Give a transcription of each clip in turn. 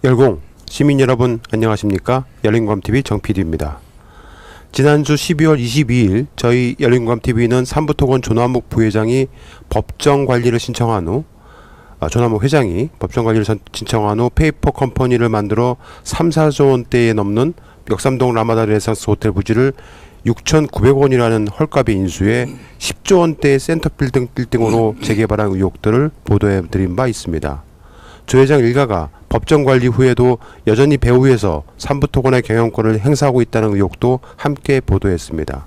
열공 시민 여러분 안녕하십니까? 열린공감TV 정PD입니다. 지난주 12월 22일 저희 열린공감TV는 삼부토건 조남욱 부회장이 법정관리를 신청한 후 조남욱 회장이 법정관리를 신청한 후 페이퍼 컴퍼니를 만들어 3, 4조 원대에 넘는 역삼동 라마다 르네상스 호텔 부지를 6,900원이라는 헐값에 인수해 10조 원대의 센터 빌딩으로 재개발한 의혹들을 보도해드린 바 있습니다. 조 회장 일가가 법정관리 후에도 여전히 배후에서 삼부토건의 경영권을 행사하고 있다는 의혹도 함께 보도했습니다.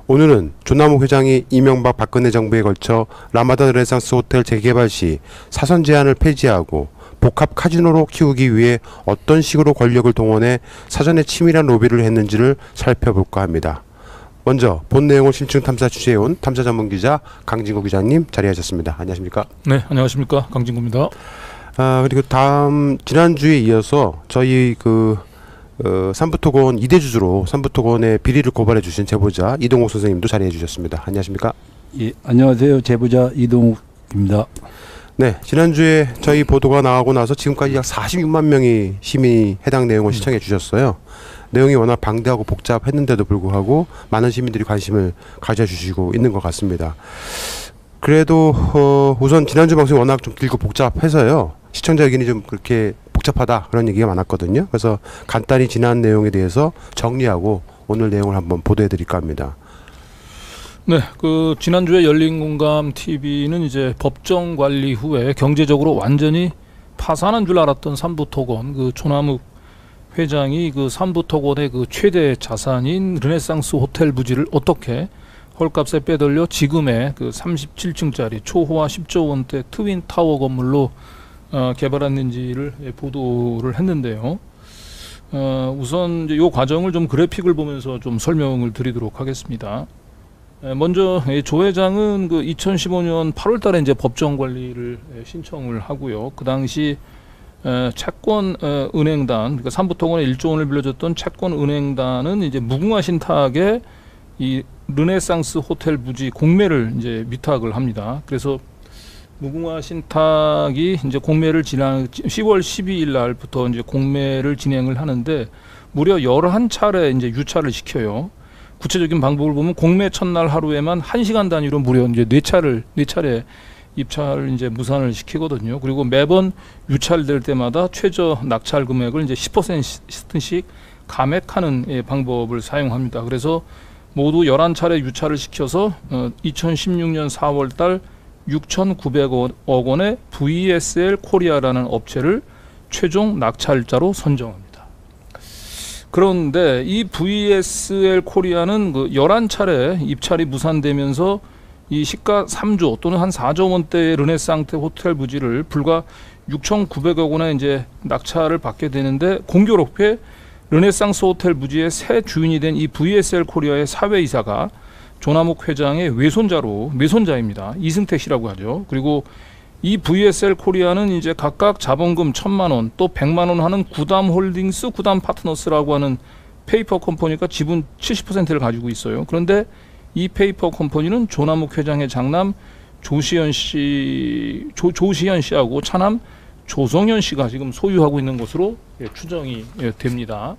오늘은 조남욱 회장이 이명박 박근혜 정부에 걸쳐 라마다 르네상스 호텔 재개발 시 사선 제한을 폐지하고 복합 카지노로 키우기 위해 어떤 식으로 권력을 동원해 사전에 치밀한 로비를 했는지를 살펴볼까 합니다. 먼저 본 내용을 심층 탐사 취재해온 탐사 전문기자 강진구 기자님 자리하셨습니다. 안녕하십니까? 네, 안녕하십니까? 강진구입니다. 그리고 지난주에 이어서 저희 삼부토건 2대 주주로 삼부토건의 비리를 고발해 주신 제보자 이동욱 선생님도 자리해 주셨습니다. 안녕하십니까? 예, 안녕하세요. 제보자 이동욱입니다. 네, 지난주에 저희 보도가 나가고 나서 지금까지 약 46만 명이 시민이 해당 내용을 시청해 주셨어요. 내용이 워낙 방대하고 복잡했는데도 불구하고 많은 시민들이 관심을 가져주시고 있는 것 같습니다. 그래도 우선 지난주 방송이 워낙 좀 길고 복잡해서요. 시청자 의견이 좀 그렇게 복잡하다 그런 얘기가 많았거든요. 그래서 간단히 지난 내용에 대해서 정리하고 오늘 내용을 한번 보도해 드릴까 합니다. 네, 지난주에 열린공감TV는 이제 법정 관리 후에 경제적으로 완전히 파산한 줄 알았던 삼부토건 조남욱 회장이 삼부토건의 최대 자산인 르네상스 호텔 부지를 어떻게 헐값에 빼돌려 지금의 37층짜리 초호화 10조 원대 트윈타워 건물로 개발했는지를 보도를 했는데요. 우선 이제 이 과정을 좀 그래픽을 보면서 좀 설명을 드리도록 하겠습니다. 먼저 조 회장은 2015년 8월달에 이제 법정 관리를 신청을 하고요. 그 당시 채권은행단, 그러니까 삼부토건에 1조 원을 빌려줬던 채권은행단은 이제 무궁화 신탁에 이 르네상스 호텔 부지 공매를 이제 위탁을 합니다. 그래서 무궁화 신탁이 이제 공매를 10월 12일 날부터 이제 공매를 진행을 하는데 무려 11차례 이제 유찰을 시켜요. 구체적인 방법을 보면 공매 첫날 하루에만 1시간 단위로 무려 이제 4차례 입찰을 이제 무산을 시키거든요. 그리고 매번 유찰될 때마다 최저 낙찰 금액을 이제 10%씩 감액하는 방법을 사용합니다. 그래서 모두 11차례 유찰을 시켜서 2016년 4월달 6,900억 원의 VSL 코리아라는 업체를 최종 낙찰자로 선정합니다. 그런데 이 VSL 코리아는 11차례 입찰이 무산되면서 이 시가 3조 또는 한 4조 원대의 르네상스 호텔 부지를 불과 6,900억 원에 이제 낙찰을 받게 되는데 공교롭게 르네상스 호텔 부지의 새 주인이 된 이 VSL 코리아의 사회이사가 조남욱 회장의 외손자입니다. 이승택 씨라고 하죠. 그리고 이 VSL 코리아는 이제 각각 자본금 1,000만 원 또 100만 원 하는 구담홀딩스, 구담 파트너스라고 하는 페이퍼 컴퍼니가 지분 70%를 가지고 있어요. 그런데 이 페이퍼 컴퍼니는 조남욱 회장의 장남 조시현 씨하고 차남 조성현 씨가 지금 소유하고 있는 것으로 추정이 됩니다.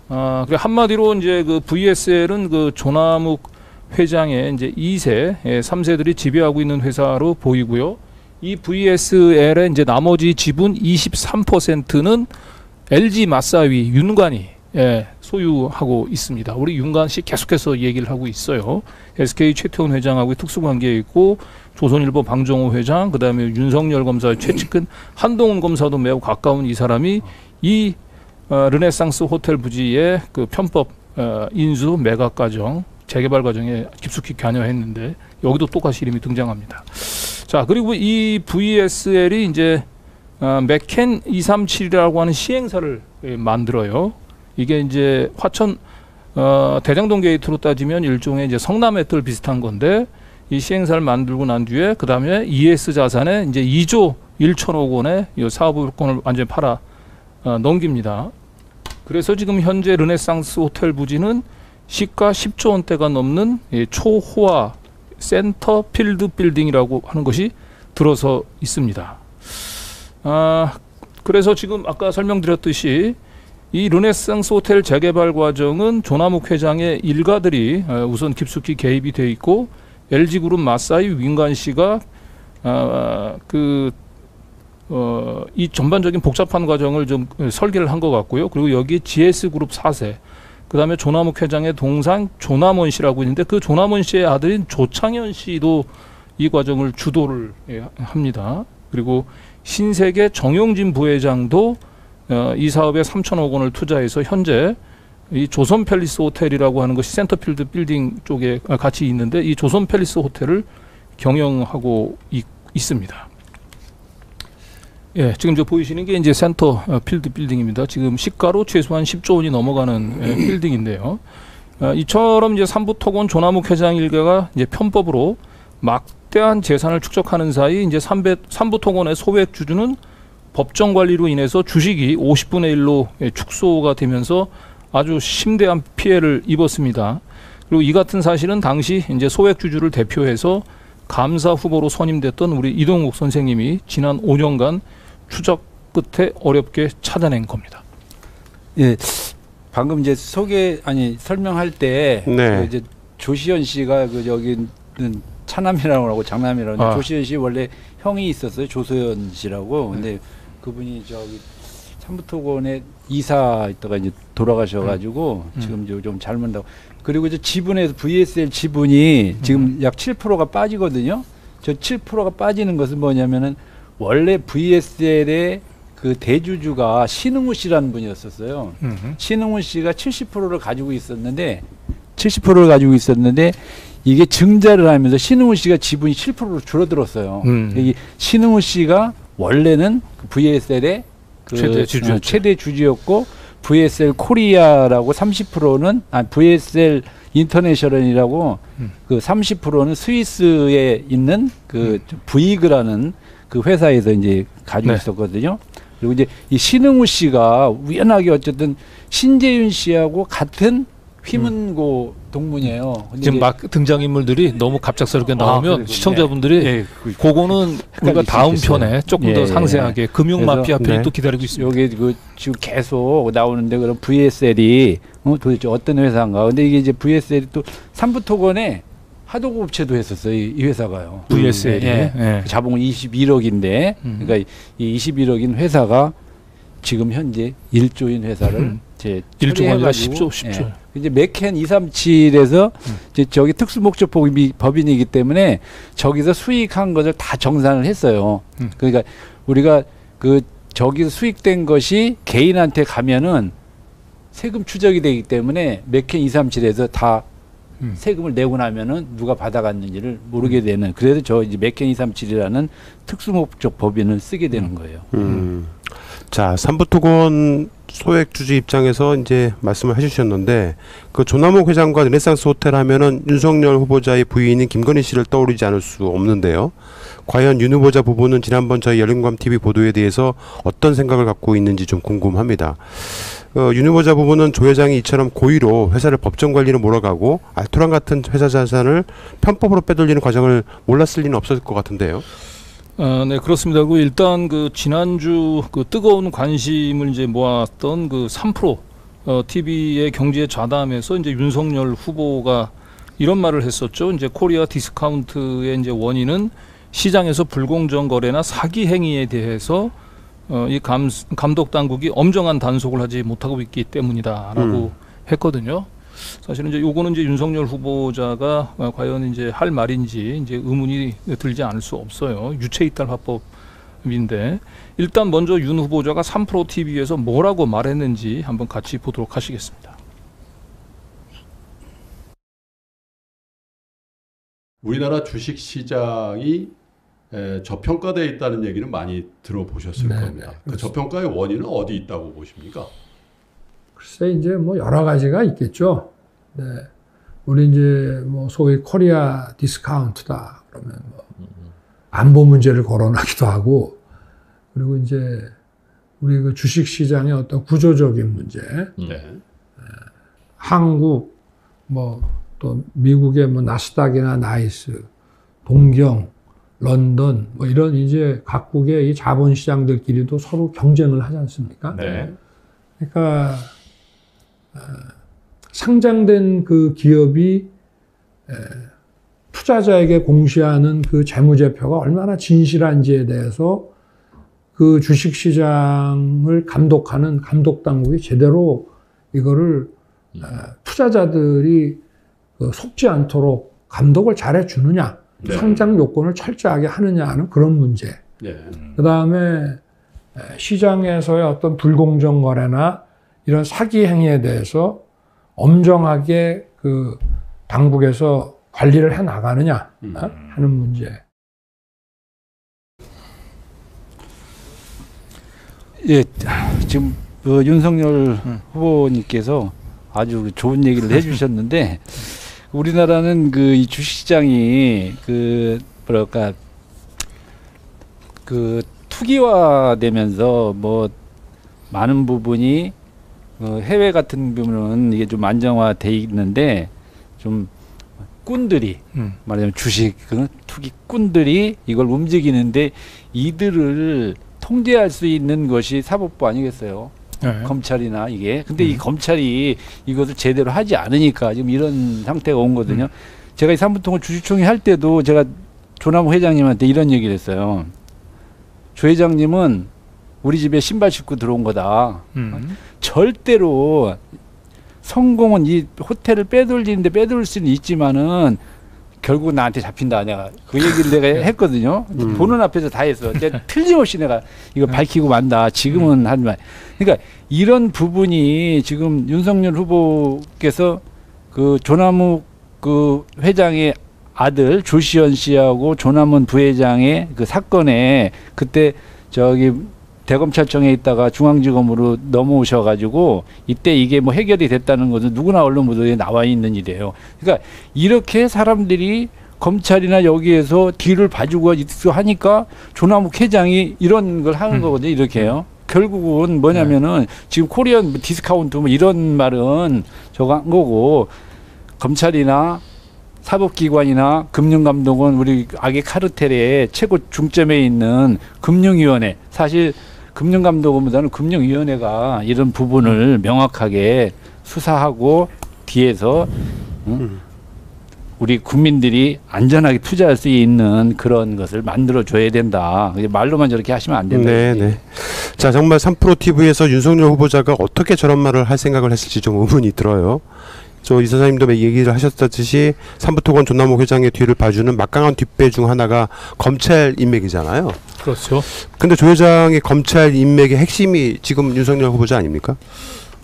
그래 한마디로 이제 VSL은 조남욱 회장의 이제 2세, 3세들이 지배하고 있는 회사로 보이고요. 이 VSL의 이제 나머지 지분 23%는 LG 맞사위 윤관이 소유하고 있습니다. 우리 윤관 씨 계속해서 얘기를 하고 있어요. SK 최태원 회장하고 특수관계에 있고 조선일보 방정호 회장, 그 다음에 윤석열 검사의 최측근 한동훈 검사도 매우 가까운 이 사람이 이 르네상스 호텔 부지의 편법 인수 매각 과정, 재개발 과정에 깊숙이 관여했는데 여기도 똑같이 이름이 등장합니다. 자, 그리고 이 VSL이 이제 맥켄 237이라고 하는 시행사를 만들어요. 이게 이제 화천 대장동 게이트로 따지면 일종의 이제 성남애들 비슷한 건데 이 시행사를 만들고 난 뒤에 그 다음에 ES 자산에 이제 2조 1천억 원의 이 사업권을 완전히 팔아 넘깁니다. 그래서 지금 현재 르네상스 호텔 부지는 시가 10조 원대가 넘는 초호화 센터 필드 빌딩이라고 하는 것이 들어서 있습니다. 그래서 지금 아까 설명드렸듯이 이 르네상스 호텔 재개발 과정은 조남욱 회장의 일가들이 우선 깊숙이 개입이 돼 있고 LG그룹 마사이 윙간 씨가 이 전반적인 복잡한 과정을 좀 설계를 한 것 같고요. 그리고 여기 GS그룹 4세, 그 다음에 조남욱 회장의 동상 조남원 씨라고 있는데 그 조남원 씨의 아들인 조창현 씨도 이 과정을 주도를 합니다. 그리고 신세계 정용진 부회장도 이 사업에 3천억 원을 투자해서 현재 이 조선 팰리스 호텔이라고 하는 것이 센터필드 빌딩 쪽에 같이 있는데 이 조선 팰리스 호텔을 경영하고 있습니다. 예, 지금 저 보이시는 게 이제 센터 필드 빌딩입니다. 지금 시가로 최소한 10조 원이 넘어가는 빌딩인데요. 이처럼 이제 삼부토건 조남욱 회장 일가가 이제 편법으로 막대한 재산을 축적하는 사이 이제 삼부토건의 소액 주주는 법정 관리로 인해서 주식이 50분의 1로 축소가 되면서 아주 심대한 피해를 입었습니다. 그리고 이 같은 사실은 당시 이제 소액 주주를 대표해서 감사 후보로 선임됐던 우리 이동욱 선생님이 지난 5년간 추적 끝에 어렵게 찾아낸 겁니다. 예, 방금 이제 설명할 때 네. 이제 조시현 씨가 그 여기는 차남이라고 하고 장남이라고 하는데 조시현 씨 원래 형이 있었어요. 조소연 씨라고. 근데 그분이 저기 삼부토건에 이사 있다가 이제 돌아가셔가지고 지금 좀 잘못다고. 그리고 이제 지분에서 VSL 지분이 지금 약 7%가 빠지거든요. 저 7%가 빠지는 것은 뭐냐면은 원래 VSL의 그 대주주가 신흥우 씨라는 분이었었어요. 신흥우 씨가 70%를 가지고 있었는데 이게 증자를 하면서 신흥우 씨가 지분이 7%로 줄어들었어요. 이 신흥우 씨가 원래는 그 VSL의 그 최대 주주였고 VSL 코리아라고 30%는 VSL 인터내셔널이라고 그 30%는 스위스에 있는 그 브이그라는 그 회사에서 이제 가지고 있었거든요. 그리고 이제 이 신흥우 씨가 우연하게 어쨌든 신재윤 씨하고 같은 휘문고 동문이에요. 지금 막 등장인물들이 너무 갑작스럽게 나오면 시청자분들이 그거는 우리가 다음 편에 조금 더 상세하게 금융마피아 편이 또 기다리고 있습니다. 여기 그 지금 계속 나오는데 그럼 VSL이 도대체 어떤 회사인가? 근데 이게 이제 VSL이 또 삼부토건에 하도급업체도 했었어요. 이 회사가요. VSL이 자본 21억인데 그러니까 이 21억인 회사가 지금 현재 1조인 회사를 이제 1조가 아니라 10조. 이제 맥켄 237에서 이제 저기 특수목적 법인이기 때문에 저기서 수익한 것을 다 정산을 했어요. 그러니까 우리가 그 저기서 수익된 것이 개인한테 가면은 세금 추적이 되기 때문에 맥켄 237에서 다 세금을 내고 나면은 누가 받아갔는지를 모르게 되는. 그래서 저 이제 맥켄 237이라는 특수목적 법인을 쓰게 되는 거예요. 자, 삼부토건 소액 주주 입장에서 이제 말씀을 해주셨는데 그 조남욱 회장과 르네상스 호텔 하면은 윤석열 후보자의 부인인 김건희 씨를 떠올리지 않을 수 없는데요. 과연 윤 후보자 부부는 지난번 저희 열린광TV 보도에 대해서 어떤 생각을 갖고 있는지 좀 궁금합니다. 윤 후보자 부부는 조 회장이 이처럼 고의로 회사를 법정 관리로 몰아가고 알토란 같은 회사 자산을 편법으로 빼돌리는 과정을 몰랐을 리는 없었을 것 같은데요. 네, 그렇습니다. 그 일단 그 지난주 그 뜨거운 관심을 이제 모았던 그 3프로 TV의 경제 좌담에서 이제 윤석열 후보가 이런 말을 했었죠. 이제 코리아 디스카운트의 이제 원인은 시장에서 불공정 거래나 사기 행위에 대해서 이 감독 당국이 엄정한 단속을 하지 못하고 있기 때문이다라고 했거든요. 사실은 이제 요거는 이제 윤석열 후보자가 과연 이제 할 말인지 이제 의문이 들지 않을 수 없어요. 유체이탈 화법인데 일단 먼저 윤 후보자가 3프로 TV에서 뭐라고 말했는지 한번 같이 보도록 하시겠습니다. 우리나라 주식 시장이 저평가되어 있다는 얘기는 많이 들어보셨을 겁니다. 그 저평가의 원인은 어디 있다고 보십니까? 글쎄 이제 뭐 여러 가지가 있겠죠. 네. 우리 이제 뭐 소위 코리아 디스카운트다 그러면 뭐 안보 문제를 거론하기도 하고 그리고 이제 우리 그 주식 시장의 어떤 구조적인 문제, 한국 뭐 또 미국의 뭐 나스닥이나 나이스, 동경 런던 뭐 이런 이제 각국의 이 자본시장들끼리도 서로 경쟁을 하지 않습니까? 네. 그러니까 상장된 그 기업이 투자자에게 공시하는 그 재무제표가 얼마나 진실한지에 대해서 그 주식시장을 감독하는 감독당국이 제대로 이거를 투자자들이 속지 않도록 감독을 잘해 주느냐, 네. 상장 요건을 철저하게 하느냐 하는 그런 문제. 네. 그 다음에 시장에서의 어떤 불공정 거래나 이런 사기 행위에 대해서 엄정하게 그 당국에서 관리를 해 나가느냐 하는 문제. 예, 지금 윤석열 후보님께서 아주 좋은 얘기를 해주셨는데 우리나라는 그 이 주식시장이 그 뭐랄까 그 투기화되면서 뭐 많은 부분이 해외 같은 부분은 이게 좀 안정화돼 있는데 좀 꾼들이 말하자면 주식 투기꾼들이 이걸 움직이는데 이들을 통제할 수 있는 것이 사법부 아니겠어요? 네. 검찰이나 이게. 근데 이 검찰이 이것을 제대로 하지 않으니까 지금 이런 상태가 온 거거든요. 제가 이 삼부통을 주주총회 할 때도 제가 조남욱 회장님한테 이런 얘기를 했어요. 조 회장님은 우리 집에 신발 신고 들어온 거다. 절대로 성공은 이 호텔을 빼돌리는데 빼돌릴 수는 있지만은 결국 나한테 잡힌다. 내가 그 얘기를 내가 했거든요. 보는 앞에서 다 했어. 틀림없이 내가 이거 밝히고 만다. 지금은 하지만. 그러니까 이런 부분이 지금 윤석열 후보께서 그 조남욱 그 회장의 아들 조시현 씨하고 조남은 부회장의 그 사건에 그때 저기 대검찰청에 있다가 중앙지검으로 넘어오셔가지고 이때 이게 뭐 해결이 됐다는 것은 누구나 언론 보도에 나와 있는 일이에요. 그러니까 이렇게 사람들이 검찰이나 여기에서 뒤를 봐주고 하니까 조남욱 회장이 이런 걸 하는 거거든요. 이렇게요. 결국은 뭐냐면은 지금 코리안 디스카운트 뭐 이런 말은 저거 한 거고 검찰이나 사법기관이나 금융감독은 우리 악의 카르텔의 최고 중점에 있는 금융위원회 사실 금융감독원보다는 금융위원회가 이런 부분을 명확하게 수사하고 뒤에서 우리 국민들이 안전하게 투자할 수 있는 그런 것을 만들어줘야 된다. 말로만 저렇게 하시면 안 된다. 네네. 자, 정말 3프로TV에서 윤석열 후보자가 어떻게 저런 말을 할 생각을 했을지 좀 의문이 들어요. 저 이사장님도 얘기를 하셨듯이 삼부토건 조남욱 회장의 뒤를 봐주는 막강한 뒷배 중 하나가 검찰 인맥이잖아요. 그렇죠. 근데 조 회장의 검찰 인맥의 핵심이 지금 윤석열 후보자 아닙니까?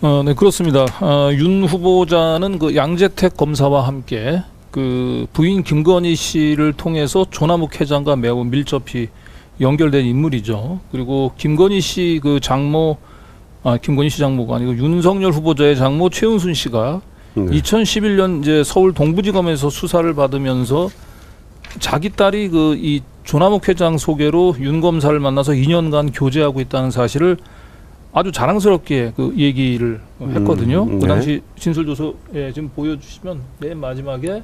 네, 그렇습니다. 윤 후보자는 그 양재택 검사와 함께 그 부인 김건희 씨를 통해서 조남욱 회장과 매우 밀접히 연결된 인물이죠. 그리고 김건희 씨 그 장모, 김건희 씨 장모가 아니고 윤석열 후보자의 장모 최은순 씨가 2011년 이제 서울 동부지검에서 수사를 받으면서 자기 딸이 그 이 조남욱 회장 소개로 윤 검사를 만나서 2년간 교제하고 있다는 사실을 아주 자랑스럽게 그 얘기를 했거든요. 그 당시 진술조서에 지금 보여주시면 맨 마지막에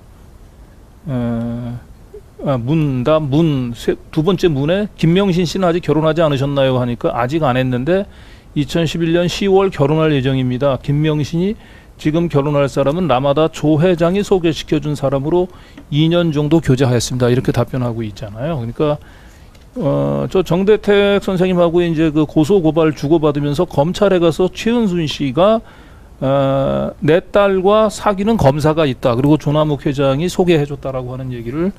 두 번째 문에 김명신 씨는 아직 결혼하지 않으셨나요? 하니까 아직 안 했는데 2011년 10월 결혼할 예정입니다. 김명신이 지금 결혼할 사람은 라마다 조 회장이 소개시켜준 사람으로 2년 정도 교제하였습니다. 이렇게 답변하고 있잖아요. 그러니까 저 정대택 선생님하고 이제 그 고소 고발 주고받으면서 검찰에 가서 최은순 씨가 내 딸과 사귀는 검사가 있다. 그리고 조남욱 회장이 소개해줬다라고 하는 얘기를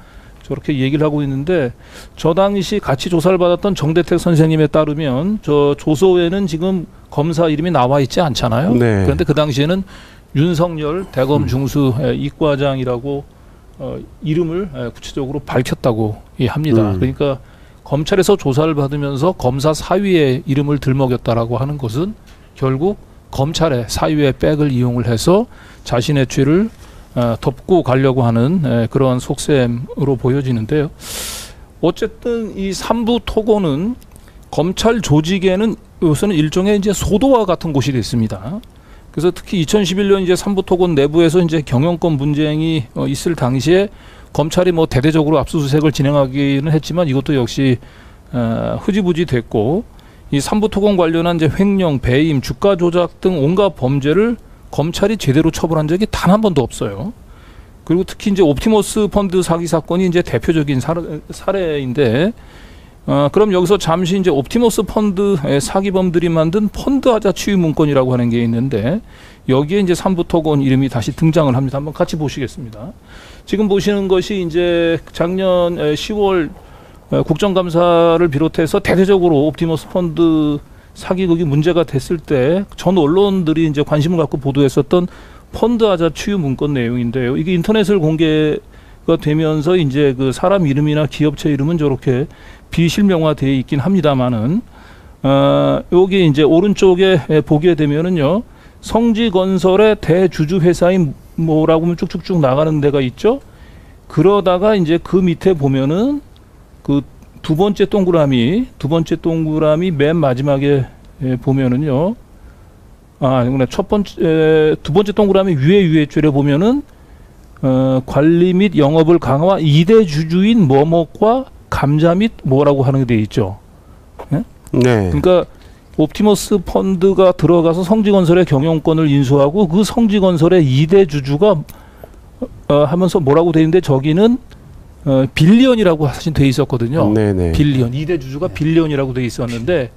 저렇게 얘기를 하고 있는데 저 당시 같이 조사를 받았던 정대택 선생님에 따르면 저 조서에는 지금 검사 이름이 나와 있지 않잖아요. 네. 그런데 그 당시에는 윤석열 대검 중수 이과장이라고 이름을 구체적으로 밝혔다고 합니다. 그러니까 검찰에서 조사를 받으면서 검사 사위의 이름을 들먹였다라고 하는 것은 결국 검찰의 사위의 백을 이용을 해서 자신의 죄를 덮고 가려고 하는 그런 속셈으로 보여지는데요. 어쨌든 이 삼부 토고는 검찰 조직에는 요새는 일종의 이제 소도와 같은 곳이 됐습니다. 그래서 특히 2011년 이제 삼부 토건 내부에서 이제 경영권 분쟁이 있을 당시에 검찰이 뭐 대대적으로 압수수색을 진행하기는 했지만 이것도 역시 흐지부지 됐고, 이 삼부토건 관련한 이제 횡령, 배임, 주가 조작 등 온갖 범죄를 검찰이 제대로 처벌한 적이 단 한 번도 없어요. 그리고 특히 이제 옵티머스 펀드 사기 사건이 이제 대표적인 사례인데, 그럼 여기서 잠시 이제 옵티머스 펀드 사기범들이 만든 펀드 하자 치유 문건이라고 하는 게 있는데, 여기에 이제 삼부토건 이름이 다시 등장을 합니다. 한번 같이 보시겠습니다. 지금 보시는 것이 이제 작년 10월 국정감사를 비롯해서 대대적으로 옵티머스 펀드 사기극이 문제가 됐을 때 전 언론들이 이제 관심을 갖고 보도했었던 펀드 하자 치유 문건 내용인데요. 이게 인터넷을 공개가 되면서 이제 그 사람 이름이나 기업체 이름은 저렇게 비실명화되어 있긴 합니다만은, 여기 이제 오른쪽에 보게 되면은요, 성지건설의 대주주 회사인 뭐라고 하면 쭉쭉쭉 나가는 데가 있죠. 그러다가 이제 그 밑에 보면은 그 두 번째 동그라미 맨 마지막에 보면은요, 두 번째 동그라미 위에 줄에 보면은 관리 및 영업을 강화 2대 주주인 뭐뭐과 감자 및 뭐라고 하는 게 돼 있죠. 네? 네. 그러니까 옵티머스 펀드가 들어가서 성지건설의 경영권을 인수하고 그 성지건설의 2대 주주가 하면서 뭐라고 돼 있는데, 저기는 빌리언이라고 사실 돼 있었거든요. 네네. 빌리언, 2대 주주가 빌리언이라고 돼 있었는데,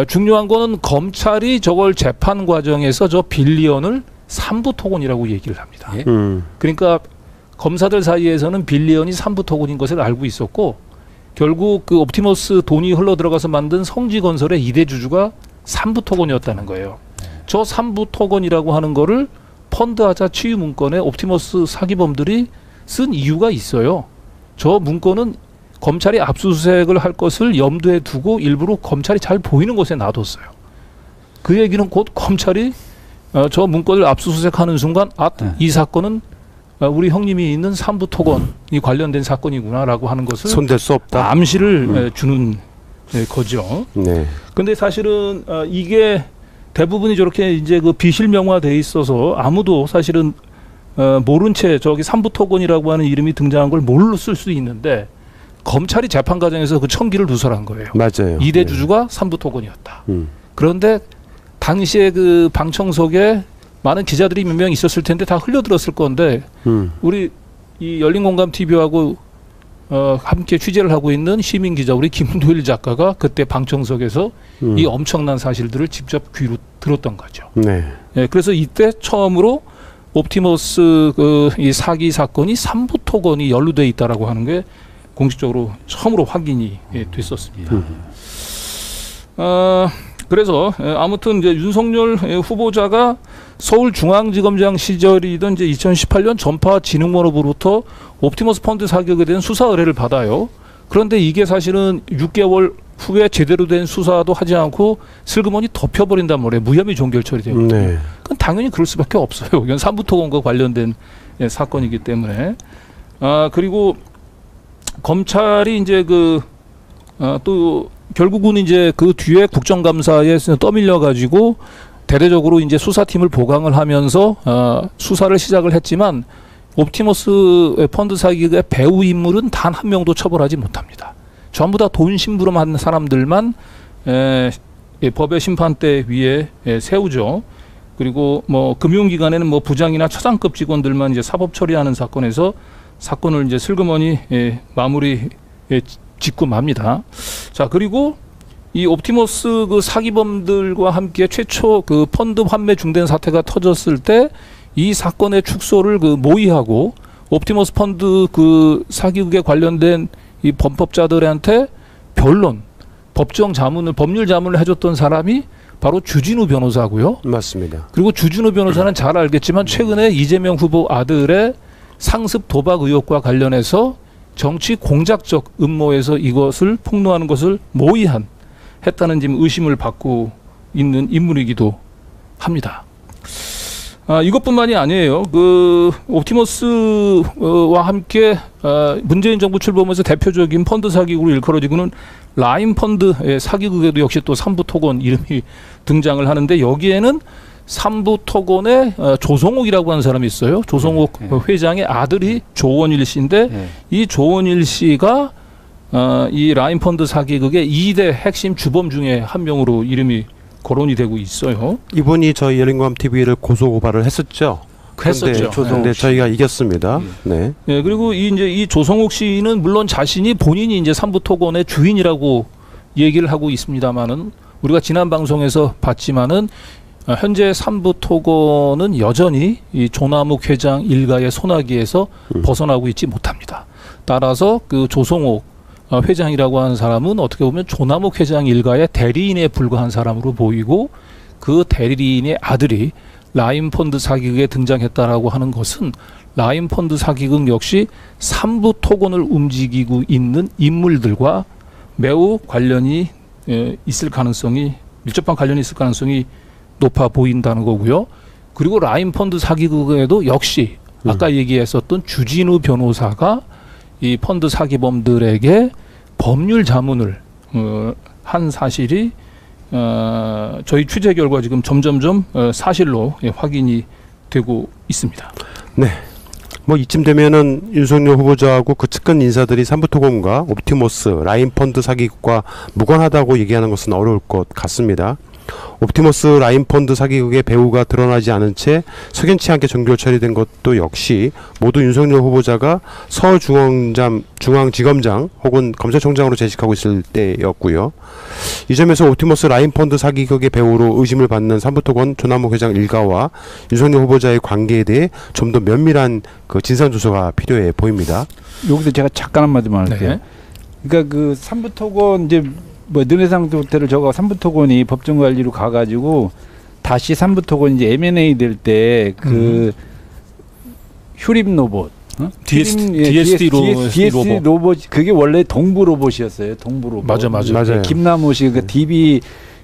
중요한 거는 검찰이 저걸 재판 과정에서 저 빌리언을 삼부토건이라고 얘기를 합니다. 예? 그러니까 검사들 사이에서는 빌리언이 삼부토건인 것을 알고 있었고, 결국 그 옵티머스 돈이 흘러 들어가서 만든 성지건설의 2대 주주가 삼부토건이었다는 거예요. 저 삼부토건이라고 하는 거를 펀드하자 치유 문건에 옵티머스 사기범들이 쓴 이유가 있어요. 저 문건은 검찰이 압수수색을 할 것을 염두에 두고 일부러 검찰이 잘 보이는 곳에 놔뒀어요. 그 얘기는 곧 검찰이 저 문건을 압수수색하는 순간, 이 사건은 우리 형님이 있는 삼부토건이 관련된 사건이구나라고 하는 것을 손댈 수 없다. 암시를 주는 거죠. 네. 근데 사실은 이게 대부분이 저렇게 이제 그 비실명화돼 있어서 아무도 사실은 모른 채 저기 삼부토건이라고 하는 이름이 등장한 걸 모를 수 있는데, 검찰이 재판 과정에서 그 첨기를 누설한 거예요. 맞아요. 2대 주주가 삼부토건이었다. 음. 그런데 당시에 그 방청석에 많은 기자들이 몇 명 있었을 텐데 다 흘려들었을 건데, 우리 이 열린공감 TV하고 함께 취재를 하고 있는 시민 기자 우리 김도일 작가가 그때 방청석에서 이 엄청난 사실들을 직접 귀로 들었던 거죠. 네. 예, 그래서 이때 처음으로 옵티머스 이 사기 사건이 삼부토건이 연루돼 있다라고 하는 게 공식적으로 처음으로 확인이 됐었습니다. 그래서 아무튼 이제 윤석열 후보자가 서울중앙지검장 시절이던 이제 2018년 전파진흥원으로부터 옵티머스 펀드 사격에 대한 수사 의뢰를 받아요. 그런데 이게 사실은 6개월 후에 제대로 된 수사도 하지 않고 슬그머니 덮여버린단 말이에요. 무혐의 종결 처리되거든요. 네. 그건 당연히 그럴 수밖에 없어요. 이건 삼부토건과 관련된 사건이기 때문에. 그리고 검찰이 이제 또 결국은 이제 그 뒤에 국정감사에 떠밀려 가지고 대대적으로 이제 수사팀을 보강을 하면서 수사를 시작을 했지만, 옵티머스 펀드 사기의 배후 인물은 단 한 명도 처벌하지 못합니다. 전부 다 돈 심부름한 사람들만 법의 심판대 위에 세우죠. 그리고 뭐 금융기관에는 뭐 부장이나 차장급 직원들만 이제 사법 처리하는 사건에서 사건을 이제 슬그머니 마무리 짓고 맙니다. 자, 그리고 이 옵티머스 그 사기범들과 함께 최초 그 펀드 환매 중단 사태가 터졌을 때 이 사건의 축소를 그 모의하고 옵티머스 펀드 그 사기극에 관련된 이 범법자들한테 변론, 법률 자문을 해줬던 사람이 바로 주진우 변호사고요. 맞습니다. 그리고 주진우 변호사는 잘 알겠지만 최근에 이재명 후보 아들의 상습 도박 의혹과 관련해서 정치 공작적 음모에서 이것을 폭로하는 것을 했다는 지금 의심을 받고 있는 인물이기도 합니다. 이것뿐만이 아니에요. 그 옵티머스와 함께 문재인 정부 출범에서 대표적인 펀드 사기극으로 일컬어지고는 라임 펀드 사기극에도 역시 또 삼부토건 이름이 등장을 하는데, 여기에는 삼부토건의 조성옥이라고 하는 사람이 있어요. 조성옥 회장의 아들이 조원일 씨인데 이 조원일 씨가 이 라인펀드 사기극의 2대 핵심 주범 중에 한 명으로 이름이 거론이 되고 있어요. 이분이 저희 열린감 TV를 고소 고발을 했었죠. 했었죠. 그런데 저희가 이겼습니다. 네. 예, 그리고 이제 이 조성옥 씨는 물론 자신이 본인이 이제 삼부토건의 주인이라고 얘기를 하고 있습니다만은 우리가 지난 방송에서 봤지만은 현재 삼부토건은 여전히 이 조남욱 회장 일가의 손아귀에서 벗어나고 있지 못합니다. 따라서 그 조성옥 회장이라고 하는 사람은 어떻게 보면 조남욱 회장 일가의 대리인에 불과한 사람으로 보이고 그 대리인의 아들이 라인펀드 사기극에 등장했다라고 하는 것은 라인펀드 사기극 역시 삼부토건을 움직이고 있는 인물들과 매우 관련이 있을 가능성이 밀접한 관련이 있을 가능성이 높아 보인다는 거고요. 그리고 라인펀드 사기극에도 역시 아까 얘기했었던 주진우 변호사가 이 펀드 사기범들에게 법률 자문을 한 사실이 저희 취재 결과 지금 점점점 사실로 확인이 되고 있습니다. 네. 뭐 이쯤 되면은 윤석열 후보자하고 그 측근 인사들이 삼부토건과 옵티머스, 라인펀드 사기극과 무관하다고 얘기하는 것은 어려울 것 같습니다. 옵티머스 라인펀드 사기극의 배후가 드러나지 않은 채 석연치 않게 종결 처리된 것도 역시 모두 윤석열 후보자가 서울중앙지검장 혹은 검찰총장으로 재직하고 있을 때였고요. 이 점에서 옵티머스 라인펀드 사기극의 배후로 의심을 받는 삼부토건 조남욱 회장 일가와 윤석열 후보자의 관계에 대해 좀 더 면밀한 그 진상조사가 필요해 보입니다. 여기서 제가 잠깐 한마디만 할게요. 네. 그러니까 그 삼부토건 이제 뭐 능해상 호텔을 저거 삼부토건이 법정관리로 가가지고 다시 삼부토건 이제 M&A 될 때 그 휴림 로봇, DSD 로봇 그게 원래 동부 로봇이었어요. 동부 로봇. 맞아요. 김남호 씨 그 DB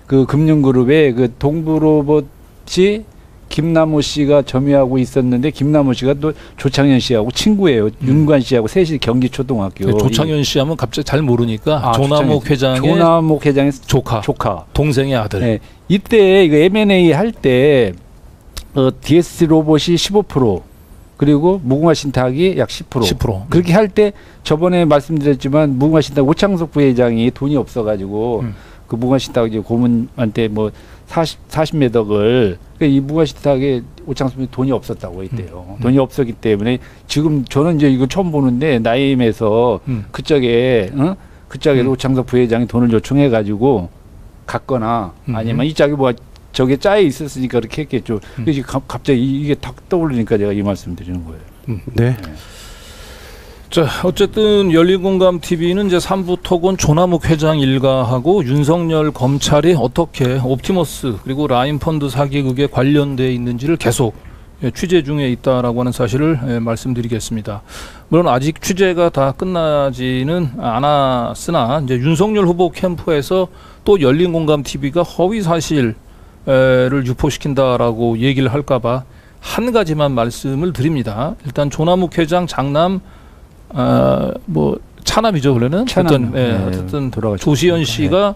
그 금융그룹의 그 동부 로봇이 김남호 씨가 점유하고 있었는데 김남호 씨가 또 조창현 씨하고 친구예요. 윤관 씨하고 셋이 경기초등학교. 조창현 씨 하면 갑자기 잘 모르니까 조남욱 회장의 조카 동생의 아들. 네. 이때 이거 M&A 할 때 DS 로봇이 15% 그리고 무궁화 신탁이 약 10%. 그렇게 할 때 저번에 말씀드렸지만 무궁화 신탁 오창석 부회장이 돈이 없어가지고 그 무궁화 신탁 이제 고문한테 뭐 40몇 억을 이 무궁화 신탁에 오창석이 돈이 없었다고 했대요. 돈이 없었기 때문에 지금 저는 이제 이거 처음 보는데 나임에서 그쪽에도 오창석 부회장이 돈을 요청해가지고 갔거나 아니면 이 짝이 뭐 저게 짜여 있었으니까 그렇게 했겠죠. 그래서 갑자기 이게 탁 떠오르니까 제가 이 말씀 드리는 거예요. 네. 자, 어쨌든 열린공감TV는 이제 삼부토건 조남욱 회장 일가하고 윤석열 검찰이 어떻게 옵티머스 그리고 라인펀드 사기극에 관련돼 있는지를 계속 취재 중에 있다라고 하는 사실을 말씀드리겠습니다. 물론 아직 취재가 다 끝나지는 않았으나 이제 윤석열 후보 캠프에서 또 열린공감TV가 허위 사실을 유포시킨다라고 얘기를 할까봐 한 가지만 말씀을 드립니다. 일단 조남욱 회장 장남 뭐 차남이죠, 원래는. 어쨌든 조시현 씨가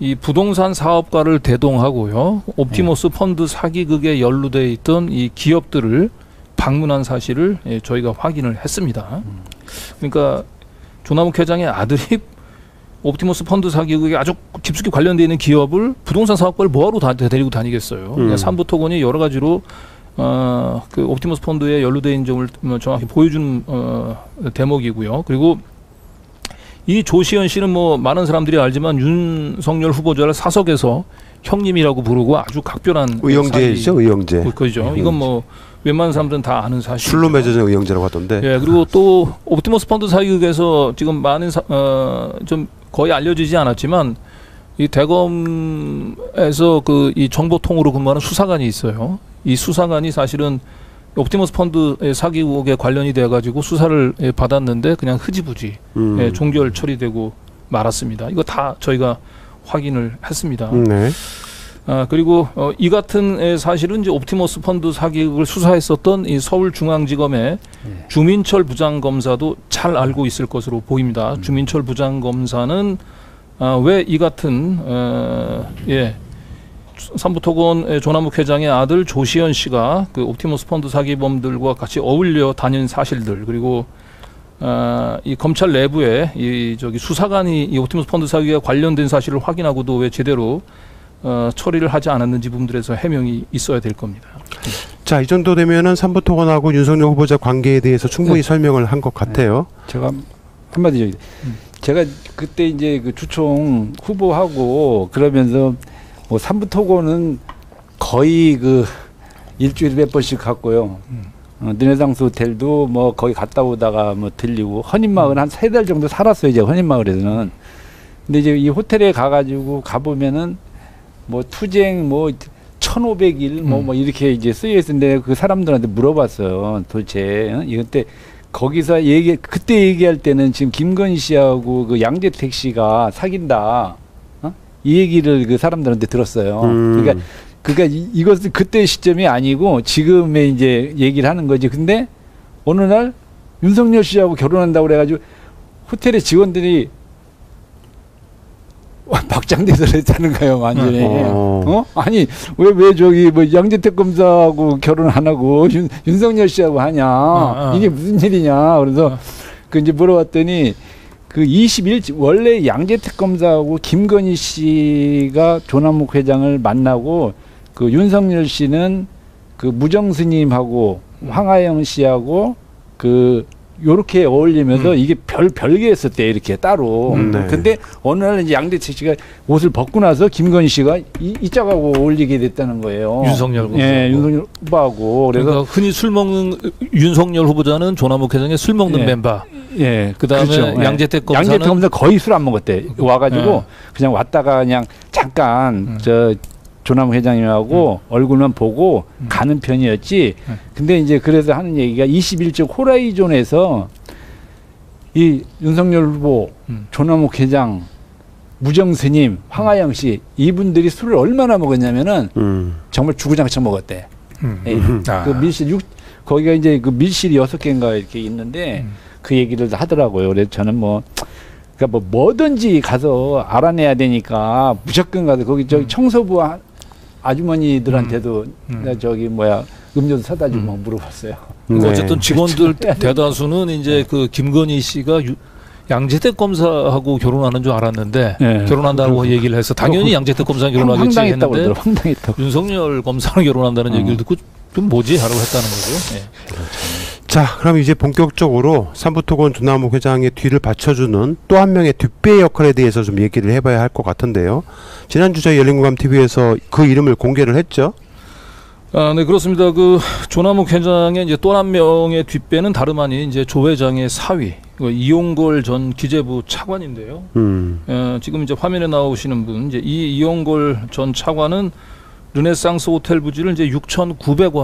이 부동산 사업가를 대동하고요. 옵티머스 펀드 사기극에 연루돼 있던 이 기업들을 방문한 사실을 저희가 확인을 했습니다. 그러니까 조남욱 회장의 아들이 옵티머스 펀드 사기극에 아주 깊숙이 관련되어 있는 기업을 부동산 사업가를 뭐하러 데리고 다니겠어요. 그러니까 삼부토건이 여러 가지로 그 옵티머스 펀드에 연루된 있는 점을 정확히 보여주는 대목이고요. 그리고 이 조시현 씨는 뭐 많은 사람들이 알지만 윤석열 후보자를 사석에서 형님이라고 부르고 아주 각별한 의형제죠, 의형제. 그죠. 이건 뭐 웬만한 사람들은 다 아는 사실. 술로 맺어진 의형제라고 하던데. 예, 그리고 또 옵티머스 펀드 사기극에서 지금 많은 좀 거의 알려지지 않았지만 이 대검에서 그 이 정보통으로 근무하는 수사관이 있어요. 이 수사관이 사실은 옵티머스 펀드의 사기극에 관련이 돼가지고 수사를 받았는데 그냥 흐지부지 종결 처리되고 말았습니다. 이거 다 저희가 확인을 했습니다. 네. 그리고 이 같은 사실은 이제 옵티머스 펀드 사기극을 수사했었던 이 서울중앙지검의 주민철 부장검사도 잘 알고 있을 것으로 보입니다. 주민철 부장검사는 왜 이 같은 삼부토건 조남욱 회장의 아들 조시현 씨가 그 옵티머스 펀드 사기범들과 같이 어울려 다닌 사실들, 그리고 이 검찰 내부에 이 저기 수사관이 이 옵티머스 펀드 사기와 관련된 사실을 확인하고도 왜 제대로 처리를 하지 않았는지 부분들에서 해명이 있어야 될 겁니다. 자, 이 정도 되면은 삼부토건하고 윤석열 후보자 관계에 대해서 충분히 설명을 한 것 같아요. 제가 한마디 제가 그때 이제 그 주총 후보하고 그러면서 뭐 삼부토건은 거의 그 일주일에 몇 번씩 갔고요. 르네상스 호텔도 뭐 거기 갔다 오다가 뭐 들리고, 헌인마을 한 3달 정도 살았어요, 이제 헌인마을에서는. 근데 이제 이 호텔에 가가지고 가보면은 뭐 투쟁 뭐 1500일 뭐 이렇게 이제 쓰여 있는데 그 사람들한테 물어봤어요. 도대체 이때 거기서 그때 얘기할 때는 지금 김건희 씨하고 그 양재택 씨가 사귄다, 이 얘기를 그 사람들한테 들었어요. 그러니까 이것은 그때 시점이 아니고 지금의 이제 얘기를 하는 거지. 근데 어느 날 윤석열 씨하고 결혼한다고 그래가지고 호텔의 직원들이 박장대소를 했다는 거예요, 완전히. 아니 왜 저기 뭐 양재택 검사하고 결혼 안 하고 윤석열 씨하고 하냐? 이게 무슨 일이냐? 그래서 그 이제 물어봤더니 그 21일 원래 양재택 검사하고 김건희 씨가 조남욱 회장을 만나고, 그 윤석열 씨는 그 무정 스님하고 황하영 씨하고 그 요렇게 어울리면서 이게 별개였었대, 이렇게 따로. 네. 근데 어느 날 이제 양재택 씨가 옷을 벗고 나서 김건희 씨가 이 짝하고 어울리게 됐다는 거예요. 윤석열 후보자. 예, 윤석열 후보하고. 그래서 그러니까 흔히 술 먹는 윤석열 후보자는 조남욱 회장의 술 먹는 멤버. 예, 그다음에 그렇죠. 양재택 검사는 양재택 검사 거의 술 안 먹었대. 와가지고 그냥 왔다가 그냥 잠깐 저 조남욱 회장님하고 얼굴만 보고 가는 편이었지. 근데 이제 그래서 하는 얘기가 21쪽 호라이존에서 이 윤석열 후보, 조남욱 회장, 무정 스님, 황하영 씨 이분들이 술을 얼마나 먹었냐면은 정말 주구장창 먹었대. 그 밀실 거기가 이제 그 밀실이 6개인가 이렇게 있는데 그 얘기를 하더라고요. 그래서 저는 그러니까 뭐든지 가서 알아내야 되니까 무조건 가서 거기 저기 청소부 아주머니들한테도 저기 음료수 사다 주고 물어봤어요. 네. 어쨌든 직원들 대다수는 이제 그 김건희 씨가 양재택 검사하고 결혼하는 줄 알았는데, 네. 결혼한다고 얘기를 해서 당연히 양재택 검사랑 결혼하겠지 했는데 황당했다고. 윤석열 검사랑 결혼한다는 얘기를 듣고 좀 뭐지 하라고 했다는 거죠. 네. 자, 그럼 이제 본격적으로 삼부토건 조남욱 회장의 뒤를 받쳐주는 또 한 명의 뒷배 역할에 대해서 좀 얘기를 해봐야 할 것 같은데요. 지난주 저희 열린공감TV에서 그 이름을 공개를 했죠. 네, 그렇습니다. 그 조남욱 회장의 이제 또 한 명의 뒷배는 다름 아닌 이제 조 회장의 사위 이용걸 전 기재부 차관인데요. 지금 이제 화면에 나오시는 분, 이제 이 이용걸 전 차관은 르네상스 호텔 부지를 이제 6,900억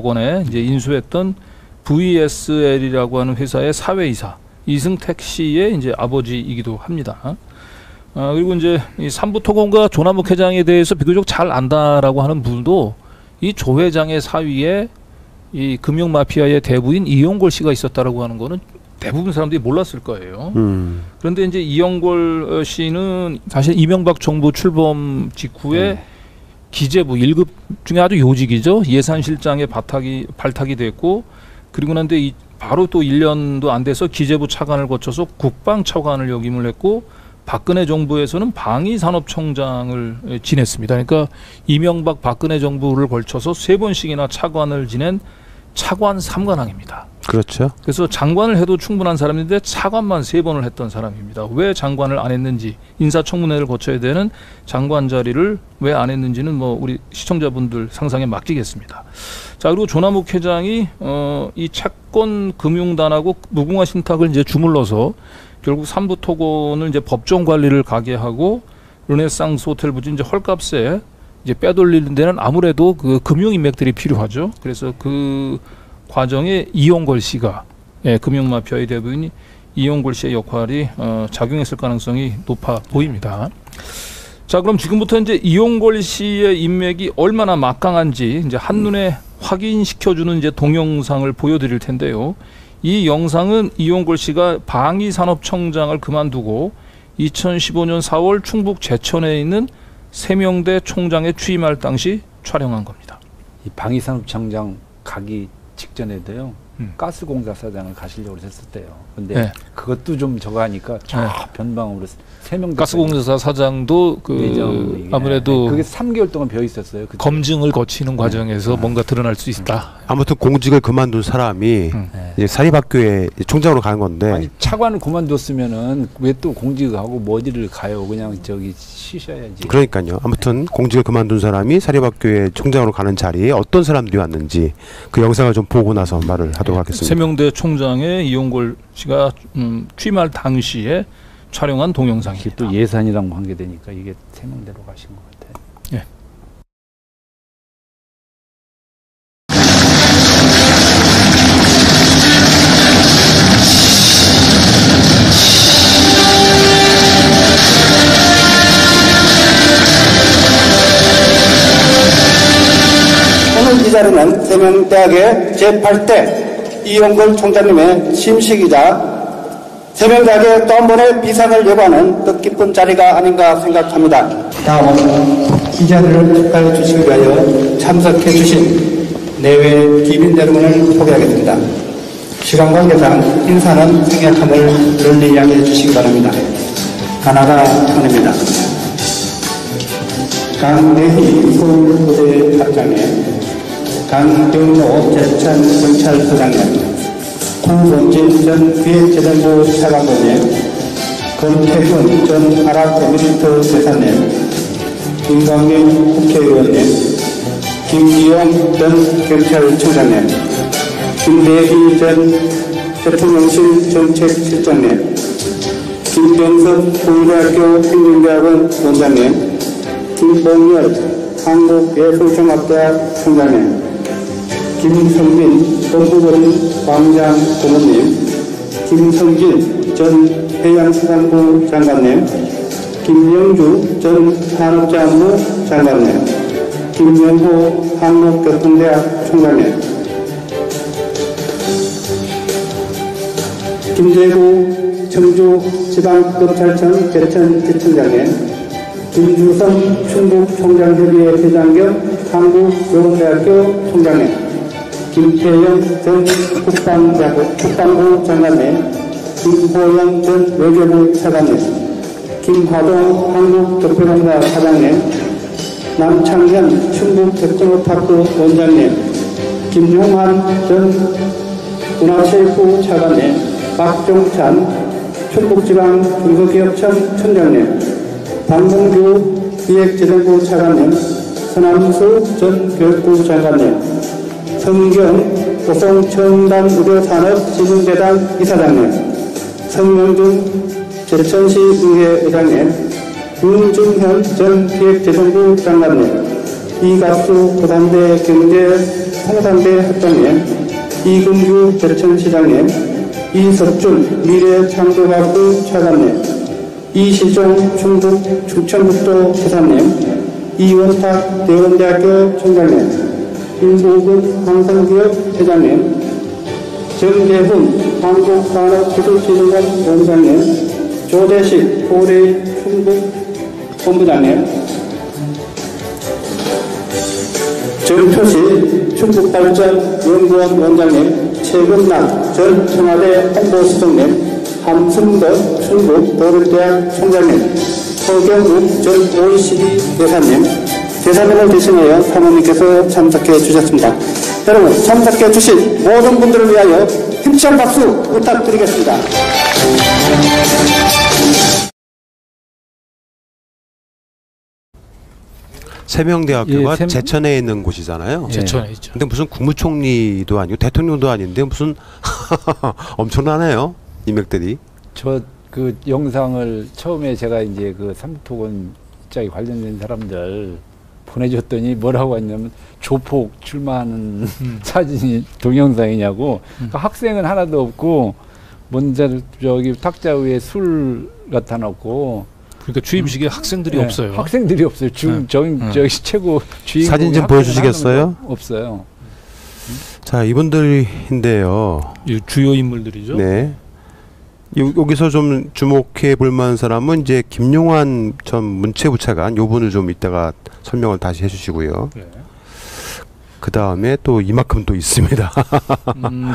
원에 이제 인수했던 VSL이라고 하는 회사의 사회이사 이승택 씨의 이제 아버지이기도 합니다. 그리고 이제 이 삼부토건과 조남욱 회장에 대해서 비교적 잘 안다라고 하는 분도 이 조 회장의 사위에 이 금융 마피아의 대부인 이용걸 씨가 있었다라고 하는 거는 대부분 사람들이 몰랐을 거예요. 그런데 이제 이용걸 씨는 사실 이명박 정부 출범 직후에 기재부 1급 중에 아주 요직이죠. 예산실장에 발탁이 됐고, 그리고 난 뒤에 바로 또 1년도 안 돼서 기재부 차관을 거쳐서 국방차관을 역임을 했고, 박근혜 정부에서는 방위산업청장을 지냈습니다. 그러니까 이명박 박근혜 정부를 걸쳐서 3번씩이나 차관을 지낸 차관 3관왕입니다. 그렇죠. 그래서 장관을 해도 충분한 사람인데 차관만 3번을 했던 사람입니다. 왜 장관을 안 했는지, 인사청문회를 거쳐야 되는 장관 자리를 왜 안 했는지는 우리 시청자분들 상상에 맡기겠습니다. 자, 그리고 조남욱 회장이 이 채권 금융단하고 무궁화 신탁을 이제 주물러서 결국 삼부토건을 이제 법정 관리를 가게 하고, 르네상스 호텔 부지 이제 헐값에 이제 빼돌리는 데는 아무래도 그 금융 인맥들이 필요하죠. 그래서 그 과정에 이용걸 씨가, 금융 마피아의 대부인 이용걸 씨의 역할이 작용했을 가능성이 높아 보입니다. 자, 그럼 지금부터 이제 이용걸 씨의 인맥이 얼마나 막강한지 이제 한눈에 확인시켜주는 이제 동영상을 보여드릴 텐데요. 이 영상은 이용걸 씨가 방위산업청장을 그만두고 2015년 4월 충북 제천에 있는 세명대 총장에 취임할 당시 촬영한 겁니다. 이 방위산업청장 가기 직전에도요. 가스공사 사장을 가시려고 했었대요. 근데 네. 그것도 좀 저거 하니까 변방으로 3명 가스공사 사장도 그 아무래도 그게 3개월 동안 비어 있었어요. 그때. 검증을 거치는 과정에서 뭔가 드러날 수 있다. 아무튼 공직을 그만둔 사람이 이제 사립학교에 총장으로 가는 건데 아니 차관을 그만뒀으면은 왜 또 공직하고 뭐 어디를 가요? 그냥 저기 쉬셔야지. 그러니까요. 아무튼 공직을 그만둔 사람이 사립학교에 총장으로 가는 자리에 어떤 사람들이 왔는지 그 영상을 좀 보고 나서 말을 하도록 하겠습니다. 세명대 총장에 이용골 씨가 취임할 당시에 촬영한 동영상입니다. 이게 또 예산이랑 관계되니까 이게 3명대로 가신 것 같아요. 예. 오늘 이 자리는 세명대학의 제8대 이용걸 총장님의 심식이자 세명대학의 또 한 번의 비상을 예고하는 뜻깊은 자리가 아닌가 생각합니다. 다음은 이 자리를 축하해 주시기 위하여 참석해 주신 내외 기민 여러분을 소개하겠습니다. 시간 관계상 인사는 생략함을 널리 양해해 주시기 바랍니다. 가나다 선입니다. 강대희 서울부대 학장님, 강경로 제천경찰서장님, 구본진 전 기획재정부 차관보님, 권태균 전 아랍에미리트 대사님, 김광민 국회의원님, 김기용 전 경찰청장님, 김대희 전 대통령실 정책실장님, 김병석 고려대학교 행정대학원 원장님, 김봉열 한국예술종합대학 총장님, 김성빈 동부거리 광장 고문님, 김성진 전 해양수산부 장관님, 김영주 전 산업자원부 장관님, 김영호 한국교통대학 총장님, 김재구 청주지방검찰청 대천지청장님, 김주성 충북총장협의회 회장 겸 한국교원대학교 총장님, 김태영 전 국방부 장관님, 김호영 전 외교부 차관님, 김화동 한국도표공사 사장님, 남창현 충북tek노파크 원장님, 김용환 전 문화체육부 차관님, 박종찬 충북지방 중소기업청 청장님, 박봉규 기획재정부 차관님, 서남수 전 교육부 장관님, 성경 고성청담의료산업진흥재단 이사장님, 성명준 제천시의회 의장님, 윤중현 전 기획재정부 장관님, 이갑수 고단대 경제통상대 학장님, 이금규 제천시장님, 이석준 미래창조과학부 차관님, 이시종 충북 충청북도 부사님, 이원탁 대원대학교 총장님, 임보근 황성기업 회장님, 정대훈 한국산업기술진흥원 원장님, 조대식 고래 충북 본부장님, 정표시 충북발전연구원 원장님, 최근남 전 청와대 홍보수석님, 함승덕 충북도립대학 총장님, 서경욱 전 OECD 대사님, 대사님을 대신하여 사모님께서 참석해 주셨습니다. 여러분, 참석해 주신 모든 분들을 위하여 힘찬 박수 부탁드리겠습니다. 세명대학교가 제천에 있는 곳이잖아요. 제천에 있죠. 근데 무슨 국무총리도 아니고 대통령도 아닌데 무슨 엄청나네요. 인맥들이. 저 그 영상을 처음에 제가 이제 그 삼토건 입장에 관련된 사람들 보내줬더니 뭐라고 했냐면 조폭 출마하는 사진이 동영상이냐고. 그러니까 학생은 하나도 없고 먼저 저기 탁자 위에 술 갖다 놓고. 그러니까 취임식에 학생들이 없어요. 학생들이 없어요. 저기 최고 주인공 사진 좀 보여주시겠어요? 없어요. 자, 이분들인데요. 이 주요 인물들이죠. 네. 여기서 좀 주목해 볼 만한 사람은 이제 김용환 전 문체부 차관, 요 분을 좀 이따가 설명을 다시 해주시고요. 네. 그 다음에 또 이만큼 또 있습니다.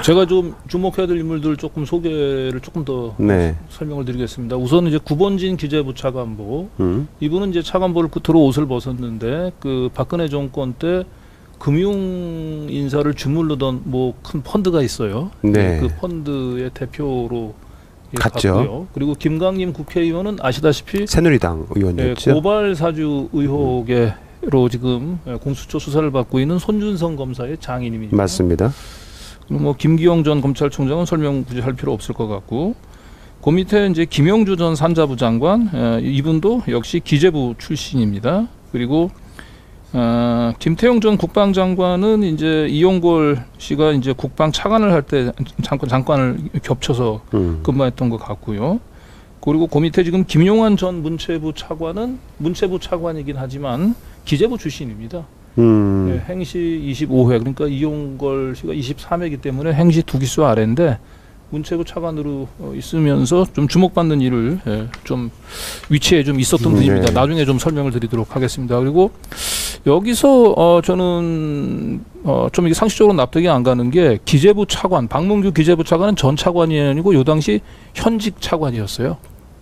제가 좀 주목해야 될 인물들 조금 소개를 조금 더 네. 설명을 드리겠습니다. 우선 이제 구본진 기재부 차관보, 이분은 이제 차관보를 끝으로 옷을 벗었는데 그 박근혜 정권 때 금융 인사를 주물르던 뭐 큰 펀드가 있어요. 네. 그 펀드의 대표로 갔죠. 갔고요. 그리고 김강림 국회의원은 아시다시피 새누리당 의원이었죠. 고발 사주 의혹으로 지금 공수처 수사를 받고 있는 손준성 검사의 장인입니다. 맞습니다. 그리고 뭐 김기영 전 검찰총장은 설명 굳이 할 필요 없을 것 같고, 그 밑에 이제 김영주 전 산자부 장관, 이분도 역시 기재부 출신입니다. 그리고 김태용 전 국방장관은 이제 이용골 씨가 이제 국방 차관을 할 때 장관을 겹쳐서 근무했던 것 같고요. 그리고 그 밑에 지금 김용환 전 문체부 차관은 문체부 차관이긴 하지만 기재부 출신입니다. 네, 행시 25회, 그러니까 이용걸 씨가 23회이기 때문에 행시 2기수 아래인데 문체부 차관으로 있으면서 좀 주목받는 일을 좀 위치에 좀 있었던 분입니다. 네. 나중에 좀 설명을 드리도록 하겠습니다. 그리고 여기서 저는 좀 이게 상식적으로 납득이 안 가는 게, 기재부 차관, 박문규 기재부 차관은 전 차관이 아니고 요 당시 현직 차관이었어요.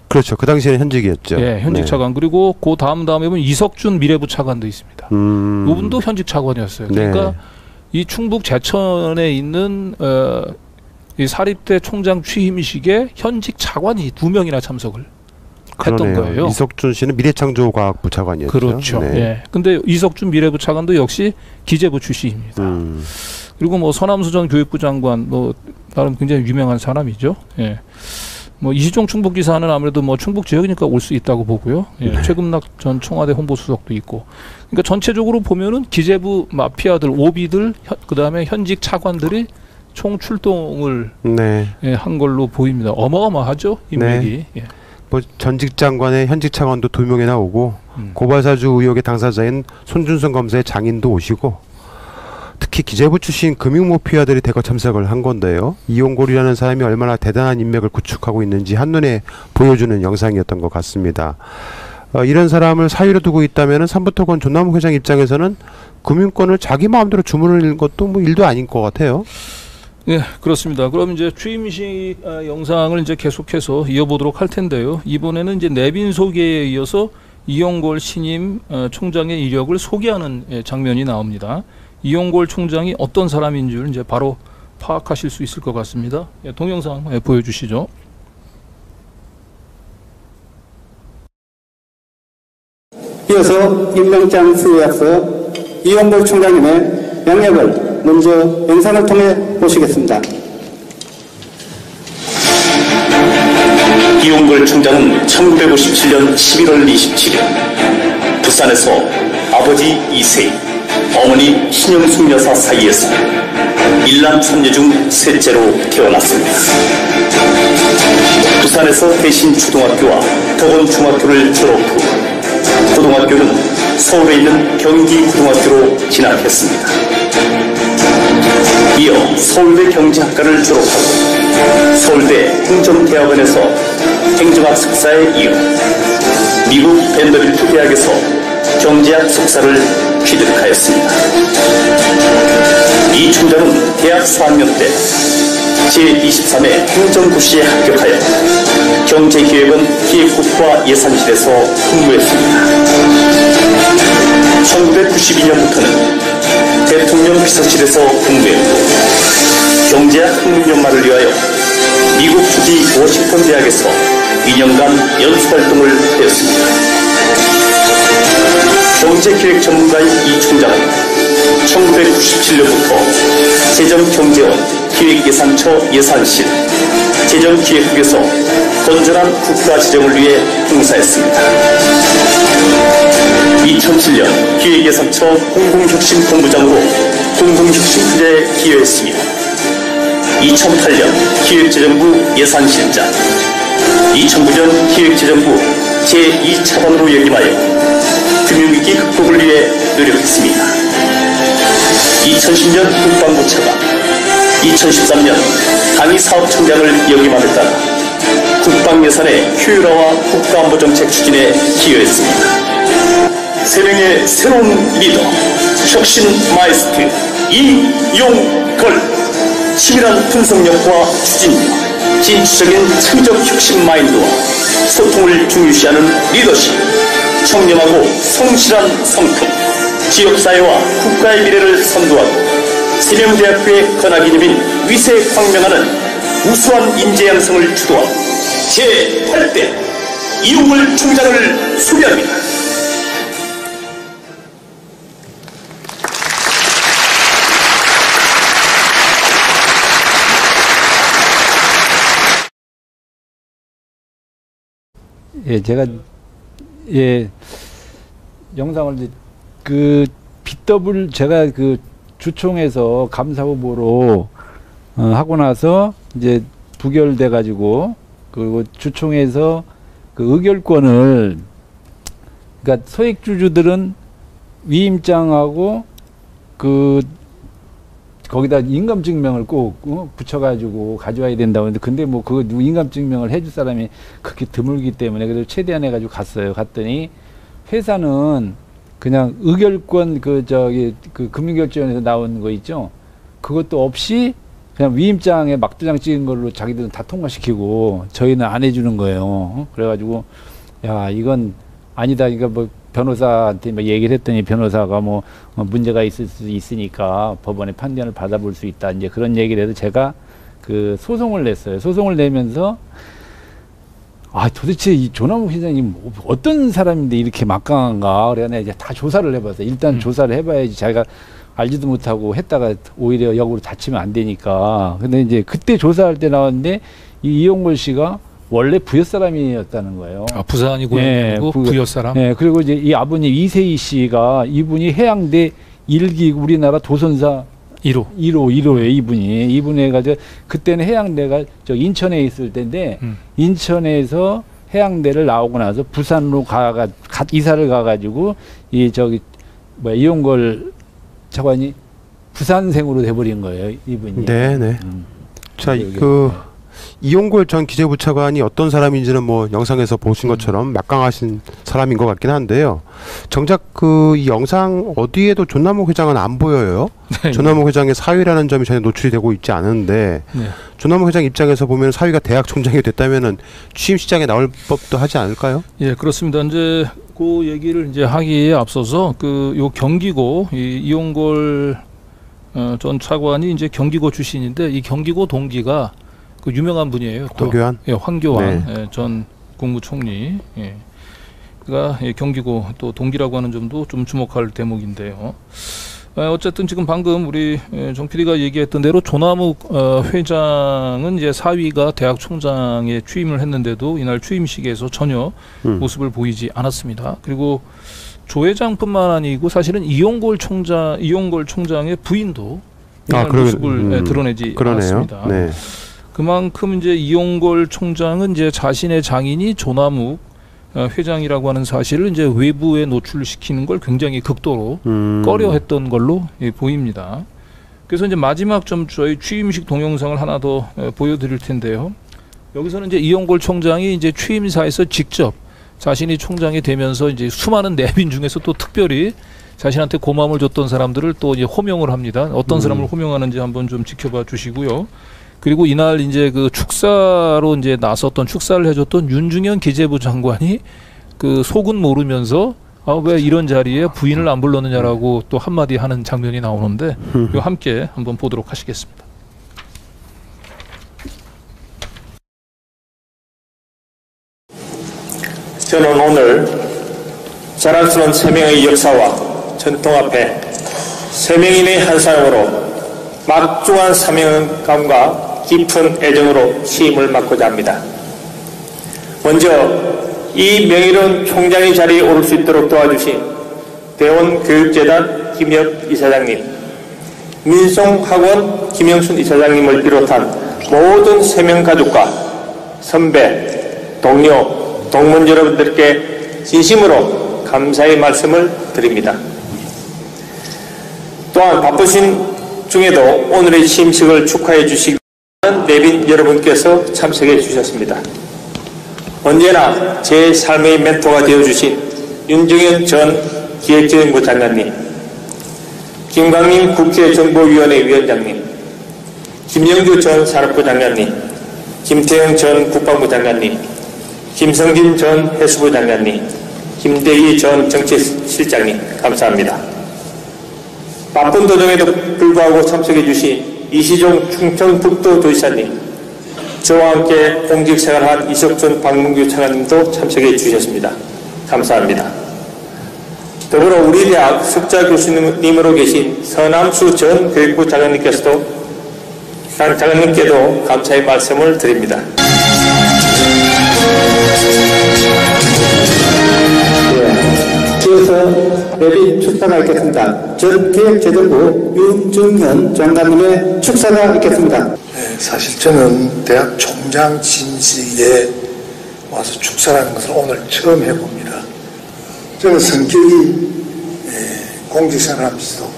그렇죠. 그 당시에는 현직이었죠. 예, 현직 네. 차관. 그리고 그 다음에 보면 이석준 미래부 차관도 있습니다. 이분도 현직 차관이었어요. 그러니까 네. 이 충북 제천에 있는 이 사립대 총장 취임식에 현직 차관이 2명이나 참석을 했던 그러네요. 거예요. 이석준 씨는 미래창조과학부 차관이었죠. 그렇죠. 네. 예. 근데 이석준 미래부 차관도 역시 기재부 출신입니다. 그리고 뭐 서남수 전 교육부 장관, 뭐 나름 굉장히 유명한 사람이죠. 예. 뭐 이시종 충북지사는 아무래도 뭐 충북 지역이니까 올 수 있다고 보고요. 예. 네. 최금락 전 청와대 홍보수석도 있고. 그러니까 전체적으로 보면은 기재부 마피아들, 오비들, 그다음에 현직 차관들이 총 출동을 네. 한 걸로 보입니다. 어마어마하죠, 인맥이. 예. 뭐 전직 장관의 현직 차관도 2명이 나오고 고발사주 의혹의 당사자인 손준성 검사의 장인도 오시고, 특히 기재부 출신 금융모피아들이 대거 참석을 한 건데요. 이용골이라는 사람이 얼마나 대단한 인맥을 구축하고 있는지 한눈에 보여주는 영상이었던 것 같습니다. 이런 사람을 사유로 두고 있다면 삼부토건 조남욱 회장 입장에서는 금융권을 자기 마음대로 주무르는 것도 뭐 일도 아닌 것 같아요. 네, 그렇습니다. 그럼 이제 취임식 영상을 이제 계속해서 이어보도록 할 텐데요. 이번에는 이제 내빈 소개에 이어서 이용골 신임 총장의 이력을 소개하는 장면이 나옵니다. 이용골 총장이 어떤 사람인 줄 이제 바로 파악하실 수 있을 것 같습니다. 동영상 보여주시죠. 이어서 임명장 수여약서 이용골 총장님의 명령을 먼저 영상을 통해 보시겠습니다. 이용골 총장은 1957년 11월 27일 부산에서 아버지 이세희, 어머니 신영숙 여사 사이에서 일남 삼녀 중 셋째로 태어났습니다. 부산에서 대신 초등학교와 덕원 중학교를 졸업 후 고등학교는 서울에 있는 경기고등학교로 진학했습니다. 이어 서울대 경제학과를 졸업하고 서울대 행정대학원에서 행정학 석사에 이어 미국 밴더빌트 대학에서 경제학 석사를 취득하였습니다. 이 총장은 대학 4학년 때 제23회 행정고시에 합격하여 경제기획원 기획국과 예산실에서 근무했습니다. 1992년부터는 대통령 비서실에서 근무했고 경제학 학문연마를 위하여 미국 주지 워싱턴 대학에서 2년간 연수활동을 하였습니다. 경제기획 전문가인 이 총장은 1997년부터 재정경제원 기획예산처 예산실, 재정기획국에서 건전한 국가재정을 위해 봉사했습니다. 2007년 기획예산처 공공혁신본부장으로 공공혁신 투자에 기여했으며 2008년 기획재정부 예산실장, 2009년 기획재정부 제2차관으로 역임하여 금융위기 극복을 위해 노력했습니다. 2010년 국방부 차관, 2013년 당위사업총장을 역임함에 따라 지방예산의 효율화와 국가안보정책 추진에 기여했습니다. 3명의 새로운 리더, 혁신 마이스트 이용걸, 치밀한 분석력과 추진력, 진취적인 창의적 혁신 마인드와 소통을 중요시하는 리더십, 청렴하고 성실한 성품, 지역사회와 국가의 미래를 선도하고 세명대학교의 건화기념인 위세 광명하는 우수한 인재 양성을 주도한 제8대 이용걸 총장을 소개합니다. 예, 제가 영상을 그 BW 제가 그 주총에서 감사 후보로 하고 나서 이제 부결돼 가지고 그리고 주총에서 그 의결권을, 그러니까 소액주주들은 위임장하고 그 거기다 인감증명을 꼭 붙여가지고 가져와야 된다고 했는데, 근데 뭐 그 인감증명을 해줄 사람이 그렇게 드물기 때문에 그래도 최대한 해가지고 갔어요. 갔더니 회사는 그냥 의결권 그 금융결제원에서 나온 거 있죠. 그것도 없이 그냥 위임장에 막도장 찍은 걸로 자기들은 다 통과시키고 저희는 안 해주는 거예요. 그래가지고 야, 이건 아니다. 그러니까 뭐 변호사한테 뭐 얘기를 했더니 변호사가 뭐 문제가 있을 수 있으니까 법원의 판단을 받아볼 수 있다. 이제 그런 얘기를 해서 제가 그 소송을 냈어요. 소송을 내면서 아, 도대체 이 조남욱 회장님 어떤 사람인데 이렇게 막강한가. 그래 내가 이제 다 조사를 해봤어요. 일단 조사를 해봐야지 자기가 알지도 못하고 했다가 오히려 역으로 다치면 안 되니까. 근데 이제 그때 조사할 때 나왔는데 이 이용걸 씨가 원래 부여 사람이었다는 거예요. 아, 부산이 고향이고 부여 사람. 네, 그리고 이제 이 아버님 이세희 씨가 이분이 해양대 1기 우리나라 도선사 1호예요, 이분이 해가지고 그때는 해양대가 저 인천에 있을 때인데 인천에서 해양대를 나오고 나서 부산으로 이사를 가가지고 이 저기 이용걸 차관이 부산생으로 돼버린 거예요, 이분이. 네네. 자, 이용걸 전 기재부차관이 어떤 사람인지는 뭐 영상에서 보신 것처럼 막강하신 사람인 것 같긴 한데요. 정작 이 영상 어디에도 조남욱 회장은 안 보여요. 네. 조남욱 회장의 사위라는 점이 전혀 노출이 되고 있지 않은데 네. 조남욱 회장 입장에서 보면 사위가 대학 총장이 됐다면은 취임 시장에 나올 법도 하지 않을까요? 예, 그렇습니다. 이제 그 얘기를 이제 하기에 앞서서 요 경기고 이용걸 전 차관이 이제 경기고 출신인데 이 경기고 동기가 그 유명한 분이에요. 황교안? 예, 황교안 네. 전 국무총리. 예. 그가 경기고 또 동기라고 하는 점도 좀 주목할 대목인데요. 어쨌든 지금 방금 우리 정 PD가 얘기했던 대로 조남욱 회장은 이제 사위가 대학 총장에 취임을 했는데도 이날 취임식에서 전혀 모습을 보이지 않았습니다. 그리고 조 회장뿐만 아니고 사실은 이용걸 총장의 부인도 이날 모습을 드러내지 않았습니다. 네. 그만큼 이제 이용걸 총장은 이제 자신의 장인이 조남욱 회장이라고 하는 사실을 이제 외부에 노출시키는 걸 굉장히 극도로 꺼려했던 걸로 보입니다. 그래서 이제 마지막 좀 저희 취임식 동영상을 하나 더 보여드릴 텐데요. 여기서는 이제 이용걸 총장이 이제 취임사에서 직접 자신이 총장이 되면서 이제 수많은 내빈 중에서 또 특별히 자신한테 고마움을 줬던 사람들을 또 이제 호명을 합니다. 어떤 사람을 호명하는지 한번 좀 지켜봐 주시고요. 그리고 이날 이제 그 축사로 이제 나섰던 축사를 해줬던 윤중현 기재부 장관이 그 속은 모르면서 왜 이런 자리에 부인을 안 불렀느냐라고 또 한마디 하는 장면이 나오는데 이거 함께 한번 보도록 하시겠습니다. 저는 오늘 자랑스러운 세명의 역사와 전통 앞에 세명인의 한 사람으로 막중한 사명감과 깊은 애정으로 취임을 맡고자 합니다. 먼저 이 명예로운 총장의 자리에 오를 수 있도록 도와주신 대원교육재단 김혁 이사장님, 민송학원 김영순 이사장님을 비롯한 모든 세명 가족과 선배, 동료, 동문 여러분들께 진심으로 감사의 말씀을 드립니다. 또한 바쁘신 중에도 오늘의 취임식을 축하해 주시기 내빈 여러분께서 참석해 주셨습니다. 언제나 제 삶의 멘토가 되어주신 윤정현 전 기획재정부 장관님, 김광림 국회 정보위원회 위원장님, 김영주 전 산업부 장관님, 김태형 전 국방부 장관님, 김성진 전 해수부 장관님, 김대희 전 정치실장님, 감사합니다. 바쁜 도정에도 불구하고 참석해 주신 이시종 충청북도도지사님, 저와 함께 공직생활한 이석준 박문규 차관님도 참석해 주셨습니다. 감사합니다. 더불어 우리 대학 석좌 교수님으로 계신 서남수 전 교육부 장관님께도 감사의 말씀을 드립니다. 이어서 내빈 축사가 있겠습니다. 전 기획재정부 윤정현 장관님의 축사가 있겠습니다. 네, 사실 저는 대학 총장 진식에 와서 축사라는 것을 오늘 처음 해봅니다. 저는 성격이 공직생활하면서도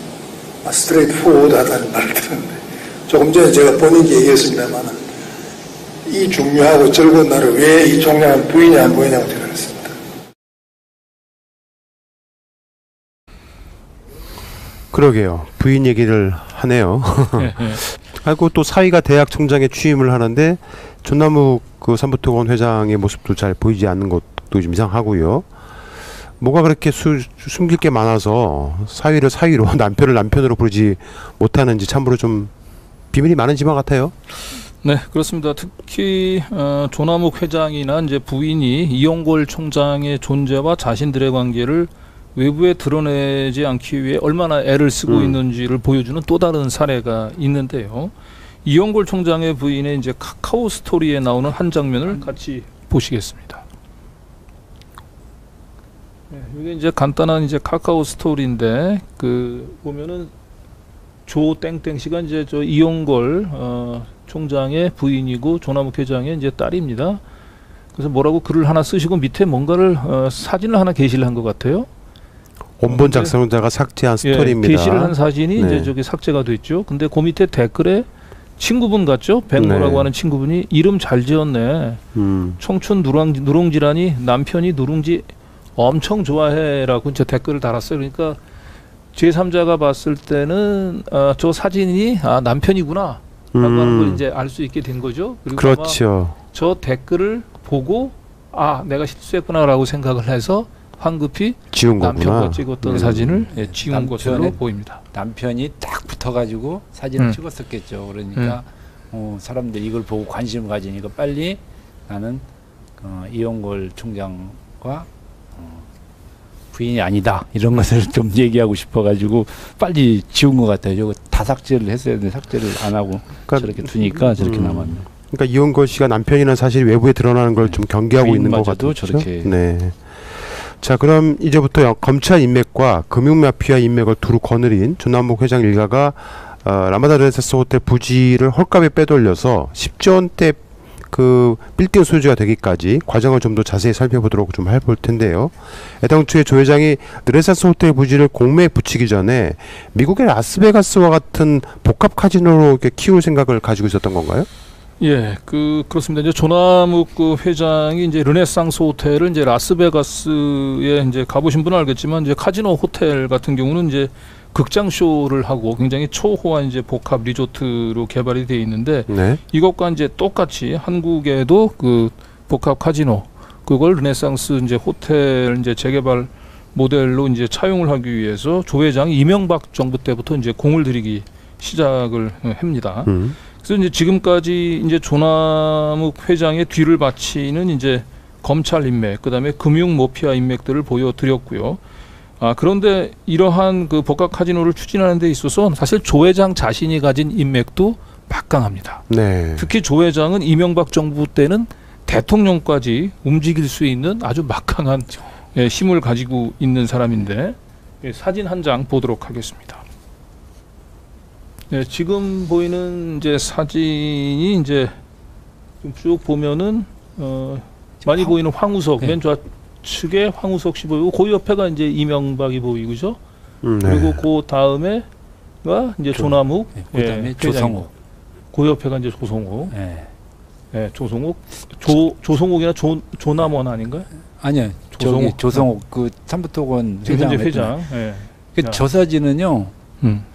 스트레이트 포워드하다는 말을 들었는데 조금 전에 제가 본인께 얘기했습니다만 이 중요하고 즐거운 날을 왜 이 총장은 부인이 안 보이냐고 제가 그랬습니다. 그러게요. 부인 얘기를 하네요. 그리고 또 사위가 대학 총장에 취임을 하는데 전남욱 그 삼부토건 회장의 모습도 잘 보이지 않는 것도 좀 이상하고요. 뭐가 그렇게 숨길 게 많아서 사위를 사위로 남편을 남편으로 부르지 못하는지 참으로 좀 비밀이 많은 집안 같아요. 네, 그렇습니다. 특히 조남욱 회장이나 이제 부인이 이용골 총장의 존재와 자신들의 관계를 외부에 드러내지 않기 위해 얼마나 애를 쓰고 있는지를 보여주는 또 다른 사례가 있는데요. 이용골 총장의 부인의 이제 카카오 스토리에 나오는 한 장면을 같이 보시겠습니다. 네, 이게 이제 간단한 이제 카카오 스토리인데 그 보면은 조 땡땡 씨가 이제 저 이용골 총장의 부인이고 조남욱 회장의 이제 딸입니다. 그래서 뭐라고 글을 하나 쓰시고 밑에 뭔가를 사진을 하나 게시를 한 것 같아요. 원본 작성자가 삭제한 스토리입니다. 게시를 한 사진이 네. 이제 저기 삭제가 됐죠. 근데 그 밑에 댓글에 친구분 같죠? 백모라고 네. 하는 친구분이 이름 잘 지었네. 청춘 누룽지라니 남편이 누룽지 엄청 좋아해라고 이제 댓글을 달았어요. 그러니까 제3자가 봤을 때는 저 사진이 남편이구나 라고 하는 걸 이제 알 수 있게 된 거죠. 그리고 그렇죠. 저 댓글을 보고 내가 실수했구나라고 생각을 해서 황급히 지운 남편과 거구나. 찍었던 사진을 지운 것으로 보입니다. 남편이 딱 붙어가지고 사진을 찍었었겠죠. 그러니까 사람들이 이걸 보고 관심을 가지니까 빨리 나는 이용골 총장과 부인이 아니다 이런 것을 좀 얘기하고 싶어가지고 빨리 지운 것 같아요. 저거 다 삭제를 했어야 되는데 삭제를 안 하고 그러니까, 저렇게 두니까 저렇게 남았네요. 그러니까 이용골 씨가 남편이라는 사실이 외부에 드러나는 걸 좀 경계하고 있는 것 같아요. 저렇게. 네. 자, 그럼 이제부터 검찰 인맥과 금융마피아 인맥을 두루 거느린 조남욱 회장 일가가 라마다 르네상스 호텔 부지를 헐값에 빼돌려서 10조 원대 그 빌딩 소유주가 되기까지 과정을 좀 더 자세히 살펴보도록 좀 해볼 텐데요. 애당초에 조 회장이 르네상스 호텔 부지를 공매에 붙이기 전에 미국의 라스베가스와 같은 복합 카지노로 이렇게 키울 생각을 가지고 있었던 건가요? 예, 그렇습니다. 이제 조남욱 회장이 이제 르네상스 호텔을 이제 라스베가스에 이제 가보신 분은 알겠지만 이제 카지노 호텔 같은 경우는 이제 극장 쇼를 하고 굉장히 초호화 이제 복합 리조트로 개발이 되어 있는데 네. 이것과 이제 똑같이 한국에도 그 복합 카지노 그걸 르네상스 이제 호텔 이제 재개발 모델로 이제 차용을 하기 위해서 조 회장이 이명박 정부 때부터 이제 공을 들이기 시작을 합니다. 그래서 이제 지금까지 이제 조남욱 회장의 뒤를 바치는 이제 검찰 인맥, 그다음에 금융 마피아 인맥들을 보여드렸고요. 그런데 이러한 그 복합 카지노를 추진하는 데 있어서 사실 조 회장 자신이 가진 인맥도 막강합니다. 네. 특히 조 회장은 이명박 정부 때는 대통령까지 움직일 수 있는 아주 막강한 힘을 가지고 있는 사람인데 사진 한 장 보도록 하겠습니다. 네, 지금 보이는 이제 사진이 이제 좀 쭉 보면은 많이 보이는 황우석 맨 좌측에 황우석 씨 보이고 그 옆에가 이제 이명박이 보이고죠. 그리고 그 다음에가 이제 조남욱, 그다음에 조성호. 그 옆에가 이제 조성호. 네, 조성욱, 조성욱이나 조남원 아닌가요? 아니요, 저기 조성욱 그 삼부토건 회장. 네. 저 사진은요.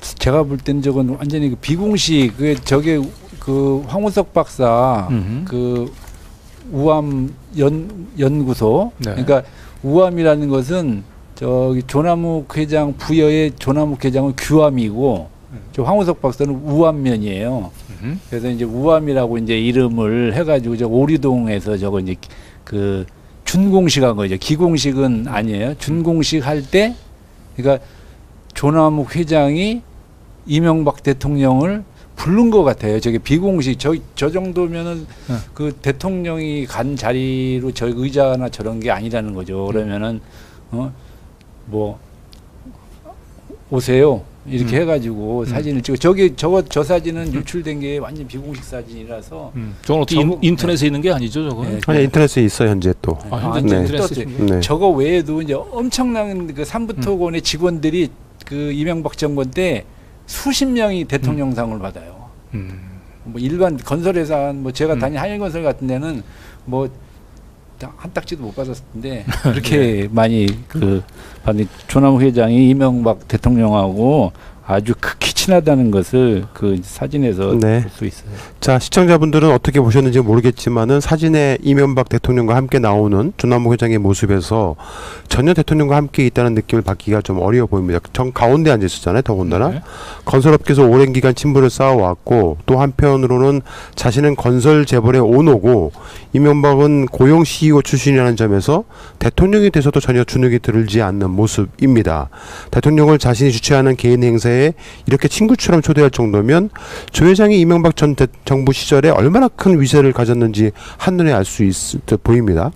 제가 볼 때는 저건 완전히 그 비공식 저게 그 황우석 박사 그 우암 연구소. 네. 그러니까 우암이라는 것은 저기 조남욱 회장 부여의 조남욱 회장은 규암이고 저 황우석 박사는 우암면이에요. 그래서 이제 우암이라고 이제 이름을 해가지고 저 오리동에서 저거 이제 그 준공식한 거죠. 기공식은 아니에요. 준공식 할 때 그러니까 조남욱 회장이 이명박 대통령을 부른 것 같아요. 저게 비공식 저 정도면은 그 대통령이 간 자리로 저 의자나 저런 게 아니라는 거죠. 그러면은 뭐 오세요 이렇게 해가지고 사진을 찍어. 저 사진은 유출된 게 완전 비공식 사진이라서. 저건 어떻게 인터넷에 있는 게 아니죠, 저거? 네, 아니 인터넷에 있어 현재 또. 인터넷에. 네. 저거 외에도 이제 엄청난 그 삼부토건의 직원들이 그 이명박 정권 때 수십 명이 대통령상을 받아요. 뭐 일반 건설회사 뭐 제가 다닌 한일건설 같은 데는 뭐 한 딱지도 못 받았을 텐데 그렇게 많이 그 받는 조남욱 회장이 이명박 대통령하고 아주 극히 친하다는 것을 그 사진에서 볼 수 있어요. 자, 시청자분들은 어떻게 보셨는지 모르겠지만은 사진에 이명박 대통령과 함께 나오는 조남욱 회장의 모습에서 전혀 대통령과 함께 있다는 느낌을 받기가 좀 어려워 보입니다. 정 가운데 앉아 있었잖아요, 더군다나. 네. 건설업계에서 오랜 기간 친분을 쌓아왔고 또 한편으로는 자신은 건설 재벌의 오너고 이명박은 고용 CEO 출신이라는 점에서 대통령이 돼서도 전혀 주눅이 들지 않는 모습입니다. 대통령을 자신이 주최하는 개인 행사에 이렇게 친구처럼 초대할 정도면 조 회장이 이명박 전 정부 시절에 얼마나 큰 위세를 가졌는지 한눈에 알 수 있을 듯 보입니다.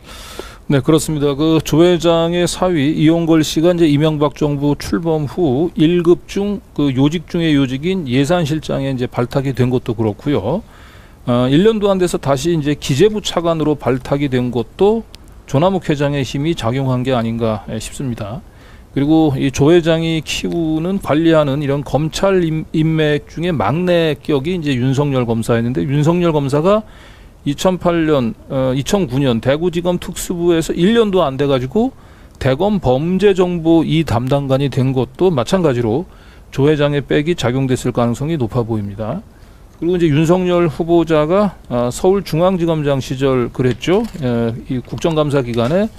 네, 그렇습니다. 그 조 회장의 사위 이용걸 씨가 이제 이명박 정부 출범 후 1급 중 그 요직 중의 요직인 예산실장에 이제 발탁이 된 것도 그렇고요. 1년도 안 돼서 다시 이제 기재부 차관으로 발탁이 된 것도 조남욱 회장의 힘이 작용한 게 아닌가 싶습니다. 그리고 이 조 회장이 키우는 관리하는 이런 검찰 인맥 중에 막내격이 이제 윤석열 검사였는데 윤석열 검사가 2009년 대구지검 특수부에서 1년도 안 돼가지고 대검 범죄정보 2 담당관이 된 것도 마찬가지로 조 회장의 백이 작용됐을 가능성이 높아 보입니다. 그리고 이제 윤석열 후보자가 서울중앙지검장 시절 그랬죠. 이 국정감사 기간에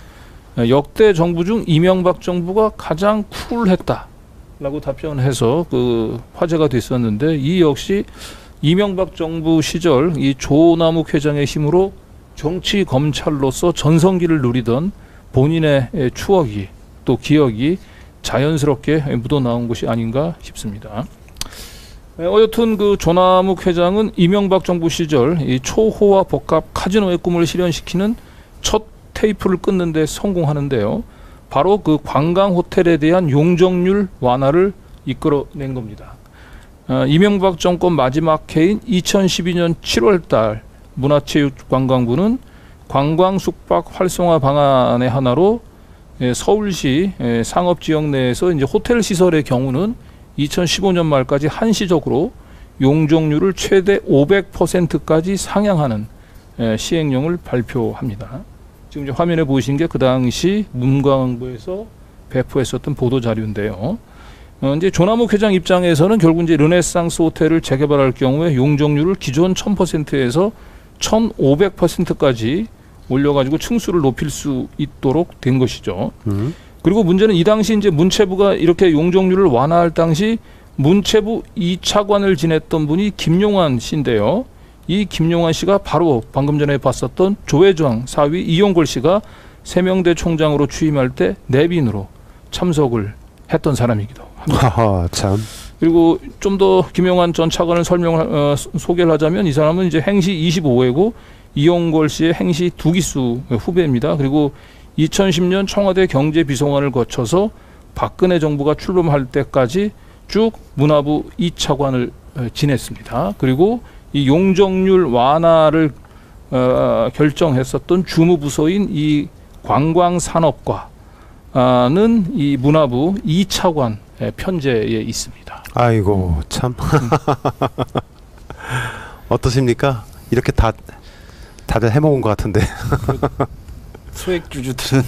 역대 정부 중 이명박 정부가 가장 쿨했다라고 답변해서 그 화제가 됐었는데 이 역시 이명박 정부 시절 이 조남욱 회장의 힘으로 정치 검찰로서 전성기를 누리던 본인의 추억이 또 기억이 자연스럽게 묻어나온 것이 아닌가 싶습니다. 여튼 그 조남욱 회장은 이명박 정부 시절 이 초호화 복합 카지노의 꿈을 실현시키는 첫 테이프를 끊는 데 성공하는데요. 바로 그 관광 호텔에 대한 용적률 완화를 이끌어낸 겁니다. 이명박 정권 마지막 해인 2012년 7월 달 문화체육관광부는 관광 숙박 활성화 방안의 하나로 서울시 상업지역 내에서 이제 호텔 시설의 경우는 2015년 말까지 한시적으로 용적률을 최대 500%까지 상향하는 시행령을 발표합니다. 지금 이제 화면에 보이신 게 그 당시 문광부에서 배포했었던 보도 자료인데요. 이제 조남욱 회장 입장에서는 결국 이제 르네상스 호텔을 재개발할 경우에 용적률을 기존 1000%에서 1500%까지 올려가지고 층수를 높일 수 있도록 된 것이죠. 그리고 문제는 이 당시 이제 문체부가 이렇게 용적률을 완화할 당시 문체부 2차관을 지냈던 분이 김용환 씨인데요. 이 김용환 씨가 바로 방금 전에 봤었던 조 회장 사위 이용걸 씨가 세명대 총장으로 취임할 때 내빈으로 참석을 했던 사람이기도 합니다. 하하, 참. 그리고 좀 더 김용환 전 차관을 소개를 하자면 이 사람은 이제 행시 25회고 이용걸 씨의 행시 2기수 후배입니다. 그리고 2010년 청와대 경제비서관을 거쳐서 박근혜 정부가 출범할 때까지 쭉 문화부 2차관을 지냈습니다. 그리고 이 용적률 완화를 결정했었던 주무부서인 이 관광산업과는 이 문화부 2차관 편제에 있습니다. 아이고 참. 어떠십니까? 이렇게 다 다들 해먹은 것 같은데. 소액주주들은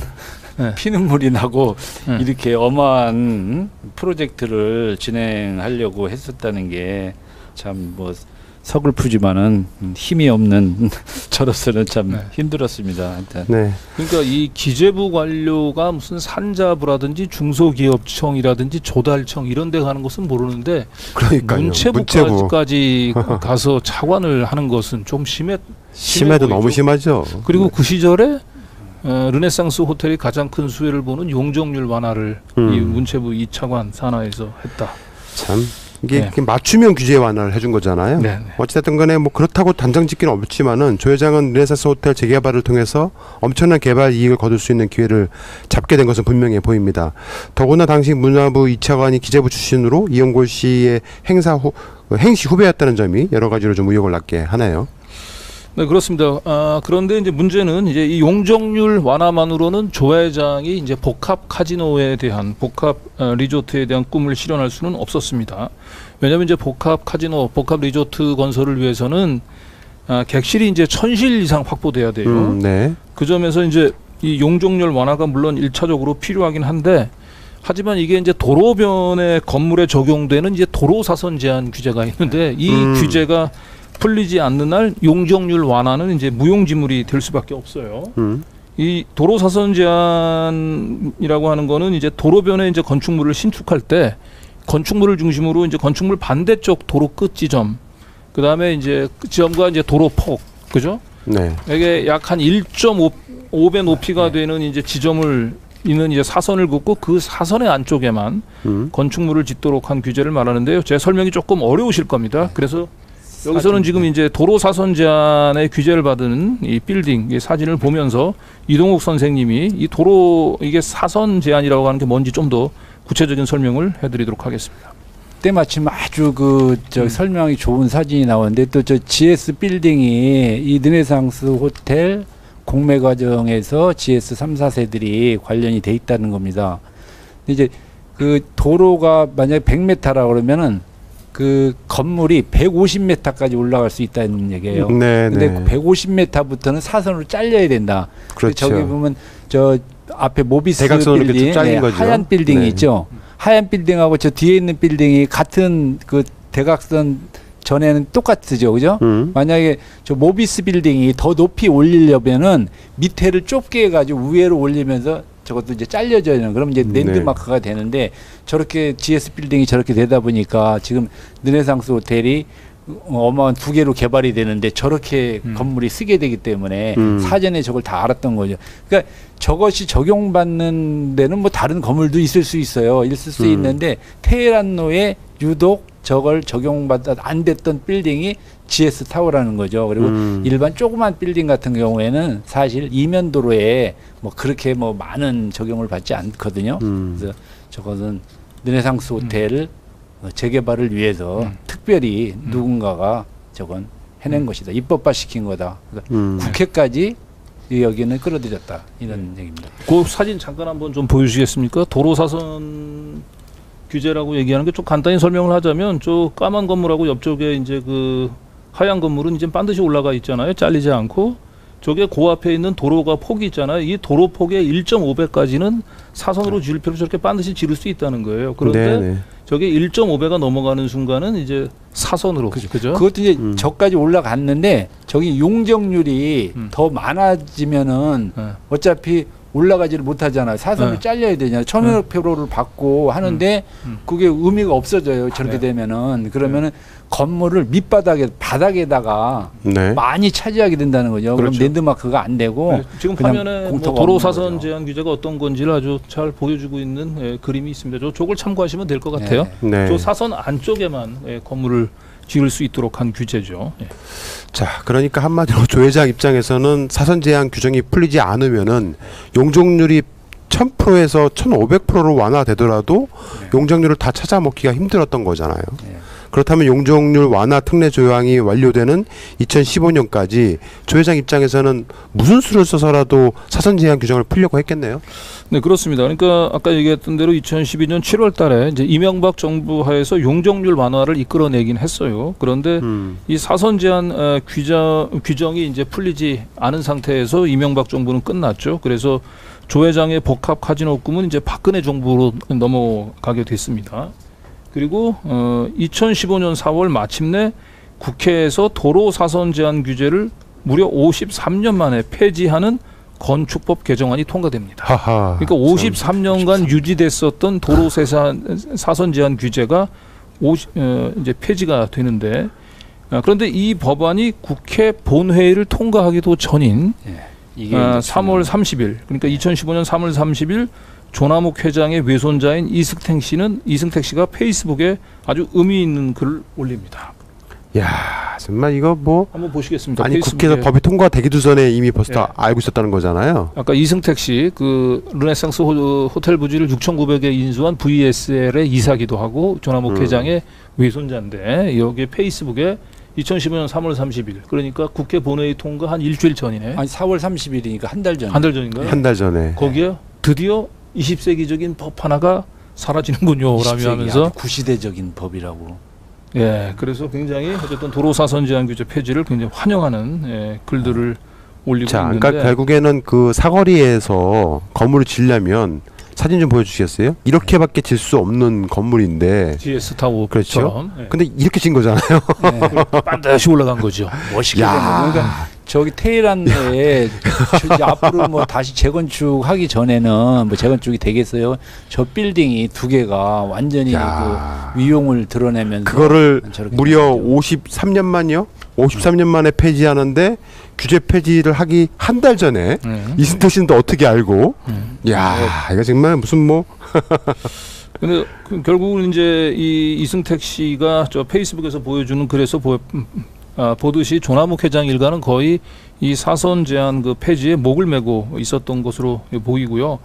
네. 피눈물이 나고 이렇게 어마한 프로젝트를 진행하려고 했었다는 게 참 뭐 서글프지만은 힘이 없는 저로서는 참 네. 힘들었습니다. 하여튼. 네. 그러니까 이 기재부 관료가 무슨 산자부라든지 중소기업청이라든지 조달청 이런 데 가는 것은 모르는데 그러니까요. 문체부까지 가서 차관을 하는 것은 좀 심해도 너무 심하죠. 그리고 그 시절에 르네상스 호텔이 가장 큰 수혜를 보는 용적률 완화를 이 문체부 이 차관 산하에서 했다. 참 이게 맞춤형 규제 완화를 해준 거잖아요. 네. 어찌됐든 간에 뭐 그렇다고 단정 짓기는 없지만은 조 회장은 르네상스 호텔 재개발을 통해서 엄청난 개발 이익을 거둘 수 있는 기회를 잡게 된 것은 분명해 보입니다. 더구나 당시 문화부 2차관이 기재부 출신으로 이용골 씨의 행시 후배였다는 점이 여러 가지로 좀 의혹을 낳게 하네요. 네, 그렇습니다. 그런데 이제 문제는 이제 이 용적률 완화만으로는 조 회장이 이제 복합 카지노에 대한 복합 리조트에 대한 꿈을 실현할 수는 없었습니다. 왜냐하면 이제 복합 카지노, 복합 리조트 건설을 위해서는 객실이 이제 1000실 이상 확보돼야 돼요. 네. 그 점에서 이제 이 용적률 완화가 물론 1차적으로 필요하긴 한데, 하지만 이게 이제 도로변의 건물에 적용되는 이제 도로사선 제한 규제가 있는데 이 규제가 풀리지 않는 날 용적률 완화는 이제 무용지물이 될 수밖에 없어요. 이 도로사선 제한이라고 하는 거는 이제 도로변에 이제 건축물을 신축할 때 건축물을 중심으로 이제 건축물 반대쪽 도로 끝 지점, 그 다음에 이제 그 지점과 이제 도로폭, 그죠? 네. 이게 약 한 1.5배 높이가 되는 이제 지점을 있는 이제 사선을 긋고 그 사선의 안쪽에만 건축물을 짓도록 한 규제를 말하는데요. 제 설명이 조금 어려우실 겁니다. 그래서 여기서는 지금 이제 도로사선 제한의 규제를 받은 이 빌딩 이 사진을 보면서 이동욱 선생님이 이 도로 이게 사선 제한이라고 하는 게 뭔지 좀 더 구체적인 설명을 해드리도록 하겠습니다. 때마침 아주 설명이 좋은 사진이 나오는데 또 저 GS 빌딩이 이 르네상스 호텔 공매 과정에서 GS 3, 4세들이 관련이 돼 있다는 겁니다. 이제 그 도로가 만약에 100m라고 그러면은 그 건물이 150m까지 올라갈 수 있다는 얘기예요. 네, 근데 네. 150m부터는 사선으로 잘려야 된다. 그렇죠. 저기 보면 저 앞에 모비스 대각선으로 이렇게 빌딩, 쭉 잘린 거죠. 하얀 빌딩이 네. 있죠. 하얀 빌딩하고 저 뒤에 있는 빌딩이 같은 그 대각선 전에는 똑같죠, 그죠? 만약에 저 모비스 빌딩이 더 높이 올리려면은 밑에를 좁게 해가지고 위로 올리면서 저것도 이제 잘려져야 되는, 그럼 이제 랜드마크가 되는데 저렇게 GS 빌딩이 저렇게 되다 보니까 지금 르네상스 호텔이 어마어마한 두 개로 개발이 되는데 저렇게 건물이 쓰게 되기 때문에 사전에 저걸 다 알았던 거죠. 그러니까 저것이 적용받는 데는 뭐 다른 건물도 있을 수 있어요. 있을 수 있는데 테헤란로에 유독 저걸 적용받아 안 됐던 빌딩이 GS 타워라는 거죠. 그리고 일반 조그만 빌딩 같은 경우에는 사실 이면도로에 뭐 그렇게 뭐 많은 적용을 받지 않거든요. 그래서 저것은 르네상스 호텔 재개발을 위해서 특별히 누군가가 저건 해낸 것이다. 입법화 시킨 거다. 그러니까 국회까지 여기는 끌어들였다. 이런 얘기입니다. 그 사진 잠깐 한번 좀 보여주시겠습니까? 도로사선 규제라고 얘기하는 게 좀 간단히 설명을 하자면 저 까만 건물하고 옆쪽에 이제 그 하얀 건물은 이제 반드시 올라가 있잖아요. 잘리지 않고. 저게 그 앞에 있는 도로가 폭이 있잖아요. 이 도로 폭의 1.5배까지는 사선으로 지을 필요 저렇게 반드시 지를 수 있다는 거예요. 그런데 네네. 저게 1.5배가 넘어가는 순간은 이제 사선으로 그죠? 그것도 이제 저까지 올라갔는데 저기 용적률이 더 많아지면은 어차피 올라가지를 못하잖아요. 사선을 잘려야 되잖아요. 1,500%를 받고 하는데 그게 의미가 없어져요. 저렇게 되면은. 그러면은 건물을 밑바닥에 바닥에다가 많이 차지하게 된다는 거죠. 그렇죠. 그럼 랜드마크가 안 되고 지금 화면에 뭐 도로사선 제한 규제가 어떤 건지를 아주 잘 보여주고 있는 그림이 있습니다. 저걸 참고하시면 될 것 같아요. 네. 저 사선 안쪽에만 건물을 지을 수 있도록 한 규제죠. 자, 그러니까 한마디로 조 회장 입장에서는 사선 제한 규정이 풀리지 않으면은 용적률이 1000%에서 1500%로 완화되더라도 용적률을 다 찾아먹기가 힘들었던 거잖아요. 그렇다면 용적률 완화 특례 조항이 완료되는 2015년까지 조 회장 입장에서는 무슨 수를 써서라도 사선 제한 규정을 풀려고 했겠네요. 네, 그렇습니다. 그러니까 아까 얘기했던 대로 2012년 7월 달에 이제 이명박 정부 하에서 용적률 완화를 이끌어내긴 했어요. 그런데 이 사선 제한 규정이 이제 풀리지 않은 상태에서 이명박 정부는 끝났죠. 그래서 조 회장의 복합 카지노 꿈은 이제 박근혜 정부로 넘어가게 됐습니다. 그리고 2015년 4월 마침내 국회에서 도로 사선 제한 규제를 무려 53년 만에 폐지하는 건축법 개정안이 통과됩니다. 하하, 그러니까 53년간 유지됐었던 도로 사선 제한 규제가 이제 폐지가 되는데, 그런데 이 법안이 국회 본회의를 통과하기도 전인 3월 30일, 그러니까 2015년 3월 30일 조남욱 회장의 외손자인 이승택 씨가 페이스북에 아주 의미 있는 글을 올립니다. 야, 정말 이거 뭐 한번 보시겠습니다. 아니 페이스북에. 국회에서 법이 통과되기도 전에 이미 벌써 알고 있었다는 거잖아요. 아까 이승택 씨 그 르네상스 호텔 부지를 6,900에 인수한 VSL의 이사기도 하고 조남욱 회장의 외손자인데 여기 페이스북에 2015년 3월 30일 그러니까 국회 본회의 통과 한 일주일 전이네. 아니 4월 30일이니까 한 달 전. 한 달 전인가요? 한 달 전에. 거기에 드디어 20세기적인 법 하나가 사라지는군요. 라며 하면서 구시대적인 법이라고. 예, 그래서 굉장히 어쨌든 도로사선 제한 규제 폐지를 굉장히 환영하는 글들을 올리고 자, 있는데. 그러니까 결국에는 그 사거리에서 건물을 지으려면 사진 좀 보여주시겠어요? 이렇게밖에 질 수 없는 건물인데. GS 타워처럼. 그렇죠. 예. 근데 이렇게 진 거잖아요. 반드시 올라간 거죠. 멋있게. 그러니까 저기 테헤란에 앞으로 뭐 다시 재건축하기 전에는 뭐 재건축이 되겠어요. 저 빌딩이 두 개가 완전히 그 위용을 드러내면서 그거를 무려 53년 만이요? 53년 만에 폐지하는데 규제 폐지를 하기 한 달 전에 이승택 씨는 또 어떻게 알고? 야, 이거 정말 무슨 뭐. 근데 결국은 이제 이 이승택 씨가 저 페이스북에서 보여주는 글에서 보듯이 조남욱 회장 일가는 거의 이 사선 제한 그 폐지에 목을 메고 있었던 것으로 보이고요.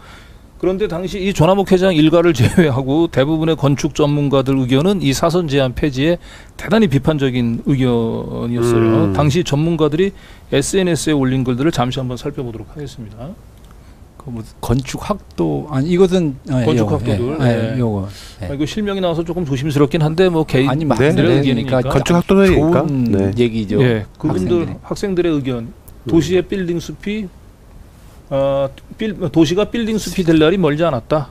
그런데 당시 이 조남욱 회장 일가를 제외하고 대부분의 건축 전문가들 의견은 이 사선 제한 폐지에 대단히 비판적인 의견이었어요. 당시 전문가들이 SNS에 올린 글들을 잠시 한번 살펴보도록 하겠습니다. 뭐 건축학도 아니 이것은 건축학도들 요거 이거 실명이 나와서 조금 조심스럽긴 한데 뭐 개인들의 의견이니까 건축학도니까 좋은 얘기죠. 예, 그분들 학생들의 의견. 도시의 빌딩 숲이 도시가 빌딩 숲이 될 날이 멀지 않았다.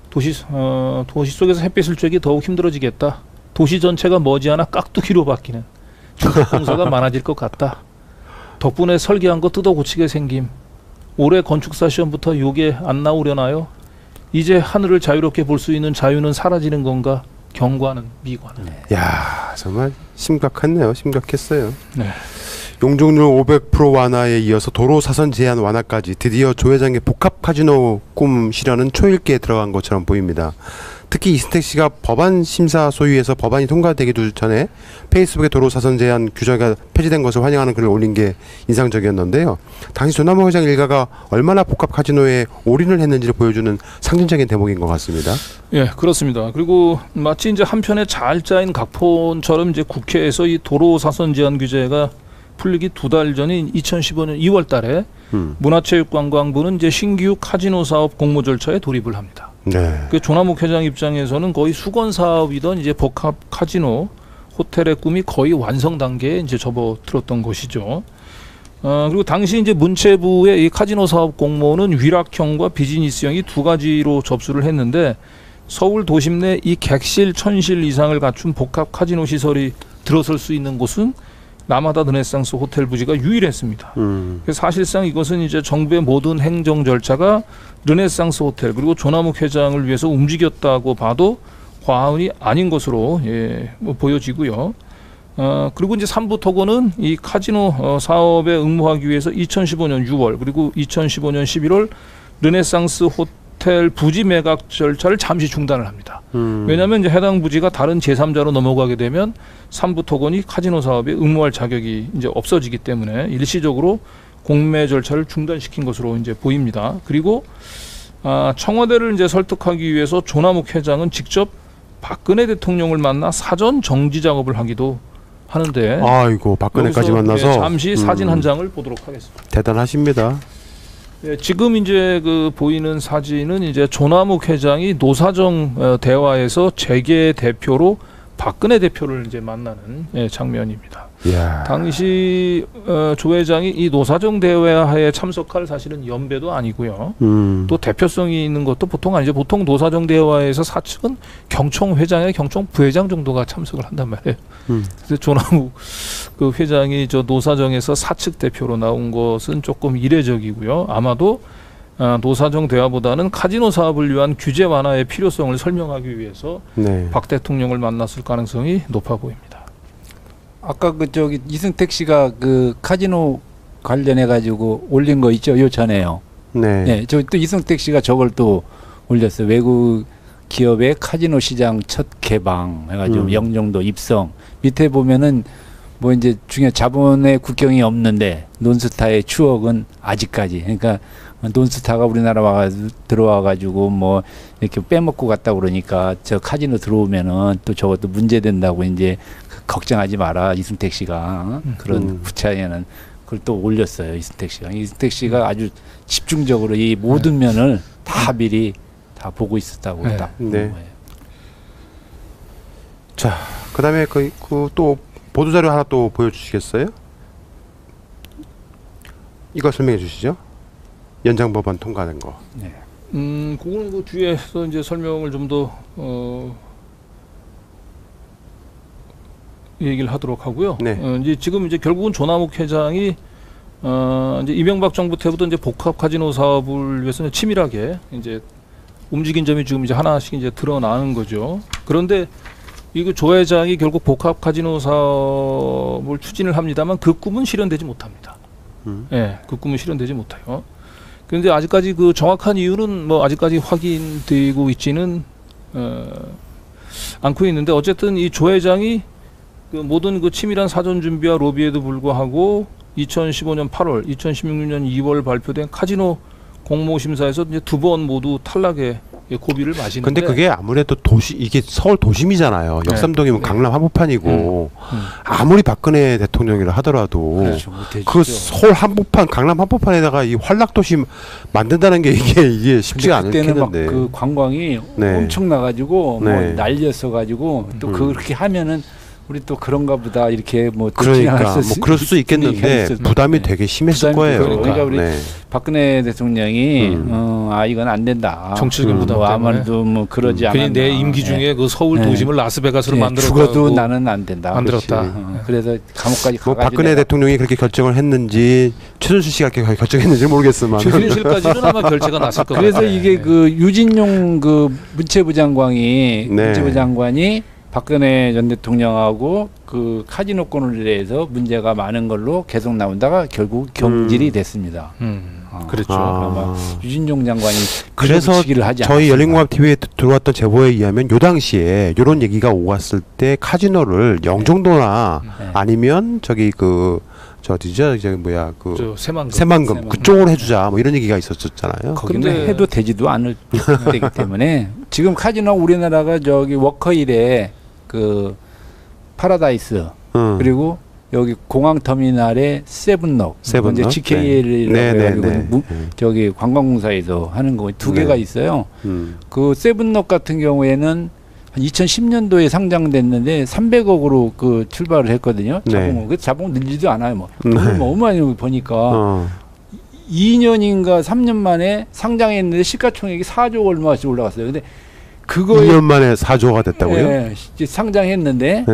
도시 속에서 햇빛을 쬐기 더욱 힘들어지겠다. 도시 전체가 머지않아 깍두기로 바뀌는 공사가 많아질 것 같다. 덕분에 설계한 거 뜯어 고치게 생김. 올해 건축사 시험부터 요게 안 나오려나요? 이제 하늘을 자유롭게 볼 수 있는 자유는 사라지는 건가? 경과는 미관은. 야, 정말 심각했네요. 심각했어요. 네. 용적률 500% 완화에 이어서 도로 사선 제한 완화까지 드디어 조 회장의 복합 카지노 꿈 실현은 초읽기에 들어간 것처럼 보입니다. 특히 이승택 씨가 법안 심사 소위에서 법안이 통과되기도 전에 페이스북에 도로 사선 제한 규제가 폐지된 것을 환영하는 글을 올린 게 인상적이었는데요. 당시 조남욱 회장 일가가 얼마나 복합 카지노에 올인을 했는지를 보여주는 상징적인 대목인 것 같습니다. 예, 그렇습니다. 그리고 마치 이제 한편의 잘 짜인 각본처럼 이제 국회에서 이 도로 사선 제한 규제가 풀리기 두 달 전인 2015년 2월 달에 문화체육관광부는 이제 신규 카지노 사업 공모 절차에 돌입을 합니다. 네. 그 조남욱 회장 입장에서는 거의 수건 사업이던 이제 복합 카지노 호텔의 꿈이 거의 완성 단계에 이제 접어들었던 것이죠. 그리고 당시 이제 문체부의 이 카지노 사업 공모는 위락형과 비즈니스형이 두 가지로 접수를 했는데 서울 도심 내 이 객실 1000실 이상을 갖춘 복합 카지노 시설이 들어설 수 있는 곳은 라마다 르네상스 호텔 부지가 유일했습니다. 그래서 사실상 이것은 이제 정부의 모든 행정 절차가 르네상스 호텔 그리고 조남욱 회장을 위해서 움직였다고 봐도 과언이 아닌 것으로 뭐 보여지고요. 그리고 이제 3부 토건은 이 카지노 사업에 응모하기 위해서 2015년 6월 그리고 2015년 11월 르네상스 호텔 부지 매각 절차를 잠시 중단을 합니다. 왜냐하면 이제 해당 부지가 다른 제3자로 넘어가게 되면 3부 토건이 카지노 사업에 응모할 자격이 이제 없어지기 때문에 일시적으로 공매 절차를 중단시킨 것으로 이제 보입니다. 그리고 청와대를 이제 설득하기 위해서 조남욱 회장은 직접 박근혜 대통령을 만나 사전 정지 작업을 하기도 하는데. 아이고 박근혜까지 만나서. 네, 잠시 사진 한 장을 보도록 하겠습니다. 대단하십니다. 네, 지금 이제 그 보이는 사진은 이제 조남욱 회장이 노사정 대화에서 재계 대표로 박근혜 대표를 이제 만나는 장면입니다. 이야. 당시 조 회장이 이 노사정 대화에 참석할 사실은 연배도 아니고요. 또 대표성이 있는 것도 보통 아니죠. 보통 노사정 대화에서 사측은 경총 회장의 경총 부회장 정도가 참석을 한단 말이에요. 그래서 조남욱 그 회장이 저 노사정에서 사측 대표로 나온 것은 조금 이례적이고요. 아마도 노사정 대화보다는 카지노 사업을 위한 규제 완화의 필요성을 설명하기 위해서 네. 박 대통령을 만났을 가능성이 높아 보입니다. 아까 그 저기 이승택 씨가 그 카지노 관련해 가지고 올린 거 있죠? 요전에요. 네. 네, 저 또 이승택 씨가 저걸 또 올렸어요. 외국 기업의 카지노 시장 첫 개방 해가지고 영종도 입성. 밑에 보면은 뭐 이제 중요한 자본의 국경이 없는데 논스타의 추억은 아직까지. 그러니까 논스타가 우리나라 들어와가지고 뭐 이렇게 빼먹고 갔다 그러니까 저 카지노 들어오면은 또 저것도 문제된다고 이제 걱정하지 마라 이승택 씨가 그런 구차에는 그걸 또 올렸어요. 이승택 씨가. 이승택 씨가 아주 집중적으로 이 모든 면을 다 미리 다 보고 있었다고 딱 보는 거예요. 자, 그다음에 그 또 보도 자료 하나 또 보여주시겠어요? 이거 설명해 주시죠. 연장 법안 통과된 거. 네. 그거는 그 뒤에서 이제 설명을 좀 더 얘기를 하도록 하고요. 네. 이제 지금 이제 결국은 조남욱 회장이 이제 이명박 정부 때부터 이제 복합 카지노 사업을 위해서 치밀하게 이제 움직인 점이 지금 이제 하나씩 이제 드러나는 거죠. 그런데 이거 조 회장이 결국 복합 카지노 사업을 추진을 합니다만 그 꿈은 실현되지 못합니다. 예, 그 꿈은 실현되지 못해요. 그런데 아직까지 그 정확한 이유는 뭐 아직까지 확인되고 있지는 않고 있는데 어쨌든 이 조 회장이 그 모든 그 치밀한 사전 준비와 로비에도 불구하고 2015년 8월, 2016년 2월 발표된 카지노 공모심사에서 이제 두 번 모두 탈락의 고비를 마시는데. 근데 그게 아무래도 이게 서울 도심이잖아요. 역삼동이면 강남 한복판이고 아무리 박근혜 대통령이라 하더라도 그렇죠, 그 서울 한복판, 강남 한복판에다가 이 활락도시 만든다는 게 이게 쉽지가 않겠는데. 그때는 막 그 관광이 엄청 나가지고 뭐 난리였어 가지고 또 그렇게 하면은. 우리 또 그런가 보다 이렇게 뭐 그러니까 뭐 그럴 수 있겠는데 부담이 되게 심했을 거예요. 그러니까 우리 박근혜 대통령이 이건 안 된다. 정치적인 부담 때문에 아무래도 뭐 그러지 않았나. 내 임기 중에 그 서울 도심을 라스베가스로 만들었다. 죽어도 나는 안 된다. 만들었다. 그래서 감옥까지 뭐 박근혜 대통령이 그렇게 결정을 했는지 최순실 씨가 그렇게 결정했는지 모르겠지만 최순실까지는 아마 결재가 났을 것 같아요. 그래서 이게 그 유진용 그 문체부 장관이 박근혜 전 대통령하고 그 카지노권을 대해서 문제가 많은 걸로 계속 나온다가 결국 경질이 됐습니다. 그렇죠. 아마 유진용 장관이 그래서 저희 열린공감TV에 들어왔던 제보에 의하면 요 당시에 이런 얘기가 오갔을 때 카지노를 영종도나 아니면 저기 어디죠? 이제 뭐야 새만금 그쪽으로 해주자 뭐 이런 얘기가 있었잖아요. 근데 해도 되지도 않을 때기 때문에 지금 카지노 우리나라가 저기 워커힐에 그 파라다이스 그리고 여기 공항터미널에 세븐럭 이제 GKL이라고 해가지고 저기 관광공사에서 하는 거 두 개가 있어요. 그 세븐럭 같은 경우에는 한 2010년도에 상장됐는데 300억으로 그 출발을 했거든요. 자본은. 그 자본 늘지도 않아요. 뭐 어마어마하게 보니까 2년인가 3년 만에 상장했는데 시가총액이 4조 얼마씩 올라갔어요. 근데 그거에 2년 만에 4조가 됐다고요? 네, 상장했는데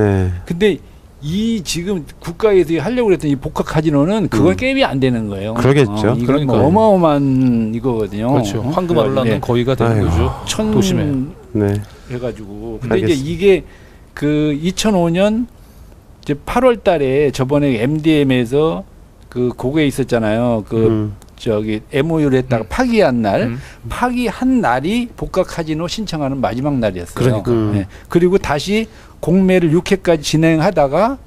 근데 이 지금 국가에서 하려고 했던 이 복합 카지노는 그건 게임이 안 되는 거예요. 그러겠죠. 이건 뭐 어마어마한 이거거든요. 그렇죠. 황금 알라는 거의가 되는 거죠. 도심에. 해가지고 근데 이제 이게 그 2005년 이제 8월달에 저번에 MDM에서 그 고거에 있었잖아요. 저기 MOU를 했다가 파기한 날, 파기한 날이 복합 카지노 신청하는 마지막 날이었어요. 그러니까. 그리고 다시 공매를 6회까지 진행하다가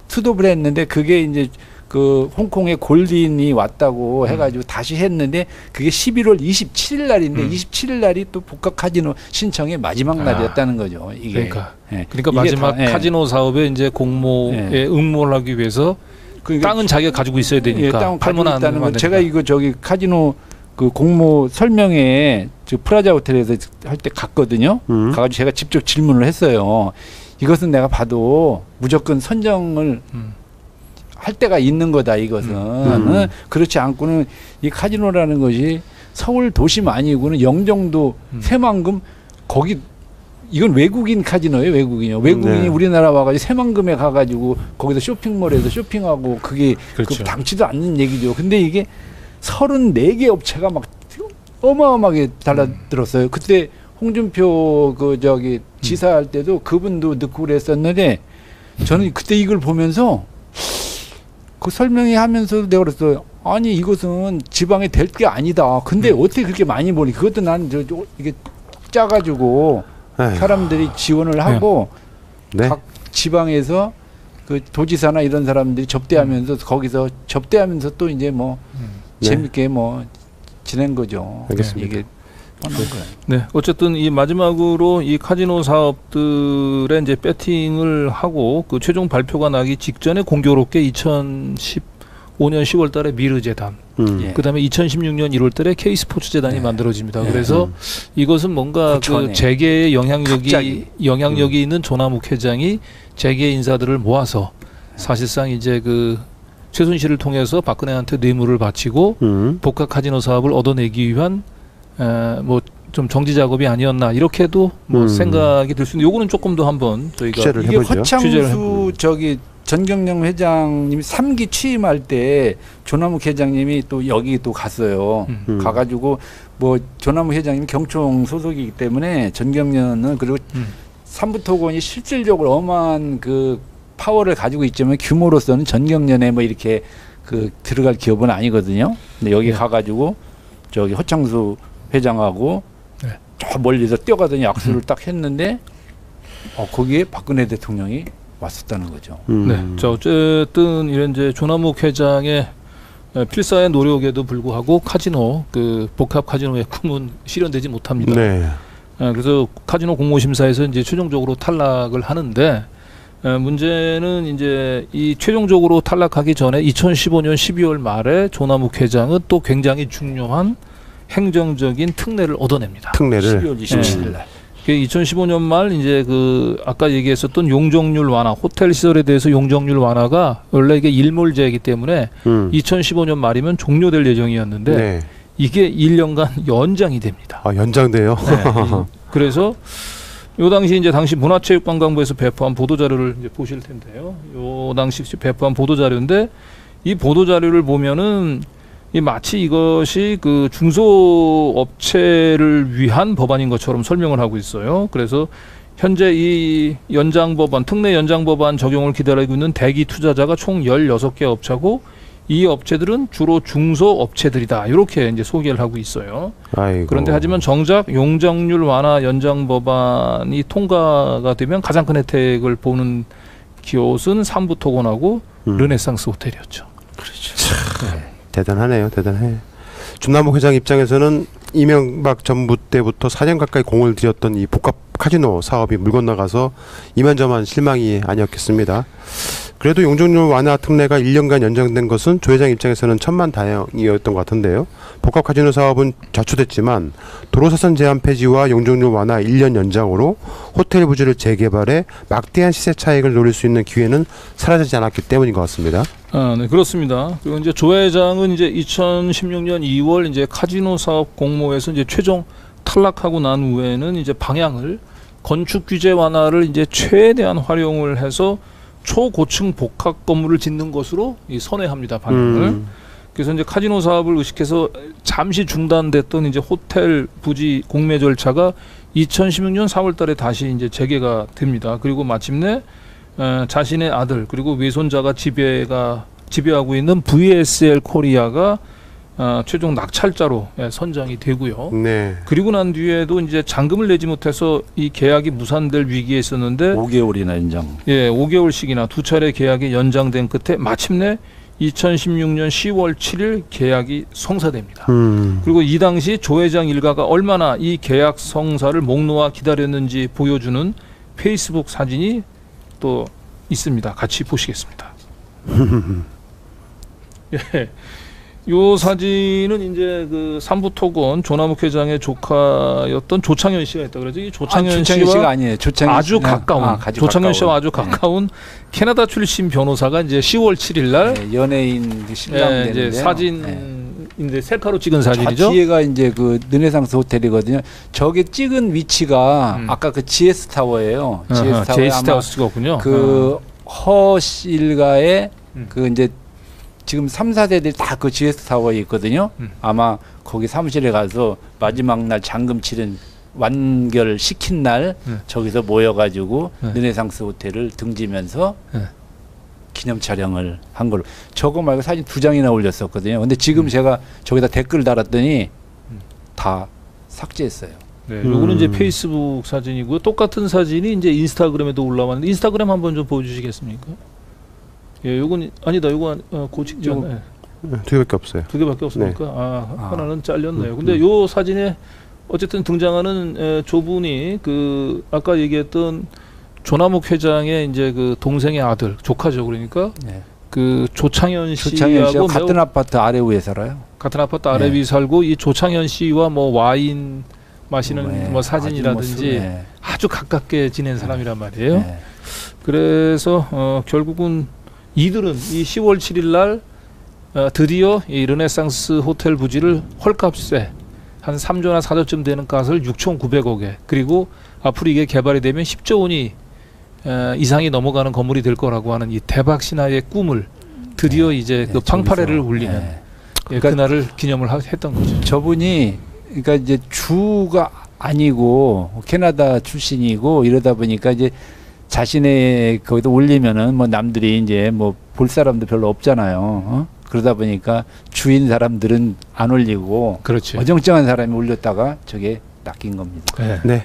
수도를 했는데 그게 이제 그 홍콩에 골든이 왔다고 해가지고 다시 했는데 그게 11월 27일 날인데 27일 날이 또 복합 카지노 신청의 마지막 날이었다는 거죠. 이게 그러니까 마지막 카지노 사업에 이제 공모에 응모를 하기 위해서 땅은 자기가 가지고 있어야 되니까 땅을 가지고 있다는 건 제가 이거 저기 카지노 그 공모 설명회 저 프라자 호텔에서 할 때 갔거든요. 가가지고 제가 직접 질문을 했어요. 이것은 내가 봐도 무조건 선정을 할 때가 있는 거다. 이것은 그렇지 않고는 이 카지노라는 것이 서울 도심 아니고는 영종도 새만금 거기 이건 외국인 카지노예요. 외국인이요. 외국인이 우리나라 와가지고 새만금에 가가지고 거기서 쇼핑몰에서 쇼핑하고 그게 그렇죠. 그 당치도 않는 얘기죠. 근데 이게 34개 업체가 막 어마어마하게 달라들었어요. 그때 홍준표 그 저기 지사할 때도 그분도 넣고 그랬었는데 저는 그때 이걸 보면서 그 설명회 하면서 내가 그랬어요. 아니 이것은 지방에 될 게 아니다. 근데 어떻게 그렇게 많이 보니 그것도 나는 이게 짜가지고 사람들이 지원을 하고 각 지방에서 그 도지사나 이런 사람들이 접대하면서 거기서 접대하면서 또 이제 뭐 재밌게 뭐 지낸 거죠. 알겠습니다. 이게 뻔한 거예요. 네, 어쨌든 이 마지막으로 이 카지노 사업들의 이제 배팅을 하고 그 최종 발표가 나기 직전에 공교롭게 2015년 10월달에 미르 재단, 그다음에 2016년 1월달에 K 스포츠 재단이 만들어집니다. 그래서 이것은 뭔가 그 재계의 영향력이 있는 조남욱 회장이 재계 인사들을 모아서 사실상 이제 그 최순실을 통해서 박근혜한테 뇌물을 바치고 복합 카지노 사업을 얻어내기 위한 뭐 좀 정지 작업이 아니었나 이렇게도 뭐 생각이 들 수 있는데 요거는 조금 더 한번 저희가 이게 허창수 저기 전경영 회장님이 3기 취임할 때 조남욱 회장님이 또 여기 또 갔어요. 가가지고 뭐 조남욱 회장님이 경총 소속이기 때문에 전경련은 그리고 삼부토건이 실질적으로 어마한 그 파워를 가지고 있지만 규모로서는 전경련에 뭐 이렇게 그 들어갈 기업은 아니거든요. 근데 여기 가가지고 저기 허창수 회장하고 저 멀리서 뛰어가더니 악수를 딱 했는데 거기에 박근혜 대통령이 왔었다는 거죠. 네, 자 어쨌든 이런 이제 조남욱 회장의 필사의 노력에도 불구하고 카지노 그 복합 카지노의 꿈은 실현되지 못합니다. 네. 그래서 카지노 공모심사에서 이제 최종적으로 탈락을 하는데 문제는 이제 이 최종적으로 탈락하기 전에 2015년 12월 말에 조남욱 회장은 또 굉장히 중요한 행정적인 특례를 얻어냅니다. 특례를 12월 27일 날. 2015년 말 이제 그 아까 얘기했었던 용적률 완화, 호텔 시설에 대해서 용적률 완화가 원래 이게 일몰제이기 때문에 2015년 말이면 종료될 예정이었는데 이게 1년간 연장이 됩니다. 아, 연장돼요? 네. 그래서 요 당시 이제 당시 문화체육관광부에서 배포한 보도 자료를 이제 보실 텐데요. 요 당시 배포한 보도 자료인데 이 보도 자료를 보면은 이 마치 이것이 그 중소업체를 위한 법안인 것처럼 설명을 하고 있어요. 그래서 현재 이 연장법안, 특례 연장법안 적용을 기다리고 있는 대기 투자자가 총 16개 업체고 이 업체들은 주로 중소업체들이다. 이렇게 이제 소개를 하고 있어요. 아이고. 그런데 하지만 정작 용적률 완화 연장법안이 통과가 되면 가장 큰 혜택을 보는 기업은 삼부토건하고 르네상스 호텔이었죠. 그렇죠. 대단하네요. 대단해. 조남욱 회장 입장에서는 이명박 정부 때부터 4년 가까이 공을 들였던 이 복합 카지노 사업이 물 건너가서 이만저만 실망이 아니었겠습니다. 그래도 용적률 완화 특례가 1년간 연장된 것은 조 회장 입장에서는 천만다행이었던 것 같은데요. 복합 카지노 사업은 좌초됐지만 도로사선 제한 폐지와 용적률 완화 1년 연장으로 호텔 부지를 재개발해 막대한 시세 차익을 노릴 수 있는 기회는 사라지지 않았기 때문인 것 같습니다. 네, 그렇습니다. 그리고 이제 조 회장은 이제 2016년 2월 이제 카지노 사업 공모에서 이제 최종 탈락하고 난 후에는 이제 방향을 건축 규제 완화를 이제 최대한 활용을 해서 초고층 복합 건물을 짓는 것으로 이 선회합니다. 방향을. 그래서 이제 카지노 사업을 의식해서 잠시 중단됐던 이제 호텔 부지 공매 절차가 2016년 4월달에 다시 이제 재개가 됩니다. 그리고 마침내 자신의 아들 그리고 외손자가 지배하고 있는 VSL 코리아가 최종 낙찰자로 선정이 되고요. 네. 그리고 난 뒤에도 이제 잔금을 내지 못해서 이 계약이 무산될 위기에 있었는데 5개월이나 연장. 예, 5개월씩이나 두 차례 계약이 연장된 끝에 마침내 2016년 10월 7일 계약이 성사됩니다. 그리고 이 당시 조 회장 일가가 얼마나 이 계약 성사를 목 놓아 기다렸는지 보여주는 페이스북 사진이 또 있습니다. 같이 보시겠습니다. 예. 요 사진은 이제 그 삼부토건 조남욱 회장의 조카였던 조창현 씨가 있다 그러죠. 이 조창현 씨가 아니에요. 조창현 아주 가까운 조창현 씨와 아주 가까운 캐나다 출신 변호사가 이제 10월 7일 날 연예인 신랑 되는데 이제 사진인데 셀카로 찍은 사진이죠. 뒤에가 이제 그 르네상스 호텔이거든요. 저게 찍은 위치가 아까 그 GS 타워예요. GS 타워 찍었군요. 그 허씨 일가의 그 이제 지금 3, 4세들이 다 그 GS 타워에 있거든요. 아마 거기 사무실에 가서 마지막 날 잔금 치른 완결 시킨 날 저기서 모여가지고 르네상스 호텔을 등지면서 기념 촬영을 한 걸로. 저거 말고 사진 2장이나 올렸었거든요. 근데 지금 제가 저기다 댓글 달았더니 다 삭제했어요. 네, 요거는 이제 페이스북 사진이고요. 똑같은 사진이 이제 인스타그램에도 올라왔는데 인스타그램 한번 좀 보여주시겠습니까? 예, 요건 아니다. 요건 고직전 두 개밖에 없어요. 두 개밖에 없으니까 하나는 잘렸네요. 근데 요 사진에 어쨌든 등장하는 조분이 그 아까 얘기했던 조남욱 회장의 이제 그 동생의 아들 조카죠. 그러니까 그 조창현 씨하고 같은 아파트 아래 위에 살아요. 같은 아파트 아래 위 살고 이 조창현 씨와 뭐 와인 마시는 뭐 사진이라든지 아주 가깝게 지낸 사람이란 말이에요. 그래서 결국은 이들은 이 10월 7일 날 드디어 이 르네상스 호텔 부지를 헐값에 한 3조나 4조쯤 되는 값을 6,900억에 그리고 앞으로 이게 개발이 되면 10조 원이 이상이 넘어가는 건물이 될 거라고 하는 이 대박 신화의 꿈을 드디어 이제 그 팡파레를 울리는 그날을 기념을 했던 거죠. 저분이 그러니까 이제 주가 아니고 캐나다 출신이고 이러다 보니까 이제 자신의 거기다 올리면은 뭐 남들이 이제 뭐 볼 사람도 별로 없잖아요. 그러다 보니까 주인 사람들은 안 올리고 그렇지. 어정쩡한 사람이 올렸다가 저게 낚인 겁니다. 네.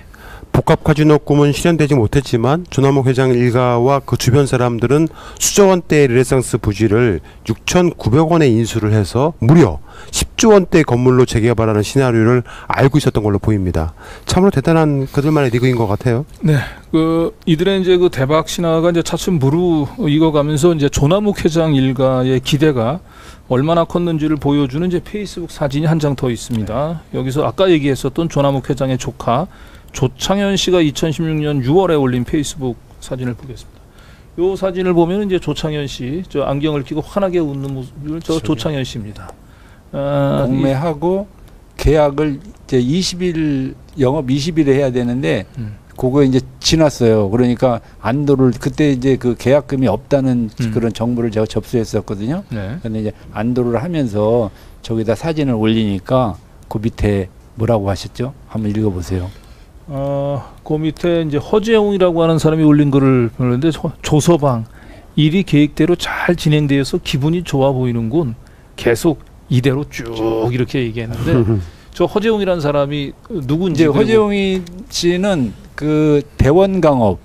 복합 카지노 꿈은 실현되지 못했지만 조남욱 회장 일가와 그 주변 사람들은 수조 원대의 르네상스 부지를 6,900원에 인수를 해서 무려 10조 원대 건물로 재개발하는 시나리오를 알고 있었던 걸로 보입니다. 참으로 대단한 그들만의 리그인 것 같아요. 네, 그 이들의 이제 그 대박 신화가 이제 차츰 무르익어가면서 이제 조남욱 회장 일가의 기대가 얼마나 컸는지를 보여주는 이제 페이스북 사진이 한 장 더 있습니다. 여기서 아까 얘기했었던 조남욱 회장의 조카 조창현 씨가 2016년 6월에 올린 페이스북 사진을 보겠습니다. 이 사진을 보면 이제 조창현 씨, 저 안경을 끼고 환하게 웃는 모습을 저 조창현 씨입니다. 공매하고 계약을 이제 20일 영업 20일에 해야 되는데 그거 이제 지났어요. 그러니까 안도를 그때 이제 그 계약금이 없다는 그런 정보를 제가 접수했었거든요. 근데 이제 안도를 하면서 저기다 사진을 올리니까 그 밑에 뭐라고 하셨죠? 한번 읽어보세요. 그 밑에 이제 허재웅이라고 하는 사람이 올린 거를 보는데 조서방 일이 계획대로 잘 진행되어서 기분이 좋아 보이는군. 계속 이대로 쭉 이렇게 얘기했는데 저 허재웅이라는 사람이 누군지. 허재웅이 씨는 그 대원강업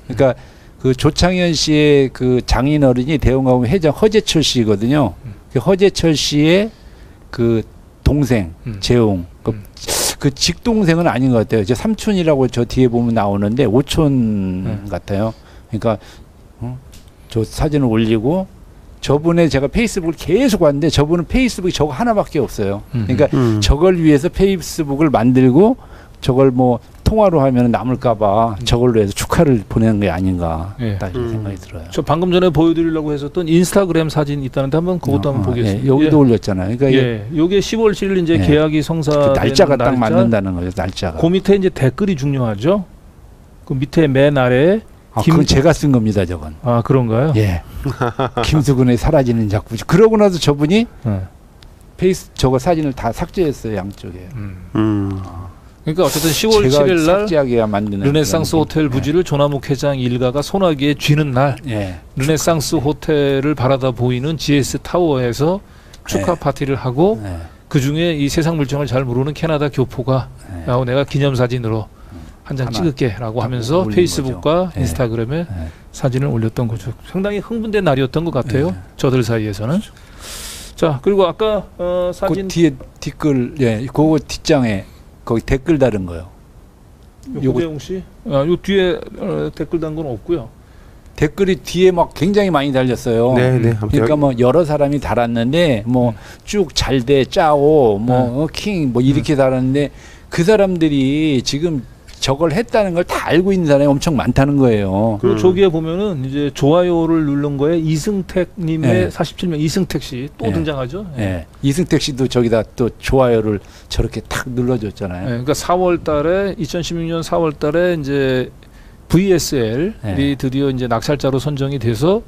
그러니까 그 조창현 씨의 그 장인어른이 대원강업 회장 허재철 씨거든요. 그 허재철 씨의 그 동생 재웅. 그 직동생은 아닌 것 같아요. 저 삼촌이라고 저 뒤에 보면 나오는데 오촌 같아요. 그러니까 저 사진을 올리고 저분의 제가 페이스북을 계속 왔는데 저분은 페이스북이 저거 하나밖에 없어요. 그러니까 저걸 위해서 페이스북을 만들고 저걸 뭐 통화로 하면 남을까봐 저걸로 해서 축하를 보내는 게 아닌가 딱 이런 생각이 들어요. 저 방금 전에 보여드리려고 했었던 인스타그램 사진 있다는데 한번 그것도 한번 보겠습니다. 여기도 올렸잖아요. 그러니까 요게 10월 7일 이제 계약이 성사된 그 날짜가 딱 맞는다는 거죠. 날짜가. 그 밑에 이제 댓글이 중요하죠. 그 밑에 맨 아래 그건 제가 쓴 겁니다, 저건. 아, 그런가요? 예. 김수근의 사라지는 작품. 그러고 나서 저분이 저거 사진을 다 삭제했어요, 양쪽에. 그러니까 어쨌든 10월 7일 날 르네상스 호텔 부지를 조남욱 회장 일가가 소나기에 쥐는 날 르네상스 호텔을 바라다 보이는 GS 타워에서 축하 파티를 하고 그 중에 이 세상 물정을 잘 모르는 캐나다 교포가 내가 기념사진으로 한 장 하나 찍을게라고 하면서 올린 페이스북과 거죠. 인스타그램에 네. 사진을 올렸던 거죠. 상당히 흥분된 날이었던 것 같아요. 네. 저들 사이에서는. 자, 그리고 아까 사진 그 뒤에 댓글, 예, 그거 뒷장에 거기 댓글 다른 거요. 요거- 고대용 씨, 요 뒤에 댓글 단 건 없고요. 댓글이 뒤에 막 굉장히 많이 달렸어요. 네, 네. 아무튼 그러니까 뭐 여러 사람이 달았는데 뭐 쭉 잘돼 짜오 뭐 킹 뭐 이렇게 달았는데 그 사람들이 지금 저걸 했다는 걸 다 알고 있는 사람이 엄청 많다는 거예요. 그리고 저기에 보면은 이제 좋아요를 누른 거에 이승택님의 네. 47명 이승택 씨 또 네. 등장하죠. 예. 예. 이승택 씨도 저기다 또 좋아요를 저렇게 탁 눌러줬잖아요. 예, 그러니까 4월달에 2016년 4월달에 이제 VSL이 네. 드디어 이제 낙찰자로 선정이 돼서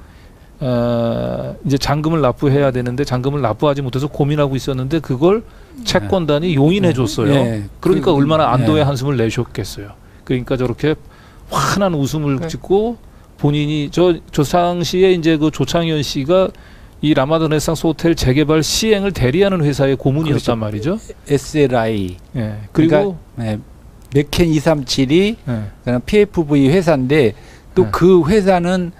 이제 잔금을 납부해야 되는데 잔금을 납부하지 못해서 고민하고 있었는데 그걸 채권단이 용인해 줬어요. 네. 그러니까 그- 얼마나 안도의 네. 한숨을 내셨겠어요. 그러니까 저렇게 환한 웃음을 네. 짓고 본인이 저 당시에 이제 그 조창현 씨가 이 라마다 르네상스 호텔 재개발 시행을 대리하는 회사의 고문이었단 그렇죠. 말이죠. SLI 예. 그리고 그러니까, 예, 맥켄 237이 예. 그냥 PFV 회사인데 또 네. 그 회사는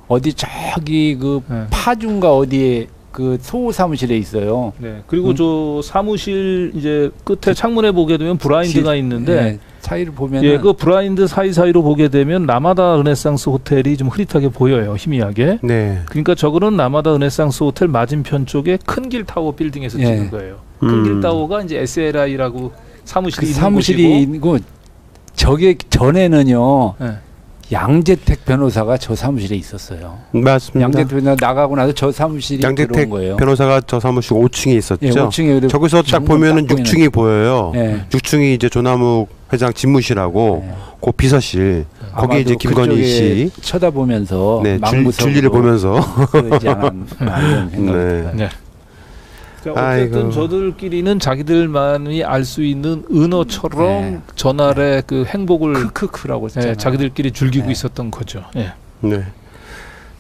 어디 저기 그 네. 파주인가 어디에 그 소 사무실에 있어요. 네. 그리고 저 사무실 이제 끝에 창문에 보게 되면 브라인드가 있는데 예, 차이를 보면 예, 그 브라인드 사이사이로 보게 되면 라마다 르네상스 호텔이 좀 흐릿하게 보여요. 희미하게. 네. 그러니까 저거는 라마다 르네상스 호텔 맞은편 쪽에 큰길 타워 빌딩에서 예. 찍은 거예요. 큰길 음. 타워가 이제 SLI라고 사무실이 그 있는 사무실이 곳이고. 있고 저게 전에는요. 예. 양재택 변호사가 저 사무실에 있었어요. 맞습니다. 양재택 변호사 나가고 나서 저 사무실이 들어온 양재택 거예요. 변호사가 저 사무실 5층에 있었죠. 예, 5층에 저기서 딱 창문 보면은 딱 보이는- 6층이 보여요. 예. 6층이 이제 조남욱 회장 집무실하고 예. 그 비서실. 거기 아마도 이제 김건희 그쪽에 씨. 쳐다보면서 네, 망구석으로 줄리를 보면서. 그러지 않았나 네. 네. 그러니까 어쨌든 아이고. 저들끼리는 자기들만이 알 수 있는 은어처럼 네. 전날의 그 행복을 크크크라고 예, 했잖아요. 자기들끼리 즐기고 네. 있었던 거죠. 예. 네.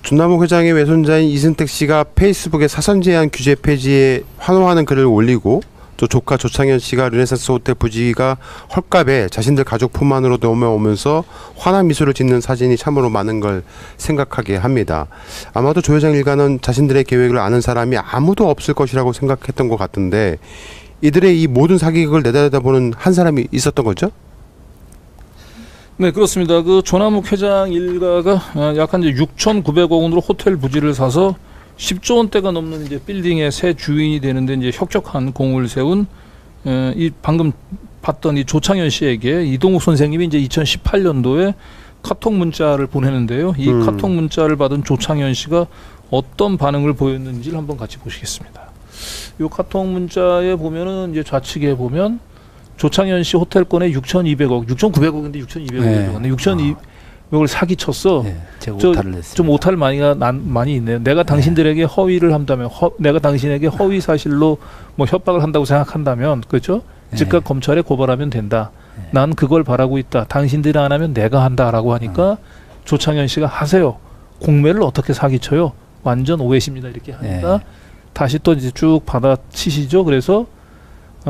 조남욱 회장의 외손자인 이승택 씨가 페이스북에 사선 제한 규제 폐지에 환호하는 글을 올리고 또 조카 조창현 씨가 르네상스 호텔 부지가 헐값에 자신들 가족 품 안으로 넘어오면서 환한 미소를 짓는 사진이 참으로 많은 걸 생각하게 합니다. 아마도 조 회장 일가는 자신들의 계획을 아는 사람이 아무도 없을 것이라고 생각했던 것 같은데 이들의 이 모든 사기극을 내다보는 한 사람이 있었던 거죠? 네, 그렇습니다. 그 조남욱 회장 일가가 약 한 6,900억 원으로 호텔 부지를 사서 10조 원대가 넘는 이제 빌딩의 새 주인이 되는데 이제 혁혁한 공을 세운 이 방금 봤던 이 조창현 씨에게 이동욱 선생님이 이제 2018년도에 카톡 문자를 보내는데요. 이 카톡 문자를 받은 조창현 씨가 어떤 반응을 보였는지를 한번 같이 보시겠습니다. 이 카톡 문자에 보면은 이제 좌측에 보면 조창현 씨 호텔권에 6,200억, 6,900억인데 6,200억이 네. 들어갔네. 6,200억을 사기쳤어. 네, 제가 저- 오타를 냈습니다. 좀 오탈 많이 있네요. 내가 당신들에게 허위를 한다면, 내가 당신에게 허위 사실로 뭐 협박을 한다고 생각한다면, 그렇죠? 네. 즉각 검찰에 고발하면 된다. 난 그걸 바라고 있다. 당신들이 안 하면 내가 한다라고 하니까 조창현 씨가 하세요. 공매를 어떻게 사기쳐요? 완전 오해십니다. 이렇게 하니까 네. 다시 또 이제 쭉 받아치시죠. 그래서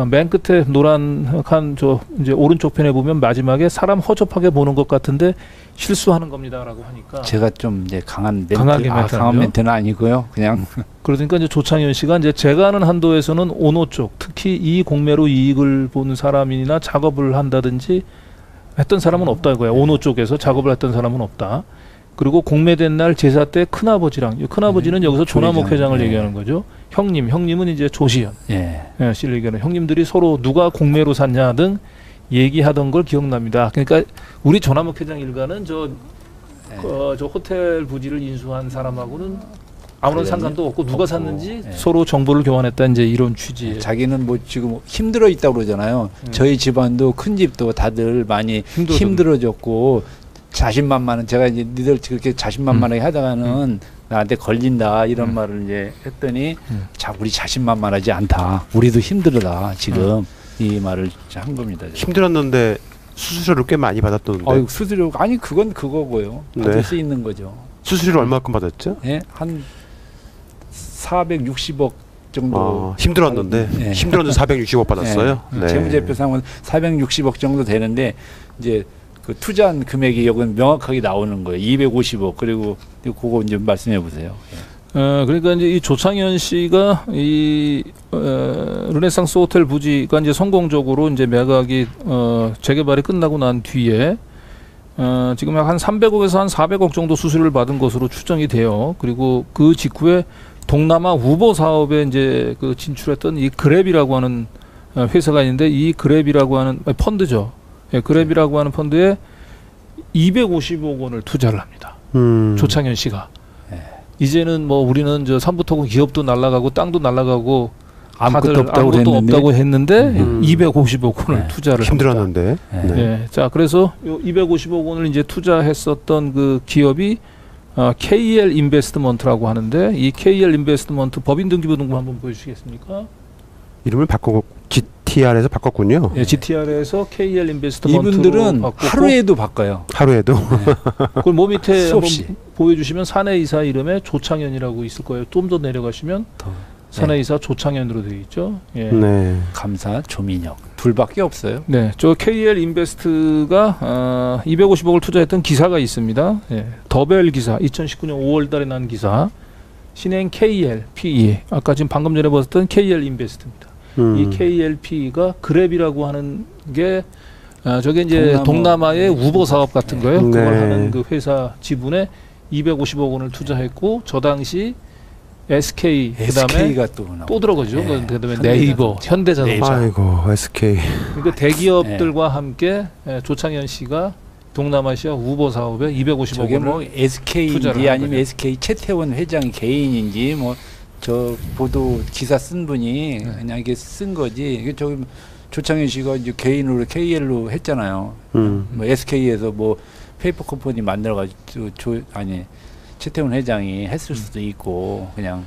맨 끝에 노란한 저 이제 오른쪽 편에 보면 마지막에 사람 허접하게 보는 것 같은데 실수하는 겁니다라고 하니까 제가 좀 이제 강한 멘트, 강하게 강한 멘트하는데요? 멘트는 아니고요. 그냥 그러니까 이제 조창현 씨가 이제 제가 아는 한도에서는 오노 쪽 특히 이 공매로 이익을 보는 사람이나 작업을 한다든지 했던 사람은 없다 이거야. 오노 쪽에서 작업을 했던 사람은 없다. 그리고 공매된 날 제사 때 큰아버지랑 큰아버지는 여기서 조남욱 조회장. 회장을 네. 얘기하는 거죠. 형님은 이제 조시현 예. 씨를 얘기하는 형님들이 서로 누가 공매로 샀냐 등 얘기하던 걸 기억납니다. 그러니까 우리 조남욱 회장 일가는 저 호텔 부지를 인수한 사람하고는 아무런 관련이 상관도 없고 누가 없고, 샀는지 예. 서로 정보를 교환했다 이제 이런 취지의 자기는 뭐 지금 힘들어 있다고 그러잖아요. 저희 집안도 큰 집도 다들 많이 힘들어졌고 자신만만은 제가 이제 니들 그렇게 자신만만하게 하다가는 나한테 걸린다 이런 말을 이제 했더니 자 우리 자신만만하지 않다. 우리도 힘들다 지금 이 말을 한 겁니다. 제가. 힘들었는데 수수료를 꽤 많이 받았던데. 어유 수수료 아니 그건 그거고요. 받을 네. 수 있는 거죠. 수수료를 얼마큼 받았죠? 예, 한 460억 정도. 힘들었는데 네. 힘들었는데 460억 받았어요. 네. 재무제표상은 460억 정도 되는데 이제 그 투자한 금액이 여기 명확하게 나오는 거예요. 250억. 그리고 그거 이제 말씀해 보세요. 그러니까 이제 이 조창현 씨가 이 르네상스 호텔 부지가 이제 성공적으로 이제 매각이 재개발이 끝나고 난 뒤에 지금 약 한 300억에서 한 400억 정도 수수료를 받은 것으로 추정이 돼요. 그리고 그 직후에 동남아 우버 사업에 이제 그 진출했던 이 그랩이라고 하는 회사가 있는데, 이 그랩이라고 하는 펀드죠. 예, 그랩이라고 하는 펀드에 250억 원을 투자를 합니다. 조창현 씨가. 이제는 뭐 우리는 저 삼부토건 기업도 날아가고 땅도 날아가고 아무것도 없다고 했는데 250억 원을 투자를 힘들었는데. 합니다. 네. 자, 그래서 요 250억 원을 이제 투자했었던 그 기업이 KL 인베스트먼트라고 하는데, 이 KL 인베스트먼트 법인 등기부 등본 한번 보여주시겠습니까? 이름을 바꾸고 GTR에서 바꿨군요. 예, GTR에서 KL 인베스트먼트로 이분들은 바꾸고, 하루에도 바꿔요. 하루에도. 그걸 뭐 밑에 한번 수없이. 보여주시면 사내이사 이름에 조창현이라고 있을 거예요. 좀 더 내려가시면 사내이사 조창현으로 되어 있죠. 예. 네. 감사 조민혁 둘밖에 없어요. 네, 저 KL 인베스트가 250억을 투자했던 기사가 있습니다. 예, 더벨 기사, 2019년 5월달에 난 기사. 신행 KL PE, 아까 지금 방금 전에 봤던 KL 인베스트입니다. 이 KLP가 그랩이라고 하는 게 저게 이제 동남아의 우버 사업 같은 거예요. 네. 그걸 하는 그 회사 지분에 250억 원을 투자했고, 저 당시 SK 그다음에 SK가 또 들어가죠. 그다음에 네이버, 현대자동차. 아이고 SK. 그러니까 대기업들과 함께 조창현 씨가 동남아시아 우버 사업에 250억 저게 원을 뭐 SK인지 아니면 거죠. SK 최태원 회장 개인인지 뭐 저 보도 기사 쓴 분이 그냥 이게 쓴 거지. 이게 저기 조창현 씨가 이제 개인으로 KL로 했잖아요. 뭐 SK에서 뭐 페이퍼 컴퍼니 만들어가지고 최태원 회장이 했을 수도 있고 그냥.